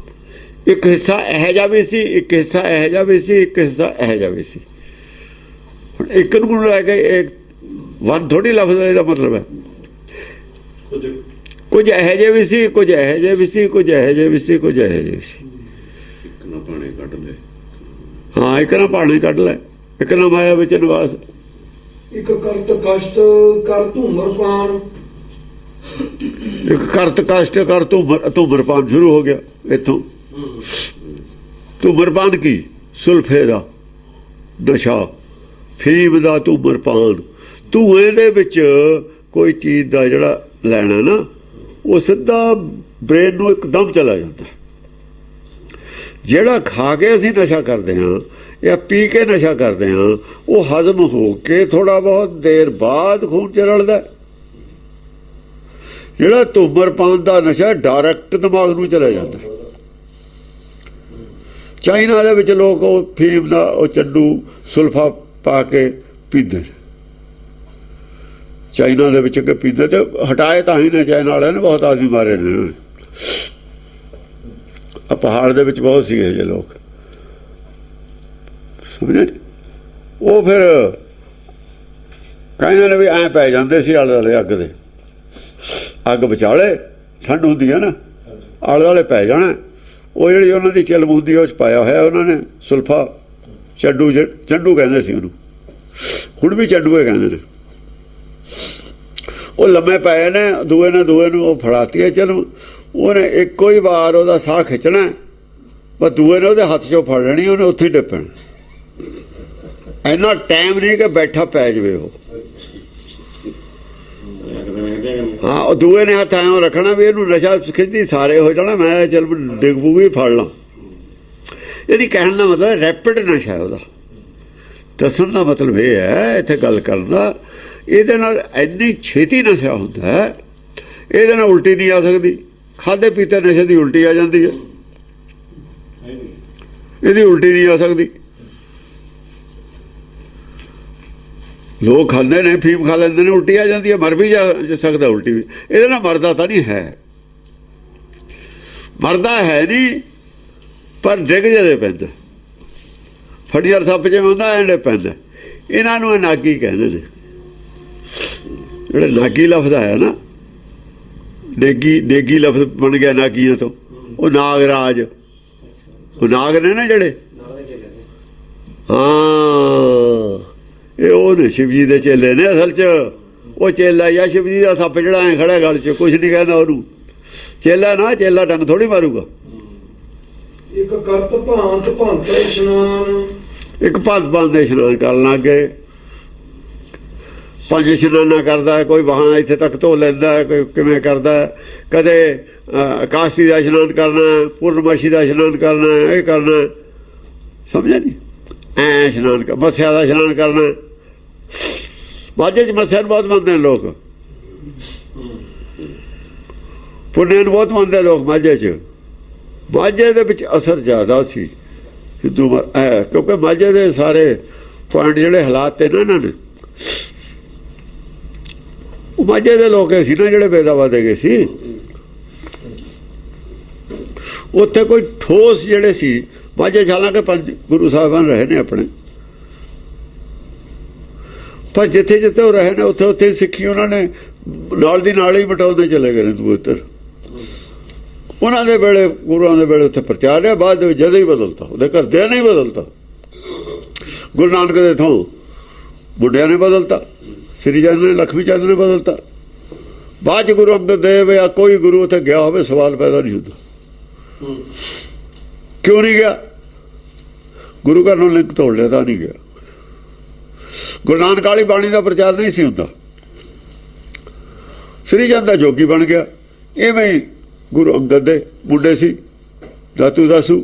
ਇੱਕ ਹਿੱਸਾ ਇਹੋ ਜਿਹਾ ਵੀ ਸੀ, ਇੱਕ ਹਿੱਸਾ ਇਹੋ ਜਿਹਾ ਵੀ ਸੀ, ਇੱਕ ਹਿੱਸਾ ਇਹੋ ਜਿਹਾ ਵੀ ਸੀ। ਹੁਣ ਇੱਕ ਨੂੰ ਲੈ ਕੇ ਇੱਕ ਵਨ ਥੋੜੀ ਲਫ਼ਜ਼ ਦਾ ਮਤਲਬ ਹੈ, ਕੁਝ ਇਹੋ ਜਿਹੇ ਵੀ ਸੀ, ਕੁਝ ਇਹੋ ਜਿਹੇ ਵੀ ਸੀ, ਕੁਝ ਇਹੋ ਜਿਹੇ ਵੀ ਸੀ, ਕੁਝ ਇਹੋ ਜਿਹੇ ਵੀ ਸੀ। ਇੱਕ ਨਾ ਪਾਣੀ ਕੱਢ ਲੈ, ਹਾਂ, ਇੱਕ ਨਾ ਪਾਣੀ ਕੱਢ ਲੈ, ਇੱਕ ਨਾ ਮਾਇਆ ਵਿੱਚ ਨਿਵਾਸ। ਇੱਕ ਕਰਤ ਕਸ਼ਟ ਕਰ ਧੂਮਰਪਾਨ। ਇੱਕ ਕਰਤ ਕਸ਼ਟ ਕਰ ਧੂਮਰਪਾਨ ਸ਼ੁਰੂ ਹੋ ਗਿਆ ਇੱਥੋਂ। ਧੂਮਰਪਾਨ ਕੀ? ਸੁਲਫੇ ਦਾ ਨਸ਼ਾ, ਫੀਮ ਦਾ ਧੂਮਰਪਾਨ। ਧੂਏ ਦੇ ਵਿੱਚ ਕੋਈ ਚੀਜ਼ ਦਾ ਜਿਹੜਾ ਲੈਣਾ ਨਾ, ਉਹ ਸਿੱਧਾ ਬ੍ਰੇਨ ਨੂੰ ਇੱਕਦਮ ਚਲਾ ਜਾਂਦਾ। ਜਿਹੜਾ ਖਾ ਕੇ ਅਸੀਂ ਨਸ਼ਾ ਕਰਦੇ ਹਾਂ ਜਾਂ ਪੀ ਕੇ ਨਸ਼ਾ ਕਰਦੇ ਹਾਂ, ਉਹ ਹਜ਼ਮ ਹੋ ਕੇ ਥੋੜਾ ਬਹੁਤ ਦੇਰ ਬਾਅਦ ਖੂਨ 'ਚ ਰਲਦਾ। ਜਿਹੜਾ ਧੂਮਰਪਾਨ ਦਾ ਨਸ਼ਾ ਡਾਇਰੈਕਟ ਦਿਮਾਗ ਨੂੰ ਚਲਾ ਜਾਂਦਾ। ਚਾਈਨਾ ਦੇ ਵਿੱਚ ਲੋਕ ਉਹ ਫੀਮ ਦਾ ਉਹ ਚੱਡੂ ਸੁਲਫਾ ਪਾ ਕੇ ਪੀਂਦੇ। ਚਾਈਨਾ ਦੇ ਵਿੱਚ ਪੀਂਦੇ ਤੇ ਹਟਾਏ ਤਾਂ ਹੀ ਨੇ ਚਾਈਨਾ ਵਾਲਿਆਂ ਨੇ, ਬਹੁਤ ਆਦਮੀ ਮਾਰੇ ਨੇ। ਆ ਪਹਾੜ ਦੇ ਵਿੱਚ ਬਹੁਤ ਸੀਗੇ ਜੇ ਲੋਕ, ਸਮਝੇ। ਉਹ ਫਿਰ ਕਹਿੰਦੇ ਨੇ ਵੀ ਐਂ ਪੈ ਜਾਂਦੇ ਸੀ ਆਲੇ ਦੁਆਲੇ ਅੱਗ ਦੇ। ਅੱਗ ਵਿਚਾਲੇ ਠੰਡ ਹੁੰਦੀ ਹੈ ਨਾ, ਆਲੇ ਦੁਆਲੇ ਪੈ ਜਾਣਾ। ਉਹ ਜਿਹੜੀ ਉਹਨਾਂ ਦੀ ਚਿਲਮ ਹੁੰਦੀ ਉਹ 'ਚ ਪਾਇਆ ਹੋਇਆ ਉਹਨਾਂ ਨੇ ਸੁਲਫਾ, ਚੱਡੂ ਚੱਡੂ ਕਹਿੰਦੇ ਸੀ ਉਹਨੂੰ, ਹੁਣ ਵੀ ਚੱਡੂਏ ਕਹਿੰਦੇ ਨੇ। ਉਹ ਲੰਮੇ ਪਏ ਨੇ, ਦੂਏ ਨੂੰ ਉਹ ਫੜਾਤੀ ਹੈ ਚਿਲਮ। ਉਹਨੇ ਇੱਕੋ ਹੀ ਵਾਰ ਉਹਦਾ ਸਾਹ ਖਿੱਚਣਾ, ਪਰ ਦੂਏ ਨੇ ਉਹਦੇ ਹੱਥ 'ਚੋਂ ਫੜ ਲੈਣੀ, ਉਹਨੇ ਉੱਥੇ ਹੀ ਡਿੱਪਣਾ। ਇੰਨਾ ਟਾਈਮ ਨਹੀਂ ਕਿ ਬੈਠਾ ਪੈ ਜਾਵੇ ਉਹ। ਹਾਂ, ਉਹ ਦੂਏ ਨੇ ਹੱਥ ਐਂ ਰੱਖਣਾ ਵੀ ਇਹਨੂੰ ਨਸ਼ਾ ਖਿੱਚਦੀ ਸਾਰੇ ਹੋ ਜਾਣਾ, ਮੈਂ ਚੱਲ ਡਿੱਗ ਪੂਗੀ ਫੜ ਲਾਂ। ਇਹਦੀ ਕਹਿਣ ਦਾ ਮਤਲਬ ਰੈਪਿਡ ਨਸ਼ਾ ਉਹਦਾ। ਦੱਸਣ ਦਾ ਮਤਲਬ ਇਹ ਹੈ, ਇੱਥੇ ਗੱਲ ਕਰਨ ਦਾ, ਇਹਦੇ ਨਾਲ ਇੰਨੀ ਛੇਤੀ ਨਸ਼ਾ ਹੁੰਦਾ, ਇਹਦੇ ਨਾਲ ਉਲਟੀ ਨਹੀਂ ਆ ਸਕਦੀ। ਖਾਧੇ ਪੀਤੇ ਨਸ਼ੇ ਦੀ ਉਲਟੀ ਆ ਜਾਂਦੀ ਹੈ, ਇਹਦੀ ਉਲਟੀ ਨਹੀਂ ਆ ਸਕਦੀ। ਲੋਕ ਖਾਂਦੇ ਨੇ, ਫੀਮ ਖਾ ਲੈਂਦੇ ਨੇ, ਉਲਟੀ ਆ ਜਾਂਦੀ ਹੈ, ਮਰ ਵੀ ਜਾ ਸਕਦਾ ਉਲਟੀ ਵੀ। ਇਹਦੇ ਨਾਲ ਮਰਦਾ ਤਾਂ ਨਹੀਂ ਹੈ, ਮਰਦਾ ਹੈ ਨਹੀਂ, ਪਰ ਡਿੱਗ ਜਦੇ ਪੈਂਦਾ। ਫੜੀਅਰ ਸੱਪ ਜਿਵੇਂ ਹੁੰਦਾ ਐਂਡੇ ਪੈਂਦਾ। ਇਹਨਾਂ ਨੂੰ ਨਾਗੀ ਕਹਿੰਦੇ ਨੇ। ਜਿਹੜੇ ਨਾਗੀ ਲਫ਼ਜ਼ ਆਇਆ ਨਾ, ਨੇਗੀ ਲਫ਼ਜ਼ ਬਣ ਗਿਆ ਨਾਗੀਆਂ ਤੋਂ। ਉਹ ਨਾਗਰਾਜ, ਉਹ ਨਾਗ ਨੇ ਨਾ ਜਿਹੜੇ, ਹਾਂ, ਇਹ ਉਹ ਨੇ ਸ਼ਿਵ ਜੀ ਦੇ ਚੇਲੇ ਨੇ ਅਸਲ 'ਚ। ਉਹ ਚੇਲਾ ਜਾਂ ਸ਼ਿਵ ਜੀ ਦਾ ਸੱਪ ਜਿਹੜਾ ਐਂ ਖੜਾ ਗਲ 'ਚ, ਕੁਛ ਨਹੀਂ ਕਹਿੰਦਾ ਉਹਨੂੰ। ਚੇਲਾ ਨਾ, ਚੇਲਾ ਡੰਗ ਥੋੜ੍ਹੀ ਮਾਰੂਗਾ। ਇੱਕ ਕਰਤ ਭਾਂਤ ਭੰਤ ਇਸ਼ਨਾਨ। ਇੱਕ ਭੰਤ ਦੇ ਇਸ਼ਨਾਨ ਕਰਨ ਲੱਗ ਗਏ। 5 ਇਸ਼ਨਾਨਾਂ ਕਰਦਾ, ਕੋਈ ਬਹਾਨਾ ਇੱਥੇ ਤੱਕ ਧੋ ਲੈਂਦਾ, ਕੋਈ ਕਿਵੇਂ ਕਰਦਾ। ਕਦੇ ਆਕਾਸ਼ੀ ਦਾ ਇਸ਼ਨਾਨ ਕਰਨਾ, ਪੂਰਨਮਾਸ਼ੀ ਦਾ ਇਸ਼ਨਾਨ ਕਰਨਾ, ਇਹ ਕਰਨਾ, ਸਮਝਿਆ ਨਹੀਂ। ਐਂ ਇਸ਼ਨਾਨ ਮੱਸਿਆ ਦਾ ਇਸ਼ਨਾਨ ਕਰਨਾ। ਮਾਝੇ 'ਚ ਮੱਸਿਆ ਨੂੰ ਬਹੁਤ ਮੰਨਦੇ ਨੇ ਲੋਕ, ਪੁੰਨੇ ਨੂੰ ਬਹੁਤ ਮੰਨਦੇ ਲੋਕ ਮਾਝੇ 'ਚ। ਮਾਝੇ ਦੇ ਵਿੱਚ ਅਸਰ ਜ਼ਿਆਦਾ ਸੀ ਹਿੰਦੂ, ਕਿਉਂਕਿ ਮਾਝੇ ਦੇ ਸਾਰੇ ਪੁਆਇੰਟ ਜਿਹੜੇ ਹਾਲਾਤ ਤੇ ਨਾ ਇਹਨਾਂ ਨੇ, ਉਹ ਮਾਝੇ ਦੇ ਲੋਕ ਸੀ ਨਾ ਜਿਹੜੇ ਬੇਦਾਵਾ ਦੇ ਗਏ ਸੀ। ਉੱਥੇ ਕੋਈ ਠੋਸ ਜਿਹੜੇ ਸੀ ਮਾਝੇ, ਹਾਲਾਂਕਿ 5 ਗੁਰੂ ਸਾਹਿਬਾਨ ਰਹੇ ਨੇ ਆਪਣੇ, ਪਰ ਜਿੱਥੇ ਜਿੱਥੇ ਉਹ ਰਹੇ ਨੇ ਉੱਥੇ ਉੱਥੇ ਸਿੱਖੀ ਉਹਨਾਂ ਨੇ ਨਾਲ ਦੀ ਨਾਲ ਹੀ ਮਿਟਾਉਂਦੇ ਚਲੇ ਗਏ ਨੇ ਦੂਰ। ਉਹਨਾਂ ਦੇ ਵੇਲੇ, ਗੁਰੂਆਂ ਦੇ ਵੇਲੇ ਉੱਥੇ ਪ੍ਰਚਾਰ ਰਿਹਾ, ਬਾਅਦ ਦੇ ਵਿੱਚ ਜਦੋਂ ਹੀ ਬਦਲਤਾ, ਉਹਦੇ ਘਰਦਿਆਂ ਨੇ ਹੀ ਬਦਲਤਾ। ਗੁਰੂ ਨਾਨਕ ਦੇ ਥੋਂ ਬੁੱਢਿਆਂ ਨੇ ਬਦਲਤਾ, ਸ੍ਰੀ ਚੰਦ ਨੇ, ਲਖਮੀ ਚੰਦ ਨੇ ਬਦਲਤਾ। ਬਾਅਦ 'ਚ ਗੁਰੂ ਅੰਗਦ ਦੇਵ ਜਾਂ ਕੋਈ ਗੁਰੂ ਉੱਥੇ ਗਿਆ ਹੋਵੇ, ਸਵਾਲ ਪੈਦਾ ਨਹੀਂ ਹੁੰਦਾ ਕਿਉਂ ਨਹੀਂ ਗਿਆ। ਗੁਰੂ ਘਰ ਨੂੰ ਲਿੰਕ ਤੋੜ ਲਿਆ ਤਾਂ ਨਹੀਂ ਗਿਆ। ਗੁਰੂ ਨਾਨਕ ਵਾਲੀ ਬਾਣੀ ਦਾ ਪ੍ਰਚਾਰ ਨਹੀਂ ਸੀ ਹੁੰਦਾ। ਸ੍ਰੀ ਚੰਦ ਦਾ ਜੋਗੀ ਬਣ ਗਿਆ। ਇਵੇਂ ਹੀ ਗੁਰੂ ਅੰਗਦ ਦੇ ਮੁੰਡੇ ਸੀ, ਦਾਸੂ।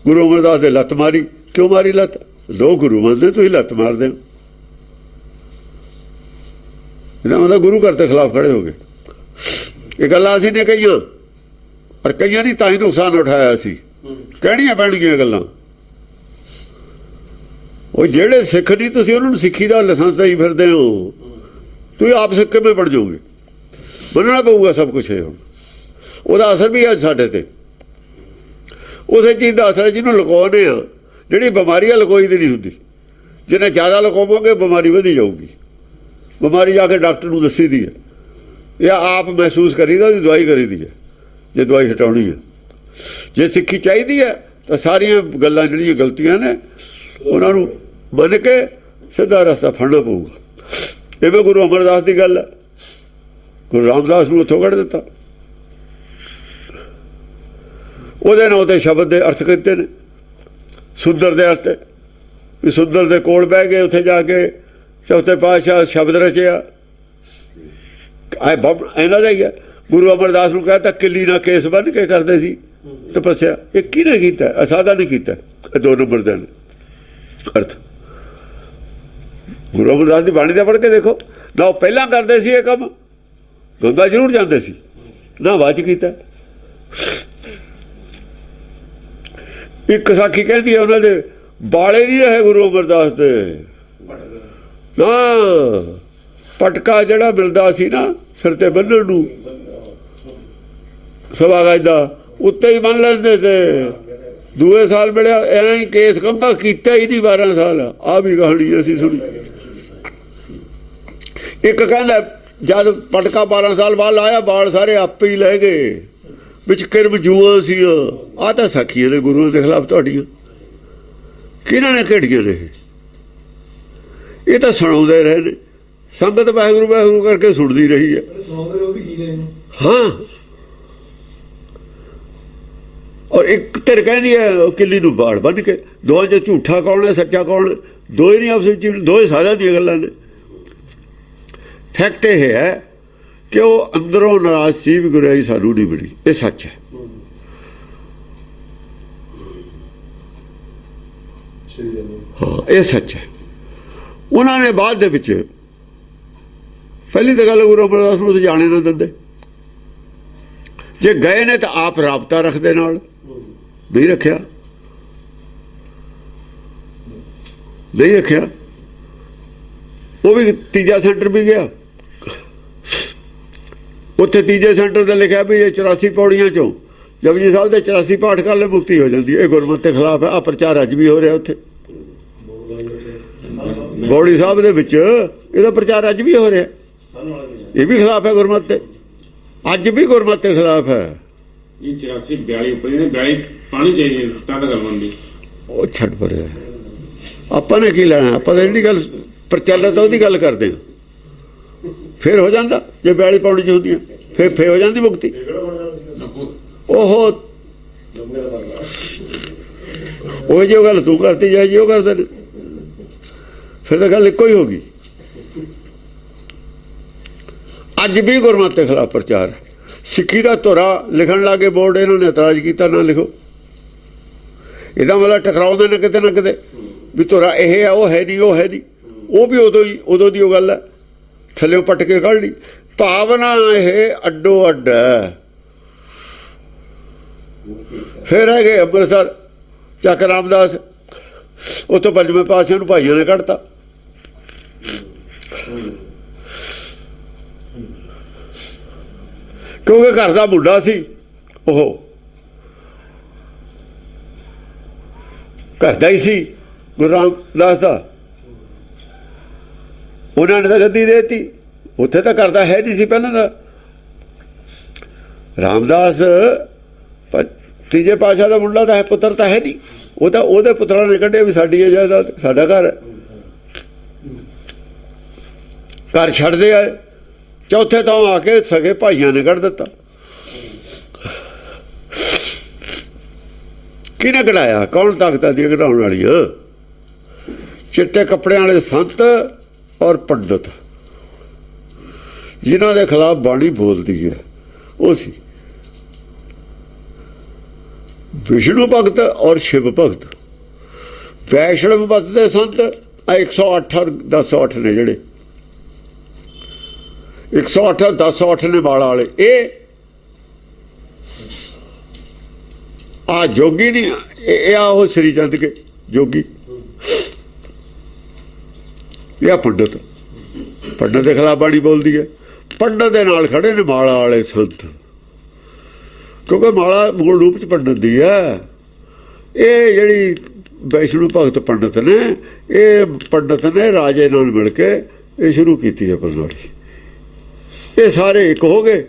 ਗੁਰੂ ਅਮਰਦਾਸ ਦੇ ਲੱਤ ਮਾਰੀ। ਕਿਉਂ ਮਾਰੀ ਲੱਤ? ਲੋਕ ਗੁਰੂ ਮੰਨਦੇ, ਤੁਸੀਂ ਲੱਤ ਮਾਰਦੇ ਹੋ। ਇਹਦਾ ਮਤਲਬ ਗੁਰੂ ਘਰ ਦੇ ਖਿਲਾਫ ਖੜੇ ਹੋ ਗਏ। ਇਹ ਗੱਲਾਂ ਅਸੀਂ ਨੇ ਕਹੀਆਂ, ਪਰ ਕਈਆਂ ਨਹੀਂ ਤਾਂ ਹੀ ਨੁਕਸਾਨ ਉਠਾਇਆ ਸੀ। ਕਹਿਣੀਆਂ ਪੈਣਗੀਆਂ ਗੱਲਾਂ। ਉਹ ਜਿਹੜੇ ਸਿੱਖ ਨਹੀਂ, ਤੁਸੀਂ ਉਹਨਾਂ ਨੂੰ ਸਿੱਖੀ ਦਾ ਲਾਇਸੈਂਸ ਦੇਈ ਫਿਰਦੇ ਹੋ। ਤੁਸੀਂ ਆਪ ਸਿੱਖ ਕਿਵੇਂ ਬਣ ਜਾਓਗੇ? ਮੰਨਣਾ ਪਊਗਾ ਸਭ ਕੁਛ। ਇਹ ਹੁਣ ਉਹਦਾ ਅਸਰ ਵੀ ਹੈ ਸਾਡੇ ਤੇ। ਉਸੇ ਚੀਜ਼ ਦਾ ਅਸਰ ਜਿਹਨੂੰ ਲੁਕਾਉਂਦੇ ਆ। ਜਿਹੜੀ ਬਿਮਾਰੀ ਆ ਲੁਕੋਈ ਦੀ ਨਹੀਂ ਹੁੰਦੀ। ਜਿੰਨੇ ਜ਼ਿਆਦਾ ਲੁਕਾਵੋਗੇ ਬਿਮਾਰੀ ਵਧੀ ਜਾਊਗੀ। ਬਿਮਾਰੀ ਜਾ ਕੇ ਡਾਕਟਰ ਨੂੰ ਦੱਸੀ ਦੀ ਹੈ, ਇਹ ਆਪ ਮਹਿਸੂਸ ਕਰੀਦਾ, ਉਹਦੀ ਦਵਾਈ ਕਰੀਦੀ ਹੈ ਜੇ ਦਵਾਈ ਹਟਾਉਣੀ ਹੈ। ਜੇ ਸਿੱਖੀ ਚਾਹੀਦੀ ਹੈ ਤਾਂ ਸਾਰੀਆਂ ਗੱਲਾਂ ਜਿਹੜੀਆਂ ਗਲਤੀਆਂ ਨੇ ਉਹਨਾਂ ਨੂੰ ਮੰਨ ਕੇ ਸਿੱਧਾ ਰਸਤਾ ਫੜਨਾ ਪਊਗਾ। ਇਵੇਂ ਗੁਰੂ ਅਮਰਦਾਸ ਦੀ ਗੱਲ ਹੈ। ਗੁਰੂ ਰਾਮਦਾਸ ਨੂੰ ਉੱਥੋਂ ਕੱਢ ਦਿੱਤਾ। ਉਹਦੇ ਨਾਲ ਉਹਦੇ ਸ਼ਬਦ ਦੇ ਅਰਥ ਕੀਤੇ ਨੇ, ਸੁੰਦਰ ਦੇ ਅਰਥ ਵੀ ਸੁੰਦਰ ਦੇ ਕੋਲ ਬਹਿ ਗਏ, ਉੱਥੇ ਜਾ ਕੇ ਚੌਥੇ ਪਾਤਸ਼ਾਹ ਸ਼ਬਦ ਰਚਿਆ। ਇਹਨਾਂ ਦਾ ਹੀ ਹੈ। ਗੁਰੂ ਅਮਰਦਾਸ ਨੂੰ ਕਹਿੰਦਾ ਕਿੱਲੀ ਨਾਲ ਕੇਸ ਬੰਨ੍ਹ ਕੇ ਕਰਦੇ ਸੀ ਤਪੱਸਿਆ। ਇਹ ਕਿਹਨੇ ਕੀਤਾ? ਅਸਾਦਾ ਨਹੀਂ ਕੀਤਾ। ਇਹ 2 ਨੰਬਰ ਦੇ ਅਰਥ ਗੁਰੂ ਅਮਰਦਾਸ ਦੀ ਬਾਣੀ ਦਾ ਪੜ੍ਹ ਕੇ ਦੇਖੋ ਨਾ। ਉਹ ਪਹਿਲਾਂ ਕਰਦੇ ਸੀ ਇਹ ਕੰਮ, ਗੰਗਾ ਜ਼ਰੂਰ ਜਾਂਦੇ ਸੀ, ਨਾ ਬਾਅਦ 'ਚ ਕੀਤਾ। ਇੱਕ ਸਾਖੀ ਕਹਿੰਦੀ ਹੈ ਉਹਨਾਂ ਦੇ ਬਾਲੇ ਨਹੀਂ ਰਹੇ ਗੁਰੂ ਅਮਰਦਾਸ ਦੇ ਨਾ। ਪਟਕਾ ਜਿਹੜਾ ਮਿਲਦਾ ਸੀ ਨਾ ਸਿਰ ਤੇ ਬੰਨ੍ਹਣ ਨੂੰ, ਸਵਾ ਗਜ ਦਾ, ਉੱਤੇ ਹੀ ਬੰਨ ਲੈਂਦੇ ਤੇ। ਦੂਏ ਸਾਲ ਮਿਲਿਆ ਇਹਨਾਂ ਨੇ ਕੇਸ ਕੰਭਾ ਕੀਤਾ ਹੀ ਨਹੀਂ 12 ਸਾਲ। ਆਹ ਵੀ ਕਹਾਣੀ ਅਸੀਂ ਸੁਣੀ। ਇੱਕ ਕਹਿੰਦਾ ਜਦ ਪਟਕਾ 12 ਸਾਲ ਬਾਅਦ ਲਾਇਆ, ਬਾਲ ਸਾਰੇ ਆਪੇ ਹੀ ਲੈ ਗਏ, ਵਿੱਚ ਕਿਰਮ ਜੂਆਂ ਸੀ। ਆਹ ਤਾਂ ਸਾਖੀਆਂ ਨੇ ਗੁਰੂਆਂ ਦੇ ਖਿਲਾਫ ਤੁਹਾਡੀਆਂ। ਕਿਹਨਾਂ ਨੇ ਖੇਡੀਆਂ ਨੇ ਇਹ? ਤਾਂ ਸੁਣਾਉਂਦੇ ਰਹੇ ਨੇ। ਸੰਗਤ ਵਾਹਿਗੁਰੂ ਵਾਹਿਗੁਰੂ ਕਰਕੇ ਸੁਣਦੀ ਰਹੀ ਹੈ। ਹਾਂ, ਔਰ ਇੱਕ ਧਿਰ ਕਹਿੰਦੀ ਹੈ ਕਿੱਲੀ ਨੂੰ ਬਾੜ ਬੰਨ੍ਹ ਕੇ। ਦੋਹਾਂ 'ਚ ਝੂਠਾ ਕੌਣ ਹੈ, ਸੱਚਾ ਕੌਣ ਹੈ? ਦੋ ਹੀ ਨਹੀਂ ਆਪਸ ਵਿੱਚ, ਦੋਏ ਸਾਰਿਆਂ ਦੀਆਂ ਗੱਲਾਂ ਨੇ। ਫੈਕਟ ਇਹ ਹੈ ਕਿ ਉਹ ਅੰਦਰੋਂ ਨਾਰਾਜ਼ ਸੀ ਵੀ ਗੁਰਿਆਈ ਸਾਨੂੰ ਨਹੀਂ ਮਿਲੀ। ਇਹ ਸੱਚ ਹੈ। ਹਾਂ, ਇਹ ਸੱਚ ਹੈ। ਉਹਨਾਂ ਨੇ ਬਾਅਦ ਦੇ ਵਿੱਚ ਪਹਿਲੀ ਤਾਂ ਗੱਲ ਗੁਰੂ ਅਮਰਦਾਸ ਨੂੰ ਜਾਣੇ ਨਾ ਦਿੰਦੇ। ਜੇ ਗਏ ਨੇ ਤਾਂ ਆਪ ਰਾਬਤਾ ਰੱਖਦੇ ਨਾਲ, ਨਹੀਂ ਰੱਖਿਆ। ਉਹ ਵੀ ਤੀਜਾ ਸੈਂਟਰ ਵੀ ਗਿਆ। ਉੱਥੇ ਤੀਜੇ ਸੈਂਟਰ ਤੇ ਲਿਖਿਆ ਵੀ ਇਹ 84 ਪੌੜੀਆਂ ਚੋਂ ਜਪਜੀ ਸਾਹਿਬ ਦੇ 84 ਪਾਠ ਕਰ ਲੈ ਮੁਕਤੀ ਹੋ ਜਾਂਦੀ ਹੈ। ਇਹ ਗੁਰਮਤਿ ਦੇ ਖਿਲਾਫ ਹੈ। ਆਹ ਪ੍ਰਚਾਰ ਅੱਜ ਵੀ ਹੋ ਰਿਹਾ ਉੱਥੇ ਬੌੜੀ ਸਾਹਿਬ ਦੇ ਵਿੱਚ। ਇਹਦਾ ਪ੍ਰਚਾਰ ਅੱਜ ਵੀ ਹੋ ਰਿਹਾ। ਇਹ ਵੀ ਖਿਲਾਫ ਹੈ ਗੁਰਮਤਿ ਦੇ। ਅੱਜ ਵੀ ਗੁਰਮਤਿ ਦੇ ਖਿਲਾਫ ਹੈ। ਇਹ 84 42 ਉੱਪਰ 42 ਪਾਣੀ ਚਾਹੀਦੀ ਤਾਂ ਗੱਲ ਬਣਦੀ। ਉਹ ਛੱਡ ਪਰੇ, ਆਪਾਂ ਨੇ ਕੀ ਲੈਣਾ? ਆਪਾਂ ਤਾਂ ਜਿਹੜੀ ਗੱਲ ਪ੍ਰਚਲਿਤ ਉਹਦੀ ਗੱਲ ਕਰਦੇ ਹਾਂ। ਫਿਰ ਹੋ ਜਾਂਦਾ ਜੇ 42 ਪੌੜੀ 'ਚ ਹੁੰਦੀਆਂ, ਫਿਰ ਹੋ ਜਾਂਦੀ ਮੁਕਤੀ। ਉਹ ਜੋ ਗੱਲ ਤੂੰ ਕਰਤੀ ਜਾਏ ਜੀ ਉਹ ਕਰਦੇ ਨੇ, ਫਿਰ ਤਾਂ ਗੱਲ ਇੱਕੋ ਹੀ ਹੋ ਗਈ। ਅੱਜ ਵੀ ਗੁਰਮਤਿ ਦੇ ਖਿਲਾਫ ਪ੍ਰਚਾਰ। ਸਿੱਖੀ ਦਾ ਧੁਰਾ ਲਿਖਣ ਲੱਗੇ ਬੋਰਡ, ਇਹਨਾਂ ਨੇ ਇਤਰਾਜ਼ ਕੀਤਾ ਨਾ ਲਿਖੋ। ਇਹਦਾ ਮਤਲਬ ਟਕਰਾਉਂਦੇ ਨੇ ਕਿਤੇ ਨਾ ਕਿਤੇ ਵੀ ਧੁਰਾ ਇਹ ਹੈ, ਉਹ ਹੈ ਨਹੀਂ, ਉਹ ਹੈ ਨਹੀਂ। ਉਹ ਵੀ ਉਦੋਂ ਦੀ ਉਹ ਗੱਲ ਹੈ, ਥੱਲੇ ਪੱਟ ਕੇ ਕੱਢ ਲਈ। ਭਾਵਨਾ ਇਹ ਅੱਡੋ ਅੱਡ ਹੈ। ਫਿਰ ਹੈਗੇ ਅੰਮ੍ਰਿਤਸਰ ਚੱਕ ਰਾਮਦਾਸ, ਉੱਥੋਂ 5ਵੇਂ ਪਾਤਸ਼ਾਹ ਨੂੰ ਭਾਈਆਂ ਨੇ ਕੱਢਤਾ। ਕਿਉਂਕਿ ਘਰ ਦਾ ਮੁੰਡਾ ਸੀ ਉਹ, ਘਰ ਦਾ ਹੀ ਸੀ ਗੁਰੂ ਰਾਮਦਾਸ ਦਾ। ਉਹਨਾਂ ਨੇ ਤਾਂ ਗੱਦੀ ਦੇ ਦਿੱਤੀ। ਉੱਥੇ ਤਾਂ ਘਰ ਦਾ ਹੈ ਨਹੀਂ ਸੀ ਪਹਿਲਾਂ ਦਾ। ਰਾਮਦਾਸ ਤੀਜੇ ਪਾਤਸ਼ਾਹ ਦਾ ਮੁੰਡਾ ਤਾਂ ਹੈ, ਪੁੱਤਰ ਤਾਂ ਹੈ ਨਹੀਂ। ਉਹ ਤਾਂ ਉਹਦੇ ਪੁੱਤਰਾਂ ਨੇ ਕੱਢਿਆ ਵੀ ਸਾਡੀ ਇਹ ਜਾਇਦਾਦ, ਸਾਡਾ ਘਰ ਹੈ। ਘਰ ਛੱਡਦੇ ਆਏ। ਚੌਥੇ ਤੋਂ ਆ ਕੇ ਸਗੇ ਭਾਈਆਂ ਨੇ ਕੱਢ ਦਿੱਤਾ। ਕਿਹਨੇ ਕਢਾਇਆ? ਕੌਣ ਤਾਕਤਾਂ ਦੀ ਕਢਾਉਣ ਵਾਲੀ? ਚਿੱਟੇ ਕੱਪੜਿਆਂ ਵਾਲੇ ਸੰਤ ਔਰ ਪੰਡਤ, ਜਿਨ੍ਹਾਂ ਦੇ ਖਿਲਾਫ ਬਾਣੀ ਬੋਲਦੀ ਹੈ, ਉਹ ਸੀ ਵਿਸ਼ਨੂੰ ਭਗਤ ਔਰ ਸ਼ਿਵ ਭਗਤ। ਵੈਸ਼ਨਵ ਮਤ ਦੇ ਸੰਤ 108 ਔਰ 1008 ਨੇ, ਜਿਹੜੇ 108 1008 ਨੇ ਬਾਲਾ ਵਾਲੇ। ਇਹ ਆ ਜੋਗੀ ਨਹੀਂ, ਇਹ ਆ ਉਹ ਸ੍ਰੀ ਚੰਦ ਕੇ ਜੋਗੀ। ਇਹ ਪੰਡਤ, ਪੰਡਤ ਦੇ ਖਿਲਾਫ ਬਾਣੀ ਬੋਲਦੀ ਹੈ। ਪੰਡਤ ਦੇ ਨਾਲ ਖੜੇ ਨੇ ਮਾਲਾ ਵਾਲੇ ਸੰਤ, ਕਿਉਂਕਿ ਮਾਲਾ ਮੂਲ ਰੂਪ 'ਚ ਪੰਡਤ ਦੀ ਹੈ। ਇਹ ਜਿਹੜੀ ਵੈਸ਼ਨੂੰ ਭਗਤ ਪੰਡਤ ਨੇ, ਇਹ ਪੰਡਤ ਨੇ ਰਾਜੇ ਨਾਲ ਮਿਲ ਕੇ ਇਹ ਸ਼ੁਰੂ ਕੀਤੀ ਹੈ ਪ੍ਰਣਾਲੀ। ਇਹ ਸਾਰੇ ਇੱਕ ਹੋ ਗਏ।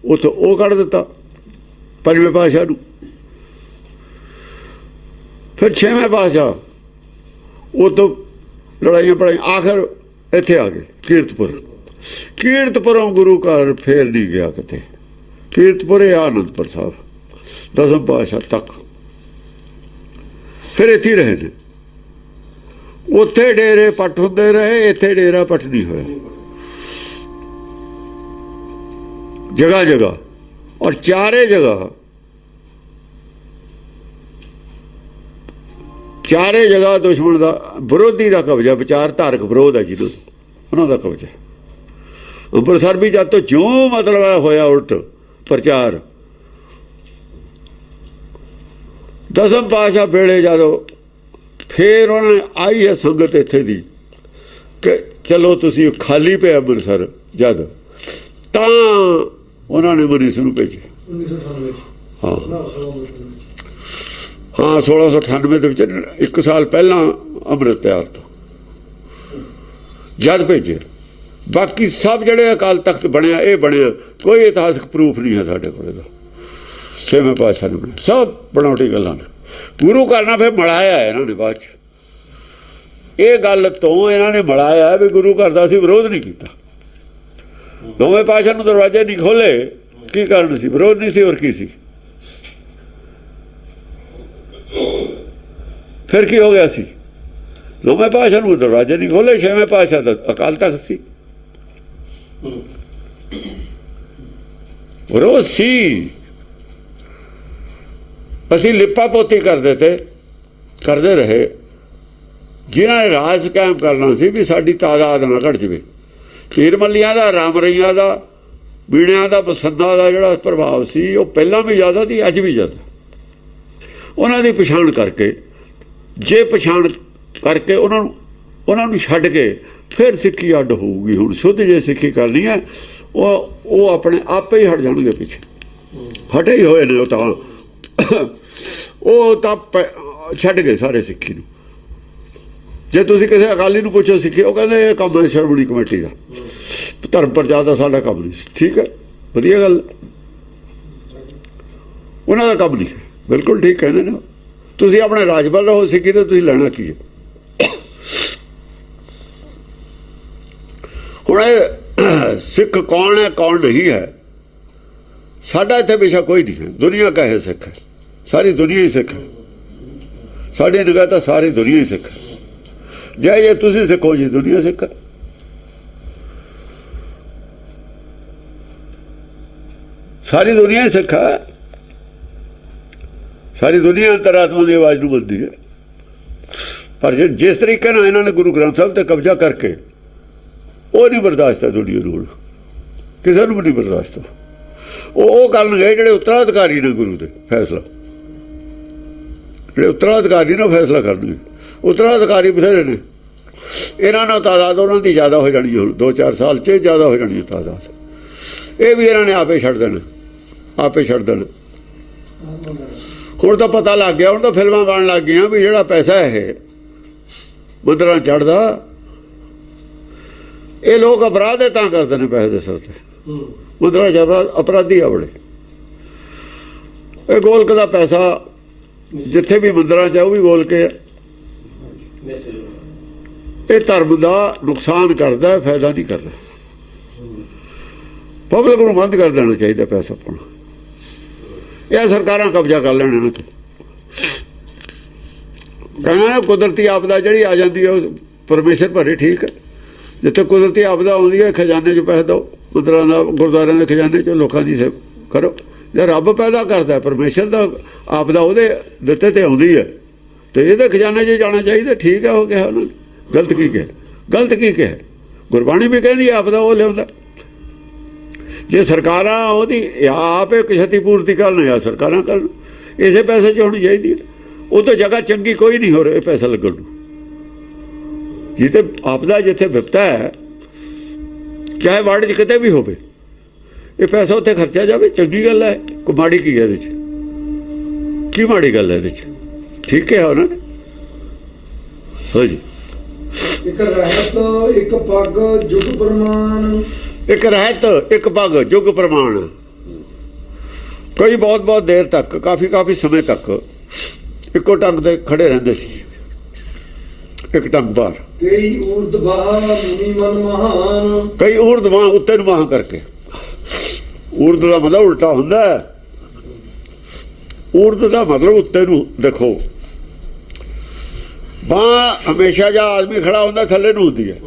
ਉੱਥੋਂ ਉਹ ਕੱਢ ਦਿੱਤਾ 5ਵੇਂ ਪਾਤਸ਼ਾਹ ਨੂੰ। ਫਿਰ 6ਵੇਂ ਪਾਤਸ਼ਾਹ, ਉਹ ਤੋਂ ਲੜਾਈਆਂ ਪੜਾਈਆਂ। ਆਖਰ ਇੱਥੇ ਆ ਗਏ ਕੀਰਤਪੁਰੋਂ ਗੁਰੂ ਘਰ ਫੇਰ ਨਹੀਂ ਗਿਆ ਕਿਤੇ। ਕੀਰਤਪੁਰ ਇਹ ਆਨੰਦਪੁਰ ਸਾਹਿਬ ਦਸਮ ਪਾਤਸ਼ਾਹ ਤੱਕ ਫਿਰ ਇੱਥੇ ਹੀ ਰਹੇ ਨੇ। ਉੱਥੇ ਡੇਰੇ ਪੱਟ ਹੁੰਦੇ ਰਹੇ, ਇੱਥੇ ਡੇਰਾ ਪੱਟ ਨਹੀਂ ਹੋਇਆ। ਜਗ੍ਹਾ ਜਗ੍ਹਾ ਔਰ ਚਾਰੇ ਜਗ੍ਹਾ ਦੁਸ਼ਮਣ ਦਾ ਵਿਰੋਧੀ ਦਾ ਕਬਜ਼ਾ, ਵਿਚਾਰ ਧਾਰਕ ਵਿਰੋਧ ਹੈ ਜਿਹਨੂੰ, ਉਹਨਾਂ ਦਾ ਕਬਜ਼ਾ। ਅੰਮ੍ਰਿਤਸਰ ਵੀ ਜਦ ਤੋਂ ਜਿਉਂ ਮਤਲਬ ਹੋਇਆ ਉਲਟ ਪ੍ਰਚਾਰ, ਦਸਮ ਪਾਤਸ਼ਾਹ ਵੇਲੇ ਜਦੋਂ ਫੇਰ ਉਹਨਾਂ ਨੇ ਆਈ ਹੈ ਸੰਗਤ ਇੱਥੇ ਦੀ ਕਿ ਚਲੋ ਤੁਸੀਂ ਖਾਲੀ ਪਿਆ ਅੰਮ੍ਰਿਤਸਰ, ਜਦ ਤਾਂ ਉਹਨਾਂ ਨੇ ਮਰੀਸ ਨੂੰ ਭੇਜਿਆ 1998 ਹਾਂ ਨਾ 1698 ਦੇ ਵਿੱਚ, 1 ਸਾਲ ਪਹਿਲਾਂ ਅੰਮ੍ਰਿਤ ਤਿਆਰ ਤੋਂ ਜਦ ਭੇਜੇ। ਬਾਕੀ ਸਭ ਜਿਹੜੇ ਅਕਾਲ ਤਖਤ ਬਣਿਆ, ਇਹ ਬਣਿਆ, ਕੋਈ ਇਤਿਹਾਸਕ ਪ੍ਰੂਫ ਨਹੀਂ ਹੈ ਸਾਡੇ ਕੋਲ ਇਹਦਾ। 6ਵੇਂ ਪਾਤਸ਼ਾਹ ਨੇ ਬਣਿਆ, ਸਭ ਬਣਾਉਟੀ ਗੱਲਾਂ ਨੇ। ਗੁਰੂ ਘਰ ਨਾਲ ਫਿਰ ਮਿਲਾਇਆ ਇਹਨਾਂ ਨੇ ਬਾਅਦ 'ਚ। ਇਹ ਗੱਲ ਤੋਂ ਇਹਨਾਂ ਨੇ ਮਿਲਾਇਆ ਵੀ ਗੁਰੂ ਘਰ ਦਾ ਅਸੀਂ ਵਿਰੋਧ ਨਹੀਂ ਕੀਤਾ। 9ਵੇਂ ਪਾਤਸ਼ਾਹ ਨੂੰ ਦਰਵਾਜ਼ੇ ਨਹੀਂ ਖੋਲੇ, ਕੀ ਕਾਰਨ ਸੀ? ਵਿਰੋਧ ਨਹੀਂ ਸੀ, ਹੋਰ ਕੀ ਸੀ? ਫਿਰ ਕੀ ਹੋ ਗਿਆ ਸੀ? 9ਵੇਂ ਪਾਤਸ਼ਾਹ ਨੂੰ ਦਰਵਾਜ਼ੇ ਨਹੀਂ ਖੋਲੇ, 6ਵੇਂ ਪਾਤਸ਼ਾਹ ਦਾ ਅਕਾਲ ਤਖਤ ਸੀ, ਵਿਰੋਧ ਸੀ। ਅਸੀਂ ਲਿਪਾ ਪੋਤੀ ਕਰਦੇ ਰਹੇ। ਜਿਨ੍ਹਾਂ ਨੇ ਰਾਜ ਕਾਇਮ ਕਰਨਾ ਸੀ ਵੀ ਸਾਡੀ ਤਾਦਾਦ ਨਾ ਘਟ ਜਾਵੇ। ਤੀਰ ਮੱਲੀਆਂ ਦਾ, ਰਾਮ ਰਈਆਂ ਦਾ, ਬੀੜਿਆਂ ਦਾ, ਬਸੰਤਾਂ ਦਾ ਜਿਹੜਾ ਪ੍ਰਭਾਵ ਸੀ, ਉਹ ਪਹਿਲਾਂ ਵੀ ਜ਼ਿਆਦਾ ਸੀ, ਅੱਜ ਵੀ ਜ਼ਿਆਦਾ। ਉਹਨਾਂ ਦੀ ਪਛਾਣ ਕਰਕੇ, ਜੇ ਪਛਾਣ ਕਰਕੇ ਉਹਨਾਂ ਨੂੰ ਛੱਡ ਕੇ ਫਿਰ ਸਿੱਖੀ ਅੱਡ ਹੋਊਗੀ। ਹੁਣ ਸ਼ੁੱਧ ਜੇ ਸਿੱਖੀ ਕਰਨੀ ਹੈ, ਉਹ ਆਪਣੇ ਆਪੇ ਹੀ ਹਟ ਜਾਣਗੇ ਪਿੱਛੇ। ਹਟੇ ਹੀ ਹੋਏ ਨੇ ਉਹ ਤਾਂ ਛੱਡ ਗਏ ਸਾਰੇ ਸਿੱਖੀ ਨੂੰ। ਜੇ ਤੁਸੀਂ ਕਿਸੇ ਅਕਾਲੀ ਨੂੰ ਪੁੱਛੋ ਸਿੱਖੀ, ਉਹ ਕਹਿੰਦੇ ਇਹ ਕੰਮ ਹੈ ਸ਼੍ਰੋਮਣੀ ਕਮੇਟੀ ਦਾ, ਧਰਮ ਪ੍ਰਚਾਰ ਦਾ ਸਾਡਾ ਕੰਮ ਨਹੀਂ ਸੀ। ਠੀਕ ਹੈ, ਵਧੀਆ ਗੱਲ, ਉਹਨਾਂ ਦਾ ਕੰਮ ਨਹੀਂ, ਬਿਲਕੁਲ ਠੀਕ ਕਹਿੰਦੇ ਨੇ। ਤੁਸੀਂ ਆਪਣੇ ਰਾਜ ਵੱਲ ਰਹੋ, ਸਿੱਖੀ ਤੇ ਤੁਸੀਂ ਲੈਣਾ ਕੀ ਹੈ? ਹੁਣ ਸਿੱਖ ਕੌਣ ਹੈ ਕੌਣ ਨਹੀਂ ਹੈ, ਸਾਡਾ ਇੱਥੇ ਵਿਸ਼ਾ ਕੋਈ ਨਹੀਂ ਹੈ। ਦੁਨੀਆ ਕਹੇ ਸਿੱਖ ਹੈ, ਸਾਰੀ ਦੁਨੀਆ ਹੀ ਸਿੱਖ ਹੈ। ਸਾਡੀ ਨਿਗਾਹ ਤਾਂ ਸਾਰੀ ਦੁਨੀਆ ਹੀ ਸਿੱਖ ਹੈ। ਜੇ ਤੁਸੀਂ ਸਿੱਖੋ ਜੀ, ਦੁਨੀਆ ਸਿੱਖ ਹੈ। ਸਾਰੀ ਦੁਨੀਆ ਹੀ ਸਿੱਖ ਹੈ। ਸਾਰੀ ਦੁਨੀਆ ਅੰਤਰਾਤਮਾ ਦੀ ਆਵਾਜ਼ ਨੂੰ ਬੋਲਦੀ ਹੈ। ਪਰ ਜਿਸ ਤਰੀਕੇ ਨਾਲ ਇਹਨਾਂ ਨੇ ਗੁਰੂ ਗ੍ਰੰਥ ਸਾਹਿਬ ਤੇ ਕਬਜ਼ਾ ਕਰਕੇ, ਉਹ ਨਹੀਂ ਬਰਦਾਸ਼ਤ ਹੈ ਦੁਨੀਆ ਨੂੰ, ਕਿਸੇ ਨੂੰ ਵੀ ਨਹੀਂ ਬਰਦਾਸ਼ਤ। ਉਹ ਕਰਨਗੇ ਜਿਹੜੇ ਉੱਤਰਾਧਿਕਾਰੀ ਨੇ ਗੁਰੂ ਦੇ ਫੈਸਲਾ, ਜਿਹੜੇ ਉੱਤਰਾਧਿਕਾਰੀ ਨੇ ਫੈਸਲਾ ਕਰਨਗੇ। ਉੱਤਰਾਧਿਕਾਰੀ ਬਥੇਰੇ ਨੇ, ਇਹਨਾਂ ਨਾਲ ਤਾਦਾਦ ਉਹਨਾਂ ਦੀ ਜ਼ਿਆਦਾ ਹੋ ਜਾਣੀ। ਹੁਣ 2-4 ਸਾਲ 'ਚ ਜ਼ਿਆਦਾ ਹੋ ਜਾਣੀ ਹੈ ਤਾਦਾਦ। ਇਹ ਵੀ ਇਹਨਾਂ ਨੇ ਆਪੇ ਛੱਡ ਦੇਣਾ। ਹੁਣ ਤਾਂ ਪਤਾ ਲੱਗ ਗਿਆ, ਹੁਣ ਤਾਂ ਫਿਲਮਾਂ ਬਣਨ ਲੱਗ ਗਈਆਂ ਵੀ ਜਿਹੜਾ ਪੈਸਾ ਇਹ ਮੰਦਰਾਂ ਚੜ੍ਹਦਾ, ਇਹ ਲੋਕ ਅਪਰਾਧ ਤਾਂ ਕਰਦੇ ਨੇ ਪੈਸੇ ਦੇ ਸਿਰ ਤੇ। ਮੰਦਰਾਂ 'ਚ ਅਪਰਾਧੀ ਆ ਬੜੇ। ਇਹ ਗੋਲਕ ਦਾ ਪੈਸਾ ਜਿੱਥੇ ਵੀ ਮੰਦਰਾਂ 'ਚ, ਉਹ ਵੀ ਗੋਲਕ ਹੈ। ਇਹ ਧਰਮ ਦਾ ਨੁਕਸਾਨ ਕਰਦਾ, ਫਾਇਦਾ ਨਹੀਂ ਕਰਦਾ। ਪਬਲਿਕ ਨੂੰ ਬੰਦ ਕਰ ਦੇਣਾ ਚਾਹੀਦਾ ਪੈਸਾ ਪਾਉਣਾ। ਇਹ ਸਰਕਾਰਾਂ ਕਬਜ਼ਾ ਕਰ ਲੈਣ ਇਹਨਾਂ ਤੇ। ਕਹਿੰਦਾ ਨਾ ਕੁਦਰਤੀ ਆਪਦਾ ਜਿਹੜੀ ਆ ਜਾਂਦੀ ਹੈ, ਉਹ ਪਰਮੇਸ਼ਰ ਭਰੇ, ਠੀਕ ਹੈ। ਜਿੱਥੇ ਕੁਦਰਤੀ ਆਪਦਾ ਆਉਂਦੀ ਹੈ, ਖਜ਼ਾਨੇ 'ਚ ਪੈਸੇ ਦਿਓ, ਮੰਦਰਾਂ ਦਾ, ਗੁਰਦੁਆਰਿਆਂ ਦੇ ਖਜ਼ਾਨੇ 'ਚ ਲੋਕਾਂ ਦੀ ਸੇਵਾ ਕਰੋ। ਜੇ ਰੱਬ ਪੈਦਾ ਕਰਦਾ, ਪਰਮੇਸ਼ਰ ਦਾ ਆਪਦਾ ਉਹਦੇ ਦਿੱਤੇ ਤੇ ਆਉਂਦੀ ਹੈ, ਤੇ ਇਹਦੇ ਖਜ਼ਾਨੇ 'ਚ ਜਾਣਾ ਚਾਹੀਦਾ। ਠੀਕ ਹੈ, ਉਹ ਕਿਹਾ ਉਹਨਾਂ ਨੇ। ਗਲਤ ਕੀ ਕਿਹਾ? ਗੁਰਬਾਣੀ ਵੀ ਕਹਿੰਦੀ ਆਪਦਾ ਉਹ ਲਿਆਉਂਦਾ। ਜੇ ਸਰਕਾਰਾਂ ਉਹਦੀ ਆਪ ਇੱਕ ਛਤੀ ਪੂਰਤੀ ਕਰਨ ਜਾਂ ਸਰਕਾਰਾਂ ਕਰਨ, ਇਸੇ ਪੈਸੇ 'ਚ ਹੋਣੀ ਚਾਹੀਦੀ ਹੈ। ਉਹ ਤੋਂ ਜਗ੍ਹਾ ਚੰਗੀ ਕੋਈ ਨਹੀਂ ਹੋ ਰਿਹਾ ਪੈਸਾ ਲੱਗਣ ਨੂੰ। ਜਿੱਥੇ ਆਪਦਾ, ਜਿੱਥੇ ਵਿਪਤਾ ਹੈ, ਚਾਹੇ ਵਰਲਡ 'ਚ ਕਿਤੇ ਵੀ ਹੋਵੇ, ਇਹ ਪੈਸਾ ਉੱਥੇ ਖਰਚਿਆ ਜਾਵੇ, ਚੰਗੀ ਗੱਲ ਹੈ। ਕੋਈ ਮਾੜੀ ਕੀ ਹੈ ਇਹਦੇ 'ਚ? ਕੀ ਮਾੜੀ ਗੱਲ ਹੈ ਇਹਦੇ 'ਚ? ਠੀਕ ਹੈ ਉਹਨਾਂ ਨੇ। ਹਾਂਜੀ, ਇੱਕ ਰਹਿਤ ਇੱਕ ਪੱਗ ਜੁਗ ਪ੍ਰਮਾਣ। ਇੱਕ ਰਹਿਤ ਇੱਕ ਪੱਗ ਜੁਗ ਪ੍ਰਮਾਣ। ਕੋਈ ਬਹੁਤ ਦੇਰ ਤੱਕ, ਕਾਫੀ ਸਮੇਂ ਤੱਕ ਇੱਕੋ ਟੰਗ ਤੇ ਖੜੇ ਰਹਿੰਦੇ ਸੀ। ਇੱਕ ਟੰਗ ਭਾਰ। ਕਈ ਊਰਦ ਬਾਹ ਮੁਨੀ ਮਨ ਮਹਾਨ। ਕਈ ਊਰਦ ਬਾਹ ਉੱਤੇ ਨੂੰ ਬਾਹ ਕਰਕੇ। ਊਰਦ ਦਾ ਮਤਲਬ ਉਲਟਾ ਹੁੰਦਾ ਹੈ। ਊਰਦ ਦਾ ਮਤਲਬ ਉੱਤੇ ਨੂੰ ਦੇਖੋ। ਬਾਹ ਹਮੇਸ਼ਾ ਜਾਂ ਆਦਮੀ ਖੜਾ ਹੁੰਦਾ ਥੱਲੇ ਨੂੰ ਹੁੰਦੀ ਹੈ।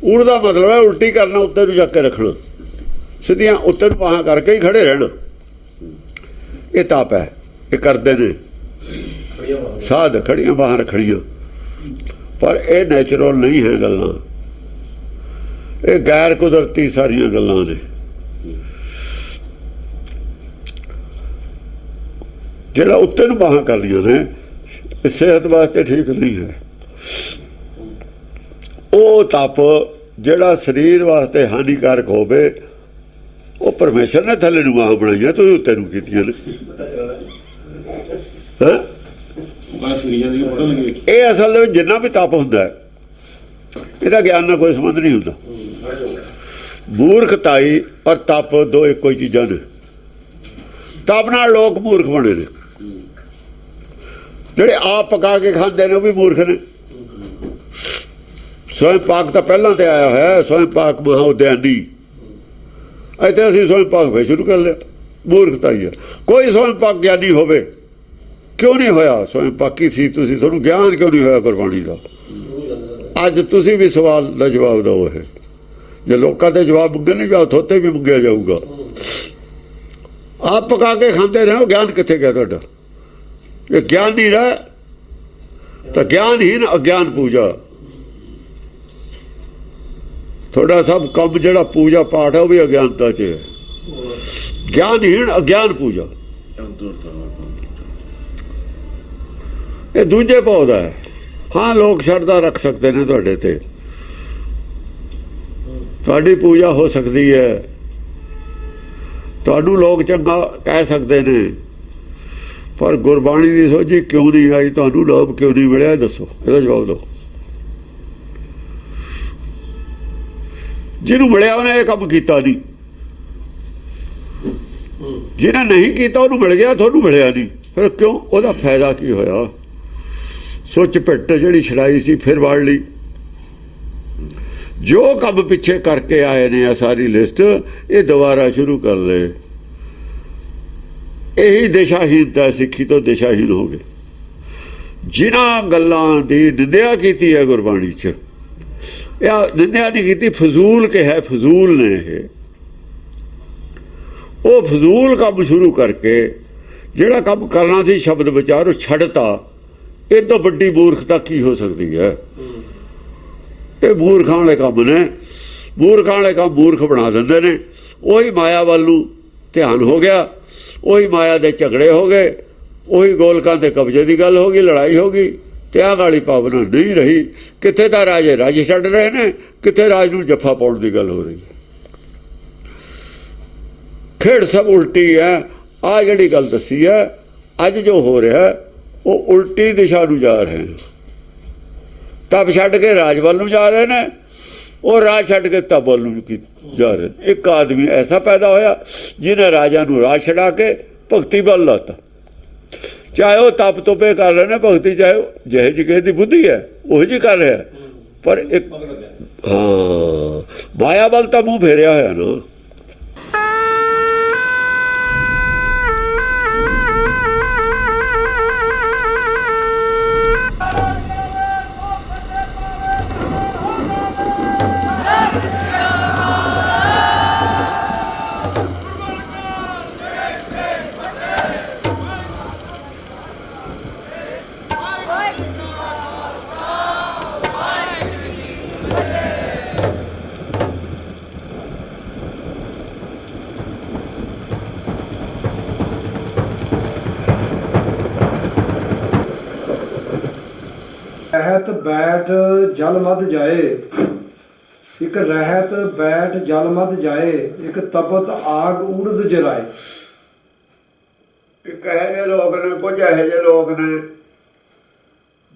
ਊਰਦ ਦਾ ਮਤਲਬ ਹੈ ਉਲਟੀ ਕਰਨਾ, ਉੱਤੇ ਨੂੰ ਜਾ ਕੇ ਰੱਖਣਾ, ਸਿੱਧੀਆਂ ਉੱਤੇ ਨੂੰ ਬਾਹਾਂ ਕਰਕੇ ਹੀ ਖੜੇ ਰਹਿਣਾ। ਇਹ ਤਾਪ ਹੈ, ਇਹ ਕਰਦੇ ਨੇ ਸਾਧ, ਖੜੀਆਂ ਬਾਹਾਂ ਰੱਖਣੀਆਂ। ਪਰ ਇਹ ਨੈਚੁਰਲ ਨਹੀਂ ਹੈ ਗੱਲਾਂ, ਇਹ ਗੈਰ ਕੁਦਰਤੀ ਸਾਰੀਆਂ ਗੱਲਾਂ ਨੇ। ਜਿਹੜਾ ਉੱਤੇ ਨੂੰ ਬਾਹਾਂ ਕਰਨੀਆਂ ਨੇ ਇਹ ਸਿਹਤ ਵਾਸਤੇ ਠੀਕ ਨਹੀਂ ਹੈ। ਉਹ ਤਪ ਜਿਹੜਾ ਸਰੀਰ ਵਾਸਤੇ ਹਾਨੀਕਾਰਕ ਹੋਵੇ ਉਹ ਪਰਮੇਸ਼ਰ ਨੇ ਥੱਲੇ ਨੂੰ ਬਾਹਾਂ ਬਣਾਈਆਂ, ਤੁਸੀਂ ਉੱਤੇ ਨੂੰ ਕੀਤੀਆਂ ਨੇ। ਇਹ ਅਸਲ ਦੇ ਵਿੱਚ ਜਿੰਨਾ ਵੀ ਤਪ ਹੁੰਦਾ ਇਹਦਾ ਗਿਆਨ ਨਾਲ ਕੋਈ ਸੰਬੰਧ ਨਹੀਂ ਹੁੰਦਾ। ਮੂਰਖਤਾਈ ਔਰ ਤਪ ਦੋ ਇੱਕੋ ਹੀ ਚੀਜ਼ਾਂ ਨੇ। ਤਪ ਨਾਲ ਲੋਕ ਮੂਰਖ ਬਣੇ ਨੇ, ਜਿਹੜੇ ਆਪ ਪਕਾ ਕੇ ਖਾਂਦੇ ਨੇ ਉਹ ਵੀ ਮੂਰਖ ਨੇ। ਸਵੈਂ ਪਾਕ ਤਾਂ ਪਹਿਲਾਂ ਤੇ ਆਇਆ ਹੋਇਆ, ਸਵੈਂ ਪਾਕ ਮਹਾ ਉਦਿਆਨੀ। ਇੱਥੇ ਅਸੀਂ ਸਵੈਂ ਪਾਕ ਫੇਰ ਸ਼ੁਰੂ ਕਰ ਲਿਆ, ਮੂਰਖਤਾ ਹੀ ਹੈ। ਕੋਈ ਸਵੈਂ ਪਾਕ ਗਿਆਨੀ ਹੋਵੇ, ਕਿਉਂ ਨਹੀਂ ਹੋਇਆ? ਸਵੈਂ ਪਾਕੀ ਸੀ ਤੁਸੀਂ, ਤੁਹਾਨੂੰ ਗਿਆਨ ਕਿਉਂ ਨਹੀਂ ਹੋਇਆ ਗੁਰਬਾਣੀ ਦਾ? ਅੱਜ ਤੁਸੀਂ ਵੀ ਸਵਾਲ ਦਾ ਜਵਾਬ ਦਿਓ। ਇਹ ਜੇ ਲੋਕਾਂ ਦੇ ਜਵਾਬ ਮੰਗੇ ਨਹੀਂ ਜਾਓ, ਥੋਤੇ ਵੀ ਮੰਗਿਆ ਜਾਊਗਾ। ਆਪ ਪਕਾ ਕੇ ਖਾਂਦੇ ਰਹੋ, ਗਿਆਨ ਕਿੱਥੇ ਗਿਆ ਤੁਹਾਡਾ? ਇਹ ਗਿਆਨ ਨਹੀਂ ਰਿਹਾ ਤਾਂ ਗਿਆਨਹੀਨ ਅਗਿਆਨ ਪੂਜਾ। ਤੁਹਾਡਾ ਸਭ ਕੰਮ ਜਿਹੜਾ ਪੂਜਾ ਪਾਠ ਹੈ ਉਹ ਵੀ ਅਗਿਆਨਤਾ 'ਚ ਹੈ। ਗਿਆਨਹੀਨ ਅਗਿਆਨ ਪੂਜਾ, ਇਹ ਦੂਜੇ ਪੌਦਾ ਹੈ। ਹਾਂ, ਲੋਕ ਸ਼ਰਧਾ ਰੱਖ ਸਕਦੇ ਨੇ ਤੁਹਾਡੇ ਤੇ, ਤੁਹਾਡੀ ਪੂਜਾ ਹੋ ਸਕਦੀ ਹੈ, ਤੁਹਾਨੂੰ ਲੋਕ ਚੰਗਾ ਕਹਿ ਸਕਦੇ ਨੇ, ਪਰ ਗੁਰਬਾਣੀ ਦੀ ਸੋਝੀ ਕਿਉਂ ਨਹੀਂ ਆਈ? ਤੁਹਾਨੂੰ ਨਾਮ ਕਿਉਂ ਨਹੀਂ ਮਿਲਿਆ? ਦੱਸੋ, ਇਹਦਾ ਜਵਾਬ ਦਿਓ। ਜਿਹਨੂੰ ਮਿਲਿਆ ਉਹਨੇ ਇਹ ਕੰਮ ਕੀਤਾ ਨਹੀਂ, ਜਿਹਨੇ ਨਹੀਂ ਕੀਤਾ ਉਹਨੂੰ ਮਿਲ ਗਿਆ, ਤੁਹਾਨੂੰ ਮਿਲਿਆ ਨਹੀਂ। ਫਿਰ ਕਿਉਂ? ਉਹਦਾ ਫਾਇਦਾ ਕੀ ਹੋਇਆ? ਸੁੱਚ ਪਿੱਟ ਜਿਹੜੀ ਛੜਾਈ ਸੀ ਫਿਰ ਵੜ ਲਈ। ਜੋ ਕੰਮ ਪਿੱਛੇ ਕਰਕੇ ਆਏ ਨੇ ਆ ਸਾਰੀ ਲਿਸਟ, ਇਹ ਦੁਬਾਰਾ ਸ਼ੁਰੂ ਕਰ ਲਏ। ਇਹੀ ਦਿਸ਼ਾਹੀਨਤਾ, ਸਿੱਖੀ ਤੋਂ ਦਿਸ਼ਾਹੀਨ ਹੋ ਗਏ। ਜਿਨ੍ਹਾਂ ਗੱਲਾਂ ਦੀ ਨਿੰਦਿਆ ਕੀਤੀ ਹੈ ਗੁਰਬਾਣੀ 'ਚ, ਇਹ ਨਿੰਦਿਆ ਨਹੀਂ ਕੀਤੀ, ਫਜ਼ੂਲ ਕਿਹਾ, ਫਜ਼ੂਲ ਨੇ ਇਹ। ਉਹ ਫਜ਼ੂਲ ਕੰਮ ਸ਼ੁਰੂ ਕਰਕੇ ਜਿਹੜਾ ਕੰਮ ਕਰਨਾ ਸੀ ਸ਼ਬਦ ਵਿਚਾਰ ਉਹ ਛੱਡਤਾ। ਇਹ ਤੋਂ ਵੱਡੀ ਮੂਰਖਤਾ ਕੀ ਹੋ ਸਕਦੀ ਹੈ? ਇਹ ਮੂਰਖਾਂ ਵਾਲੇ ਕੰਮ ਨੇ। ਮੂਰਖਾਂ ਵਾਲੇ ਕੰਮ ਮੂਰਖ ਬਣਾ ਦਿੰਦੇ ਨੇ। ਉਹੀ ਮਾਇਆ ਵੱਲ ਨੂੰ ਧਿਆਨ ਹੋ ਗਿਆ, ਉਹੀ ਮਾਇਆ ਦੇ ਝਗੜੇ ਹੋ ਗਏ, ਉਹੀ ਗੋਲਕਾਂ ਦੇ ਕਬਜ਼ੇ ਦੀ ਗੱਲ ਹੋ ਗਈ, ਲੜਾਈ ਹੋ ਗਈ। ਤਿਆਗ ਵਾਲੀ ਭਾਵਨਾ ਨਹੀਂ ਰਹੀ। ਕਿੱਥੇ ਤਾਂ ਰਾਜੇ ਰਾਜ ਛੱਡ ਰਹੇ ਨੇ, ਕਿੱਥੇ ਰਾਜ ਨੂੰ ਜੱਫਾ ਪਾਉਣ ਦੀ ਗੱਲ ਹੋ ਰਹੀ ਹੈ। ਖੇਡ ਸਭ ਉਲਟੀ ਹੈ। ਆਹ ਜਿਹੜੀ ਗੱਲ ਦੱਸੀ ਹੈ, ਅੱਜ ਜੋ ਹੋ ਰਿਹਾ ਉਹ ਉਲਟੀ ਦਿਸ਼ਾ ਨੂੰ ਜਾ ਰਹੇ ਨੇ। ਤਪ ਛੱਡ ਕੇ ਰਾਜ ਵੱਲ ਨੂੰ ਜਾ ਰਹੇ ਨੇ, ਉਹ ਰਾਜ ਛੱਡ ਕੇ ਤਪ ਵੱਲ ਨੂੰ ਜਾ ਰਹੇ ਨੇ। ਇੱਕ ਆਦਮੀ ਐਸਾ ਪੈਦਾ ਹੋਇਆ ਜਿਹਨੇ ਰਾਜਾ ਨੂੰ ਰਾਜ ਛਡਾ ਕੇ ਭਗਤੀ ਵੱਲ ਲਾਤਾ। ਚਾਹੇ ਉਹ ਤਪ ਤੋਪੇ ਕਰ ਰਹੇ ਨੇ, ਭਗਤੀ ਚਾਹੇ ਜਿਹੇ ਜਿਹੀ ਕਿਸੇ ਦੀ ਬੁੱਧੀ ਹੈ ਉਹੀ ਜਿਹੀ ਕਰ ਰਿਹਾ। ਪਰ ਇੱਕ ਹਾਂ, ਮਾਇਆ ਵੱਲ ਤਾਂ ਮੂੰਹ ਫੇਰਿਆ ਹੋਇਆ ਨਾ। ਰਹਿਤ ਬੈਠ ਜਲ ਮਦ ਜਾਏ, ਇੱਕ ਰਹਿਤ ਬੈਠ ਜਲ ਮਦ ਜਾਏ, ਇੱਕ ਤਪਤ ਆਗ ਊਰਦ ਜਰਾਏ। ਇੱਕ ਇਹੋ ਜਿਹੇ ਲੋਕ ਨੇ, ਕੁਝ ਇਹੋ ਜਿਹੇ ਲੋਕ ਨੇ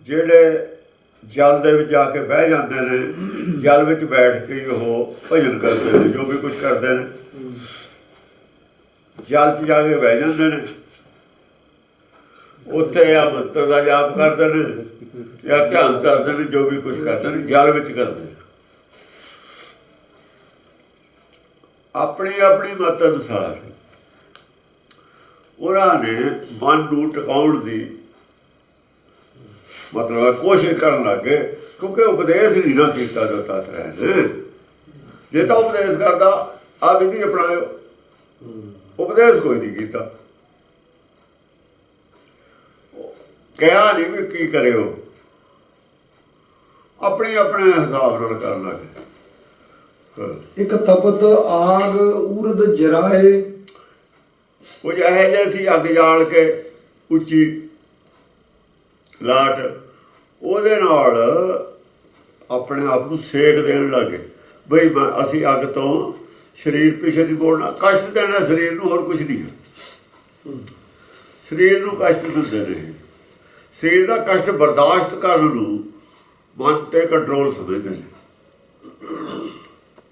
ਜਿਹੜੇ ਜਲ ਦੇ ਵਿੱਚ ਜਾ ਕੇ ਬਹਿ ਜਾਂਦੇ ਨੇ। ਜਲ ਵਿੱਚ ਬੈਠ ਕੇ ਉਹ ਭਜਨ ਕਰਦੇ ਨੇ, ਜੋ ਵੀ ਕੁਝ ਕਰਦੇ ਨੇ ਜਲ 'ਚ ਜਾ ਕੇ ਬਹਿ ਜਾਂਦੇ ਨੇ। ਉੱਥੇ ਆ ਮੰਤਰ ਦਾ ਜਾਪ ਕਰਦੇ ਨੇ ਜਾਂ ਧਿਆਨ ਕਰਦੇ ਨੇ, ਜੋ ਵੀ ਕੁਝ ਕਰਦੇ ਨੇ ਜਲ ਵਿੱਚ ਕਰਦੇ ਨੇ। ਆਪਣੀ ਆਪਣੀ ਮਤ ਅਨੁਸਾਰ ਉਹਨਾਂ ਨੇ ਮਨ ਨੂੰ ਟਿਕਾਉਣ ਦੀ ਮਤਲਬ ਕੋਸ਼ਿਸ਼ ਕਰਨ ਲੱਗੇ, ਕਿਉਂਕਿ ਉਪਦੇਸ਼ ਨਹੀਂ ਨਾ ਕੀਤਾ ਦਤਾਤਰੇయ ਨੇ। ਜੇ ਤਾਂ ਉਪਦੇਸ਼ ਕਰਦਾ ਆ ਵਿਧੀ ਅਪਣਾਇਓ, ਉਪਦੇਸ਼ ਕੋਈ ਨਹੀਂ ਕੀਤਾ, ਕਿਹਾ ਨਹੀਂ ਵੀ ਕੀ ਕਰਿਓ, ਆਪਣੇ ਆਪਣੇ ਹਿਸਾਬ ਨਾਲ ਕਰਨ ਲੱਗੇ। ਇੱਕ ਤਪਤ ਆਗ ਉਰਦ ਜਰਾਏ, ਕੁਝ ਇਹੋ ਜਿਹੇ ਸੀ ਅੱਗ ਜਾਲ ਕੇ ਉੱਚੀ ਲਾਟ, ਉਹਦੇ ਨਾਲ ਆਪਣੇ ਆਪ ਨੂੰ ਸੇਕ ਦੇਣ ਲੱਗੇ ਬਈ ਅਸੀਂ ਅੱਗ ਤੋਂ ਸਰੀਰ ਪਿੱਛੇ ਨਹੀਂ ਮੋੜਨਾ, ਕਸ਼ਟ ਦੇਣਾ ਸਰੀਰ ਨੂੰ, ਹੋਰ ਕੁਝ ਨਹੀਂ ਹੈ। ਸਰੀਰ ਨੂੰ ਕਸ਼ਟ ਦਿੰਦੇ ਨੇ, ਸਰੀਰ ਦਾ ਕਸ਼ਟ ਬਰਦਾਸ਼ਤ ਕਰਨ ਨੂੰ ਮਨ ਤੇ ਕੰਟਰੋਲ ਸਮਝਦੇ ਨੇ।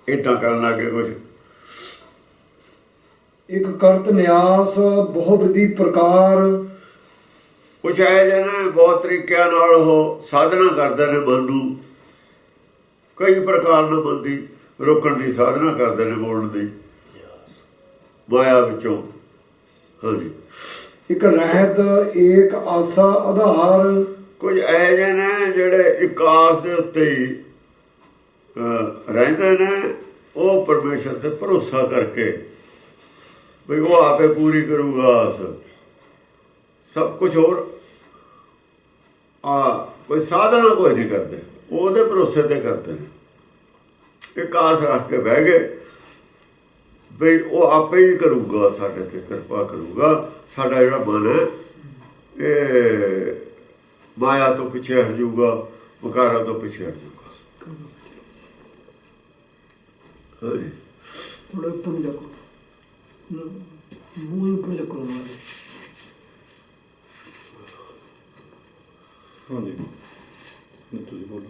ਏਦਾਂ ਕਰਨ ਲੱਗੇ ਕੁਝ। ਇੱਕ ਕਰਤ ਨਿਆਸ ਬਹੁ ਵਿਧੀ ਪ੍ਰਕਾਰ, ਕੁਛ ਇਹੋ ਜਿਹੇ ਨੇ ਬਹੁਤ ਤਰੀਕਿਆਂ ਨਾਲ ਉਹ ਸਾਧਨਾ ਕਰਦੇ ਨੇ ਮਨ ਨੂੰ, ਕਈ ਪ੍ਰਕਾਰ ਨਾਲ ਮਨ ਦੀ ਰੋਕਣ ਦੀ ਸਾਧਨਾ ਕਰਦੇ ਨੇ, ਮੋੜਨ ਦੀ ਮਾਇਆ ਵਿੱਚੋਂ। ਹਾਂਜੀ। ਇੱਕ ਰਹਿਤ ਏਕ ਆਸਾ ਆਧਾਰ, ਕੁਝ ਇਹੋ ਜਿਹੇ ਨੇ ਜਿਹੜੇ ਇੱਕ ਆਸ ਦੇ ਉੱਤੇ ਹੀ ਰਹਿੰਦੇ ਨੇ, ਉਹ ਪਰਮੇਸ਼ਰ ਤੇ ਭਰੋਸਾ ਕਰਕੇ ਬਈ ਉਹ ਆਪੇ ਪੂਰੀ ਕਰੂਗਾ ਆਸ ਸਭ ਕੁਝ। ਹੋਰ ਕੋਈ ਸਾਧਨਾ ਕੋਈ ਨਹੀਂ ਕਰਦੇ, ਉਹਦੇ ਭਰੋਸੇ ਤੇ ਕਰਦੇ ਨੇ। ਇੱਕ ਆਸ ਰੱਖ ਕੇ ਬਹਿ ਗਏ ਬਈ ਉਹ ਆਪੇ ਹੀ ਕਰੂਗਾ, ਸਾਡੇ ਤੇ ਕਿਰਪਾ ਕਰੂਗਾ, ਸਾਡਾ ਜਿਹੜਾ ਮਨ ਹੈ ਇਹ ਮਾਇਆ ਤੋਂ ਪਿੱਛੇ ਹਟ ਜਾਊਗਾ, ਵਿਕਾਰਾਂ ਤੋਂ ਪਿੱਛੇ ਹਟ ਜਾਊਗਾ। ਥੋੜਾ ਉੱਪਰ ਨੂੰ ਜਾਓ, ਮੂੰਹ ਉੱਪਰ ਜਾ ਕਰੋ। ਹਾਂਜੀ, ਤੁਸੀਂ ਬੋਲੋ।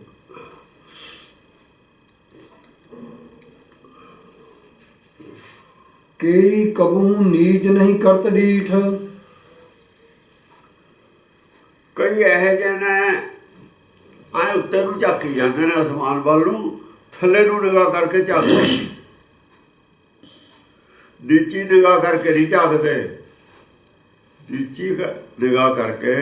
ਕਈ ਕਬੂ ਨੀਚ ਨਹੀਂ ਕਰਤ ਡੀਠ, ਕਈ ਇਹੋ ਜਿਹੇ ਨੇ ਆਏ ਉੱਤੇ ਨੂੰ ਝਾਕੀ ਜਾਂਦੇ ਨੇ, ਅਸਮਾਨ ਵੱਲ ਨੂੰ, ਥੱਲੇ ਨੂੰ ਨਿਗਾਹ ਕਰਕੇ ਝਾਕਦੇ ਨਹੀਂ, ਨੀਚੀ ਨਿਗਾਹ ਕਰਕੇ ਨਹੀਂ ਝਾਕਦੇ, ਨੀਚੀ ਨਿਗਾਹ ਕਰਕੇ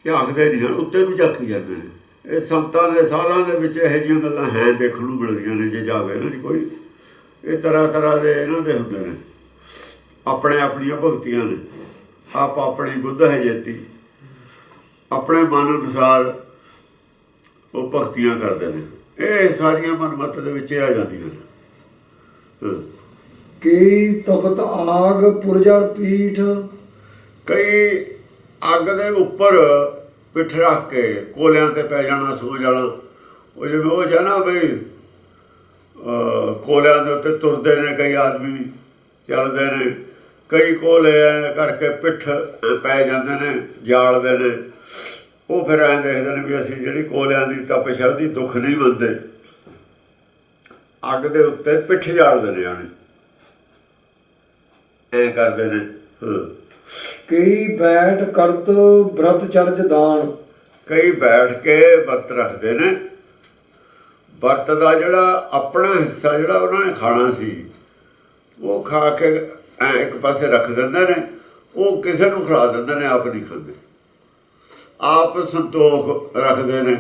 ਝਾਕਦੇ ਨਹੀਂ ਹਨ, ਉੱਤੇ ਨੂੰ ਝਾਕੀ ਜਾਂਦੇ ਨੇ। ਇਹ ਸੰਤਾਂ ਦੇ ਸਾਧਾਂ ਦੇ ਵਿੱਚ ਇਹੋ ਜਿਹੀਆਂ ਗੱਲਾਂ ਹੈ ਦੇਖਣ ਨੂੰ ਮਿਲਦੀਆਂ ਨੇ। ਜੇ ਜਾਵੇ ਨਾ ਕੋਈ, ਇਹ ਤਰ੍ਹਾਂ ਤਰ੍ਹਾਂ ਦੇ ਇਹਨਾਂ ਦੇ ਹੁੰਦੇ ਨੇ, ਆਪਣੇ ਆਪਣੀਆਂ ਭਗਤੀਆਂ ਨੇ, ਆਪ ਆਪਣੀ ਬੁੱਧ ਹੈ ਜੇਤੀ, ਆਪਣੇ ਮਨ ਅਨੁਸਾਰ ਉਹ ਭਗਤੀਆਂ ਕਰਦੇ ਨੇ। ਇਹ ਸਾਰੀਆਂ ਮਨਮੱਤ ਦੇ ਵਿੱਚ ਆ ਜਾਂਦੀਆਂ ਨੇ। ਕਈ ਤਪਤ ਆਗ ਪੁਰਜਰ ਪੀਠ, ਕਈ ਅੱਗ ਦੇ ਉੱਪਰ ਪਿੱਠ ਰੱਖ ਕੇ ਕੋਲਿਆਂ ਤੇ ਪੈ ਜਾਣਾ, ਸੋ ਜਾਣਾ। ਉਹ ਜਿਵੇਂ ਉਹ ਜਾਣਾ ਬਈ ਕੋਲਿਆਂ ਦੇ ਉੱਤੇ ਤੁਰਦੇ ਨੇ ਕਈ ਆਦਮੀ, ਚੱਲਦੇ ਨੇ, ਕਈ ਕੋਲੇ ਕਰਕੇ ਪਿੱਠ ਪੈ ਜਾਂਦੇ ਨੇ, ਜਾਲਦੇ ਨੇ। ਉਹ ਫਿਰ ਐਂ ਦੇਖਦੇ ਨੇ ਵੀ ਅਸੀਂ ਜਿਹੜੀ ਕੋਲਿਆਂ ਦੀ ਤਪਸ਼ ਹੈ ਉਹਦੀ ਦੁੱਖ ਨਹੀਂ ਮੰਨਦੇ, ਅੱਗ ਦੇ ਉੱਤੇ ਪਿੱਠ ਜਾਲਦੇ ਨੇ, ਆਣੇ ਐਂ ਕਰਦੇ ਨੇ। ਕਈ ਬੈਠ ਕਰਤ ਬ੍ਰਤ ਚਰਜ ਦਾਨ, ਕਈ ਬੈਠ ਕੇ ਵਰਤ ਰੱਖਦੇ ਨੇ। ਵਰਤ ਦਾ ਜਿਹੜਾ ਆਪਣਾ ਹਿੱਸਾ ਜਿਹੜਾ ਉਹਨਾਂ ਨੇ ਖਾਣਾ ਸੀ, ਉਹ ਖਾ ਕੇ ਐਂ ਇੱਕ ਪਾਸੇ ਰੱਖ ਦਿੰਦੇ ਨੇ, ਉਹ ਕਿਸੇ ਨੂੰ ਖਿਲਾ ਦਿੰਦੇ ਨੇ, ਆਪ ਨਹੀਂ ਖਾਂਦੇ। ਆਪ ਸੰਤੋਖ ਰੱਖਦੇ ਨੇ,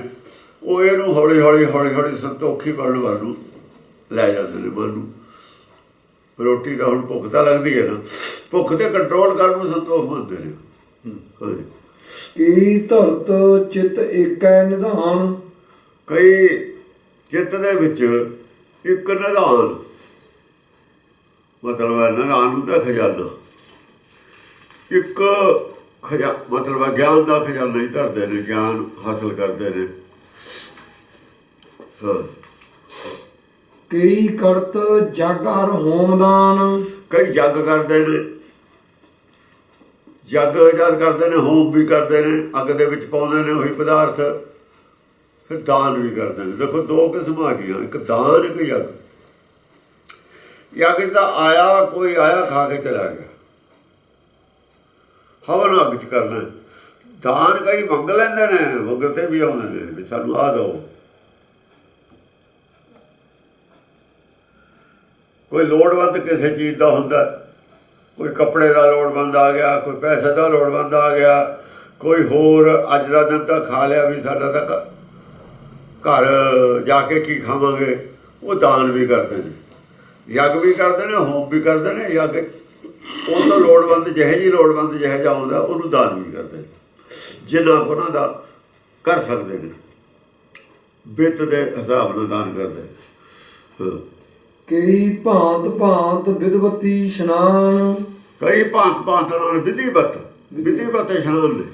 ਉਹ ਇਹਨੂੰ ਹੌਲੀ ਹੌਲੀ ਹੌਲੀ ਹੌਲੀ ਸੰਤੋਖੀ ਬਣਨ ਵੱਲ ਨੂੰ ਲੈ ਜਾਂਦੇ ਨੇ ਮਨ ਨੂੰ। ਰੋਟੀ ਦਾ ਹੁਣ ਭੁੱਖ ਤਾਂ ਲੱਗਦੀ ਹੈ ਨਾ, ਭੁੱਖ ਤੇ ਕੰਟਰੋਲ ਕਰਨ ਨੂੰ ਸੰਤੋਖ ਮੰਨਦੇ ਨੇ। ਹਾਂਜੀ। ਕਈ ਧਰਤ ਚਿੱਤ ਏਕੈ ਨਿਧਾਨ, ਕਈ ਚਿੱਤ ਦੇ ਵਿੱਚ ਇੱਕ ਨਿਧਾਨ, ਮਤਲਬ ਨਿਧਾਨ ਹੁੰਦਾ ਖਜ਼ਾਨਾ, ਇੱਕ ਮਤਲਬ ਗਿਆਨ ਦਾ ਖਜ਼ਾਨਾ ਹੀ ਧਰਦੇ ਨੇ, ਗਿਆਨ ਹਾਸਲ ਕਰਦੇ ਨੇ। ਕਈ ਕਰਤ ਜਗ ਅਰ ਹੋਮਦਾਨ, ਕਈ ਜੱਗ ਕਰਦੇ ਨੇ, ਜੱਗ ਜਦ ਕਰਦੇ ਨੇ, ਹੋਮ ਵੀ ਕਰਦੇ ਨੇ, ਅੱਗ ਦੇ ਵਿੱਚ ਪਾਉਂਦੇ ਨੇ ਉਹੀ ਪਦਾਰਥ, ਫਿਰ ਦਾਨ ਵੀ ਕਰਦੇ ਨੇ। ਦੇਖੋ ਦੋ ਕਿਸਮਾਂ ਆ ਗਈਆਂ, ਇੱਕ ਦਾਨ, ਇੱਕ ਯੱਗ। ਯੱਗ ਦਾ ਆਇਆ, ਕੋਈ ਆਇਆ ਖਾ ਕੇ ਚਲਾ ਗਿਆ, ਹਵਨ ਅੱਗ 'ਚ ਕਰਨਾ। ਦਾਨ ਕਈ ਮੰਗ ਲੈਂਦੇ ਨੇ, ਮੰਗਣ ਤੇ ਵੀ ਆਉਂਦੇ ਨੇ ਵੀ ਸਾਨੂੰ ਆਹ ਦਿਓ। ਕੋਈ ਲੋੜਵੰਦ ਕਿਸੇ ਚੀਜ਼ ਦਾ ਹੁੰਦਾ, ਕੋਈ ਕੱਪੜੇ ਦਾ ਲੋੜਵੰਦ ਆ ਗਿਆ, ਕੋਈ ਪੈਸੇ ਦਾ ਲੋੜਵੰਦ ਆ ਗਿਆ, ਕੋਈ ਹੋਰ ਅੱਜ ਦਾ ਦਿਨ ਤਾਂ ਖਾ ਲਿਆ ਵੀ ਸਾਡਾ ਤਾਂ ਘਰ ਜਾ ਕੇ ਕੀ ਖਾਵਾਂਗੇ, ਉਹ ਦਾਨ ਵੀ ਕਰਦੇ ਨੇ, ਯੱਗ ਵੀ ਕਰਦੇ ਨੇ, ਹੋਮ ਵੀ ਕਰਦੇ ਨੇ। ਯੱਗ ਉਹ ਤਾਂ ਲੋੜਵੰਦ ਜਿਹੇ ਜਿਹੀ ਲੋੜਵੰਦ ਜਿਹੇ ਜਿਹਾ ਆਉਂਦਾ ਉਹਨੂੰ ਦਾਨ ਵੀ ਕਰਦੇ ਨੇ, ਜਿੰਨਾ ਉਹਨਾਂ ਦਾ ਕਰ ਸਕਦੇ ਨੇ, ਬਿੱਤ ਦੇ ਹਿਸਾਬ ਨਾਲ ਦਾਨ ਕਰਦੇ। ਹਾਂ, ਕਈ ਭਾਂਤ ਭਾਂਤ ਵਿਦਵਤੀ ਇਸ਼ਨਾਨ, ਕਈ ਭਾਂਤ ਭਾਂਤ ਨਾਲ ਵਿਧੀਵਤ ਇਸ਼ਨਾਨ ਨੇ।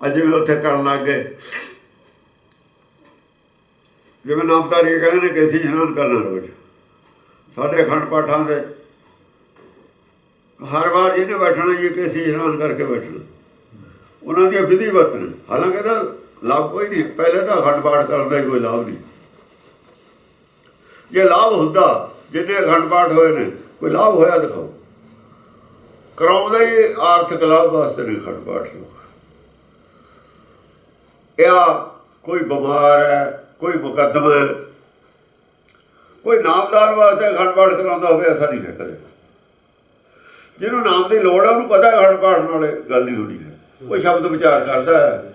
ਅੱਜ ਜਿਵੇਂ ਉੱਥੇ ਕਰਨ ਲੱਗ ਗਏ, ਜਿਵੇਂ ਨਾਮਧਾਰੀ ਕਹਿੰਦੇ ਨੇ ਕੇਸੀ ਇਸ਼ਨਾਨ ਕਰਨਾ ਰੋਜ਼। ਸਾਡੇ ਅਖੰਡ ਪਾਠਾਂ ਦੇ ਹਰ ਵਾਰ ਜਿਹਨੇ ਬੈਠਣਾ ਜੀ ਕੇਸੀ ਇਸ਼ਨਾਨ ਕਰਕੇ ਬੈਠਣਾ, ਉਹਨਾਂ ਦੀਆਂ ਵਿਧੀਵਤ ਨੇ। ਹਾਲਾਂਕਿ ਇਹਦਾ ਲਾਭ ਕੋਈ ਨਹੀਂ, ਪਹਿਲੇ ਤਾਂ ਅਖੰਡ ਪਾਠ ਕਰਨ ਦਾ ਹੀ ਕੋਈ ਲਾਭ ਨਹੀਂ। ਜੇ ਲਾਭ ਹੁੰਦਾ, ਜਿੰਨੇ ਅਖੰਡ ਪਾਠ ਹੋਏ ਨੇ ਕੋਈ ਲਾਭ ਹੋਇਆ ਦਿਖਾਓ। ਕਰਾਉਂਦਾ ਹੀ ਆਰਥਿਕ ਲਾਭ ਵਾਸਤੇ ਨੇ ਅਖੰਡ ਪਾਠ ਲੋਕ। ਜਾਂ ਕੋਈ ਬਿਮਾਰ ਹੈ, ਕੋਈ ਮੁਕੱਦਮਾ ਹੈ, ਕੋਈ ਨਾਮਦਾਨ ਵਾਸਤੇ ਅਖੰਡ ਪਾਠ ਕਰਾਉਂਦਾ ਹੋਵੇ, ਐਸਾ ਨਹੀਂ ਹੈ ਕਦੇ। ਜਿਹਨੂੰ ਨਾਮ ਦੀ ਲੋੜ ਹੈ ਉਹਨੂੰ ਪਤਾ ਅਖੰਡ ਪਾਠ ਨਾਲ ਗੱਲ ਨਹੀਂ ਹੋਣੀ ਹੈ, ਉਹ ਸ਼ਬਦ ਵਿਚਾਰ ਕਰਦਾ ਹੈ।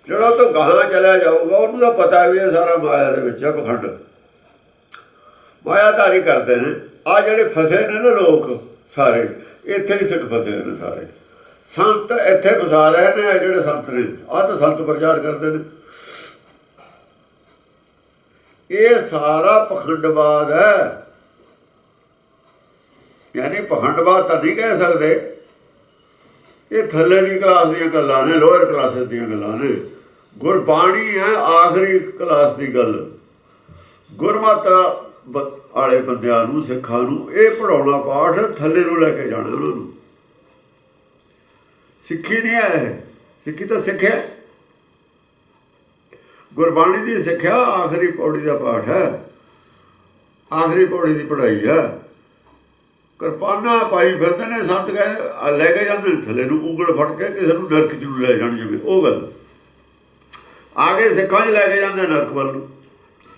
ਜਿਹੜਾ ਤੋਂ ਗਾਹਾਂ ਚਲਿਆ ਜਾਊਗਾ ਉਹਨੂੰ ਤਾਂ ਪਤਾ ਵੀ ਇਹ ਸਾਰਾ ਮਾਇਆ ਦੇ ਵਿੱਚ ਹੈ, ਪਖੰਡ ਮਾਇਆਧਾਰੀ ਕਰਦੇ ਨੇ। ਆਹ ਜਿਹੜੇ ਫਸੇ ਨੇ ਨਾ ਲੋਕ ਸਾਰੇ, ਇੱਥੇ ਹੀ ਸਿੱਖ ਫਸੇ ਨੇ ਸਾਰੇ। ਸੰਤ ਇੱਥੇ ਫਸਾ ਰਹੇ ਨੇ, ਇਹ ਜਿਹੜੇ ਸੰਤ ਨੇ, ਆਹ ਤਾਂ ਸੰਤ ਪ੍ਰਚਾਰ ਕਰਦੇ ਨੇ। ਇਹ ਸਾਰਾ ਪਖੰਡਵਾਦ ਹੈ। ਯਾਨੀ ਪਖੰਡਵਾਦ ਤਾਂ ਨਹੀਂ ਕਹਿ ਸਕਦੇ, ਇਹ ਥੱਲੇ ਦੀ ਕਲਾਸ ਦੀਆਂ ਗੱਲਾਂ ਨੇ, ਲੋਅਰ ਕਲਾਸਿਸ ਦੀਆਂ ਗੱਲਾਂ ਨੇ। ਗੁਰਬਾਣੀ ਹੈ ਆਖਰੀ ਕਲਾਸ ਦੀ ਗੱਲ। ਗੁਰਮਤਿ ਵਾਲੇ ਬੰਦਿਆਂ ਨੂੰ, ਸਿੱਖਾਂ ਨੂੰ ਇਹ ਪੜ੍ਹਾਉਣਾ ਪਾਠ ਥੱਲੇ ਨੂੰ ਲੈ ਕੇ ਜਾਣਾ ਉਹਨਾਂ ਨੂੰ। ਸਿੱਖੀ ਨਹੀਂ ਹੈ, ਸਿੱਖੀ ਤਾਂ ਸਿੱਖਿਆ, ਗੁਰਬਾਣੀ ਦੀ ਸਿੱਖਿਆ ਆਖਰੀ ਪੌੜੀ ਦਾ ਪਾਠ ਹੈ, ਆਖਰੀ ਪੌੜੀ ਦੀ ਪੜ੍ਹਾਈ ਹੈ। ਕਿਰਪਾਨਾਂ ਪਾਈ ਫਿਰਦੇ ਨੇ ਸੰਤ, ਕਹਿੰਦੇ ਲੈ ਕੇ ਜਾਂਦੇ ਨੇ ਥੱਲੇ ਨੂੰ, ਉਂਗਲ ਫੜ ਕੇ ਕਿਸੇ ਨੂੰ ਨਰਕ 'ਚ ਨੂੰ ਲੈ ਜਾਣ, ਜਿਵੇਂ ਉਹ ਗੱਲ ਆ ਕੇ ਸਿੱਖਾਂ 'ਚ ਲੈ ਕੇ ਜਾਂਦੇ ਨਰਕ ਵੱਲ ਨੂੰ,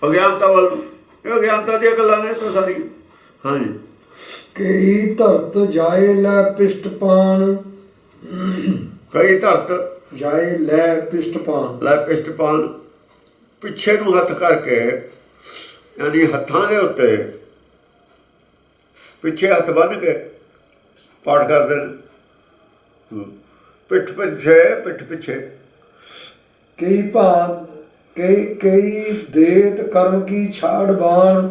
ਅਗਿਆਨਤਾ ਵੱਲ ਨੂੰ। ਇਹ ਅਗਿਆਨਤਾ ਦੀਆਂ ਗੱਲਾਂ ਨੇ ਤਾਂ ਸਾਰੀ। ਹਾਂਜੀ, ਕਈ ਧਰਤ ਜਾਏ ਲੈ ਪਿਸ਼ਟਪਾਨ, ਕਈ ਧਰਤ ਜਾਏ ਲੈ ਪਿਸ਼ਟਪਾਨ, ਲੈ ਪਿਸ਼ਟਪਾਨ ਪਿੱਛੇ ਨੂੰ ਹੱਥ ਕਰਕੇ, ਯਾਨੀ ਹੱਥਾਂ ਦੇ ਉੱਤੇ ਪਿੱਛੇ ਹੱਥ ਬੰਨ੍ਹ ਕੇ ਪਾਠ ਕਰਦੇ ਨੇ। ਪਿੱਠ ਪਿੱਛੇ ਕਈ ਭਾਂਤ ਕਈ ਦੇਤ ਕਰਮ ਕੀ ਛਾੜ ਬਾਣ,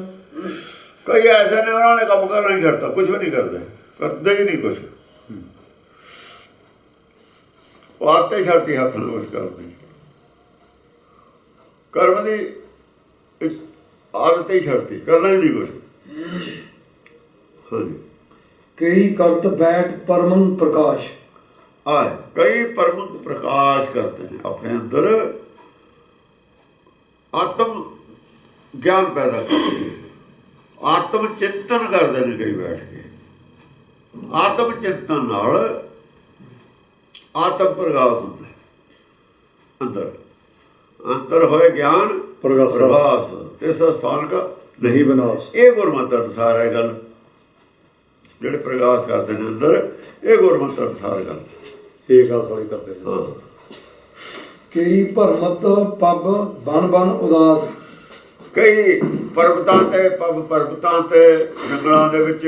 ਕਈ ਐਸੇ ਨੇ ਉਹਨਾਂ ਨੇ ਕੰਮ ਕਰਨਾ ਨਹੀਂ ਛੱਡਦਾ, ਕੁਝ ਵੀ ਨਹੀਂ ਕਰਦੇ ਹੀ ਨਹੀਂ ਕੁਛ। ਉਹ ਆਦਤ ਛੱਡਦੀ, ਹੱਥ ਨਾਲ ਕੁਛ ਕਰਦੀ, ਕਰਮ ਦੀ ਆਦਤ ਹੀ ਛੱਡਦੀ, ਕਰਨਾ ਹੀ ਨਹੀਂ ਕੁਛ। ਹਾਂਜੀ, ਕਈ ਕਰਤ ਬੈਠ ਪਰਮੰ ਪ੍ਰਕਾਸ਼, ਆਏ ਕਈ ਪਰਮੰ ਪ੍ਰਕਾਸ਼ ਕਰਦੇ ਨੇ ਆਪਣੇ ਅੰਦਰ, ਆਤਮ ਗਿਆਨ ਪੈਦਾ ਕਰਦੇ ਨੇ, ਆਤਮ ਚਿੰਤਨ ਕਰਦੇ ਨੇ ਕਈ ਬੈਠ ਕੇ। ਆਤਮ ਚਿੰਤਨ ਨਾਲ ਆਤਮ ਪ੍ਰਗਾਸ ਹੁੰਦਾ ਅੰਦਰ, ਅੰਦਰ ਹੋਏ ਗਿਆਨ ਪ੍ਰਗਾਸ ਤੇ ਸਥਾਨ ਕਾ ਨਹੀਂ ਵਿਨਾਸ਼। ਇਹ ਗੁਰਮਤਿ ਅਨੁਸਾਰ ਹੈ ਗੱਲ, ਜਿਹੜੇ ਪ੍ਰਗਾਸ ਕਰਦੇ ਨੇ ਅੰਦਰ, ਇਹ ਗੁਰਮਤਿ ਅਨੁਸਾਰ ਗੱਲ, ਇਹ ਗੱਲ ਥੋੜੀ ਕਰਦੇ ਨੇ। ਹਾਂ, ਕਈ ਭਰਮਤ ਪੱਬ ਬਨ ਬਨ ਉਦਾਸ, ਕਈ ਪਰਬਤਾਂ ਤੇ ਪੱਬ, ਪਰਬਤਾਂ ਤੇ ਜੰਗਲਾਂ ਦੇ ਵਿੱਚ,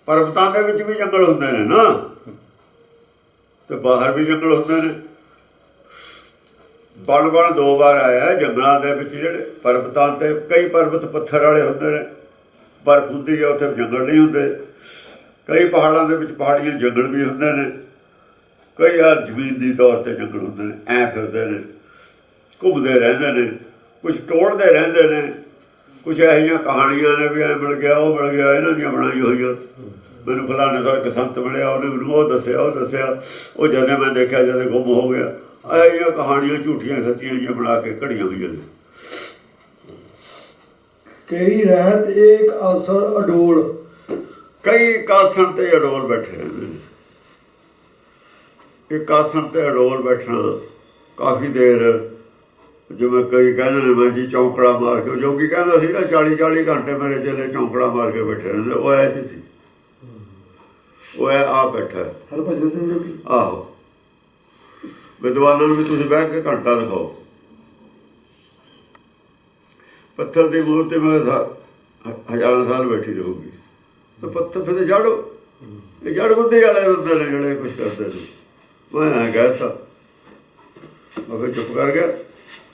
ਪਰਬਤਾਂ ਦੇ ਵਿੱਚ ਵੀ ਜੰਗਲ ਹੁੰਦੇ ਨੇ ਨਾ, ਤੇ ਬਾਹਰ ਵੀ ਜੰਗਲ ਹੁੰਦੇ ਨੇ। ਬਣ ਦੋ ਵਾਰ ਆਇਆ ਜੰਗਲਾਂ ਦੇ ਵਿੱਚ, ਜਿਹੜੇ ਪਰਬਤਾਂ ਤੇ ਕਈ ਪਰਬਤ ਪੱਥਰ ਵਾਲੇ ਹੁੰਦੇ ਨੇ, ਬਰਫ਼ ਹੁੰਦੀ ਹੈ, ਉੱਥੇ ਜੰਗਲ ਨਹੀਂ ਹੁੰਦੇ। ਕਈ ਪਹਾੜਾਂ ਦੇ ਵਿੱਚ ਪਹਾੜੀਆਂ ਜੰਗਲ ਵੀ ਹੁੰਦੇ ਨੇ, ਕਈ ਜ਼ਮੀਨ ਦੀ ਤੌਰ 'ਤੇ ਜੰਗਲ ਹੁੰਦੇ ਨੇ। ਐਂ ਫਿਰਦੇ ਨੇ, ਘੁੰਮਦੇ ਰਹਿੰਦੇ ਨੇ, ਕੁਛ ਟੋੜਦੇ ਰਹਿੰਦੇ ਨੇ, ਕੁਛ ਇਹੋ ਜਿਹੀਆਂ ਕਹਾਣੀਆਂ ਨੇ ਵੀ ਐਂ ਮਿਲ ਗਿਆ, ਉਹ ਮਿਲ ਗਿਆ, ਇਹਨਾਂ ਦੀਆਂ ਬਣਾਈ ਹੋਈਆਂ। ਮੈਨੂੰ ਫਲਾਣੇ ਤੋਂ ਇੱਕ ਸੰਤ ਮਿਲਿਆ, ਉਹਨੇ ਮੈਨੂੰ ਉਹ ਦੱਸਿਆ, ਉਹ ਜਦੋਂ ਮੈਂ ਦੇਖਿਆ ਜਦੋਂ ਗੁੰਮ ਹੋ ਗਿਆ। ਇਹੋ ਜਿਹੀਆਂ ਕਹਾਣੀਆਂ ਝੂਠੀਆਂ ਸੱਚੀਆਂ ਜਿਹੀਆਂ ਬਣਾ ਕੇ ਘੜੀਆਂ ਹੋਈਆਂ ਨੇ। ਕਈ ਰਹਿਤ ਏਕ ਅਵਸਰ ਅਡੋਲ, ਕਈ ਕਾਸਣ ਤੇ ਅਡੋਲ ਬੈਠੇ ਰਹਿੰਦੇ ਨੇ। ਇਹ ਕਾਸਣ ਤੇ ਅਡੋਲ ਬੈਠਣਾ ਕਾਫੀ ਦੇਰ, ਜਿਵੇਂ ਕਈ ਕਹਿੰਦੇ ਨੇ ਮੈਂ ਜੀ ਚੌਂਕੜਾ ਮਾਰ ਕੇ, ਜੋਗੀ ਕਹਿੰਦਾ ਸੀ ਨਾ 40-40 ਘੰਟੇ ਮੇਰੇ ਚੇਲੇ ਚੌਂਕੜਾ ਮਾਰ ਕੇ ਬੈਠੇ ਰਹਿੰਦੇ, ਉਹ ਐ ਚ ਸੀ, ਉਹ ਐ ਆ ਬੈਠਾ ਹਰਭਜਨ ਸਿੰਘ ਜੋਗੀ। ਆਹੋ, ਵਿਦਵਾਨਾਂ ਨੂੰ ਵੀ ਤੁਸੀਂ ਬਹਿ ਕੇ ਘੰਟਾ ਦਿਖਾਓ। ਪੱਥਰ ਦੀ ਮੂਰਤੀ ਮੈਂ ਹਜ਼ਾਰਾਂ ਸਾਲ ਬੈਠੀ ਰਹੂਗੀ, ਤਾਂ ਪੱਥਰ ਫਿਰ ਜਾੜੋ, ਇਹ ਜੜ ਬੁੱਧੀ ਵਾਲੇ ਬੰਦੇ ਨੇ ਜਿਹੜੇ ਕੁਛ ਕਰਦੇ ਨੇ। ਮੈਂ ਕਹਿਤਾ, ਮੈਂ ਫਿਰ ਚੁੱਪ ਕਰ ਗਿਆ,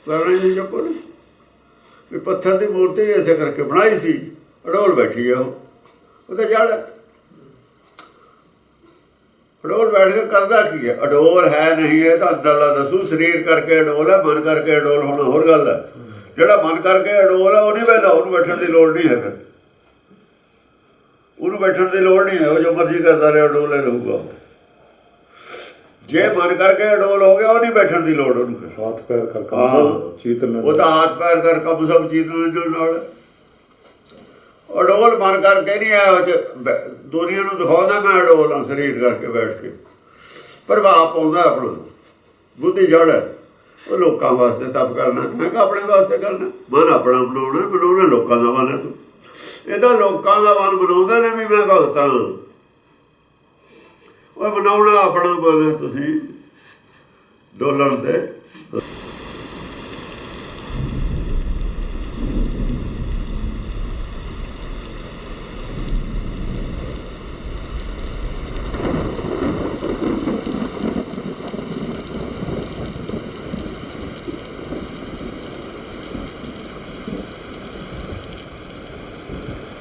ਕਰਨਾ ਹੀ ਨਹੀਂ ਚੁੱਪ ਨੇ। ਵੀ ਪੱਥਰ ਦੀ ਮੂਰਤੀ ਇਸੇ ਕਰਕੇ ਬਣਾਈ ਸੀ, ਅਡੋਲ ਬੈਠੀ ਆ ਉਹ ਤਾਂ ਜੜ। ਅਡੋਲ ਬੈਠ ਕੇ ਕਰਦਾ ਕੀ ਹੈ? ਅਡੋਲ ਹੈ ਨਹੀਂ ਹੈ ਤਾਂ ਅੰਦਰਲਾ ਦੱਸੂ। ਸਰੀਰ ਕਰਕੇ ਅਡੋਲ ਹੈ, ਮਨ ਕਰਕੇ ਅਡੋਲ ਹੋਣਾ ਹੋਰ ਗੱਲ ਹੈ। ਜਿਹੜਾ ਮਨ ਕਰਕੇ ਅਡੋਲ ਹੈ ਉਹ ਨਹੀਂ ਬਹਿੰਦਾ, ਉਹਨੂੰ ਬੈਠਣ ਦੀ ਲੋੜ ਨਹੀਂ ਹੈ। ਫਿਰ ਉਹਨੂੰ ਬੈਠਣ ਦੀ ਲੋੜ ਨਹੀਂ ਹੈ, ਉਹ ਜੋ ਮਰਜ਼ੀ ਕਰਦਾ ਰਹੇ ਅਡੋਲੇ ਰਹੂਗਾ। ਜੇ ਮਨ ਕਰਕੇ ਅਡੋਲ ਹੋ ਗਿਆ, ਉਹ ਨਹੀਂ ਬੈਠਣ ਦੀ ਲੋੜ ਉਹਨੂੰ। ਫਿਰ ਹੱਥ ਪੈਰ ਕਰ ਕੰਮ ਚੀਤਨ, ਉਹ ਤਾਂ ਹੱਥ ਪੈਰ ਕਰ ਕੰਮ ਸਭ ਚੀਤਨ ਨਾਲ। ਅਡੋਲ ਮਨ ਕਰਕੇ ਨਹੀਂ ਆਇਆ, ਉਹ 'ਚ ਦੁਨੀਆ ਨੂੰ ਦਿਖਾਉਂਦਾ ਮੈਂ ਅਡੋਲ ਹਾਂ ਸਰੀਰ ਕਰਕੇ ਬੈਠ ਕੇ। ਪ੍ਰਭਾਵ ਪਾਉਂਦਾ ਆਪਣਾ, ਬੁੱਧੀ ਜੜ ਹੈ। ਉਹ ਲੋਕਾਂ ਵਾਸਤੇ ਤਪ ਕਰਨਾ ਤਾਂ ਕਿ ਆਪਣੇ ਵਾਸਤੇ ਕਰਨਾ। ਮਨ ਆਪਣਾ ਬਣਾਉਣਾ ਲੋਕਾਂ ਦਾ ਮਨ ਹੈ। ਤੂੰ ਇਹਦਾ ਲੋਕਾਂ ਦਾ ਮਨ ਬਣਾਉਂਦੇ ਨੇ ਵੀ ਮੈਂ ਭਗਤ ਹਾਂ। ਉਹ ਬਣਾਉਣਾ ਆਪਣਾ ਮਨ ਹੈ। ਤੁਸੀਂ ਡੋਲਣ ਤੇ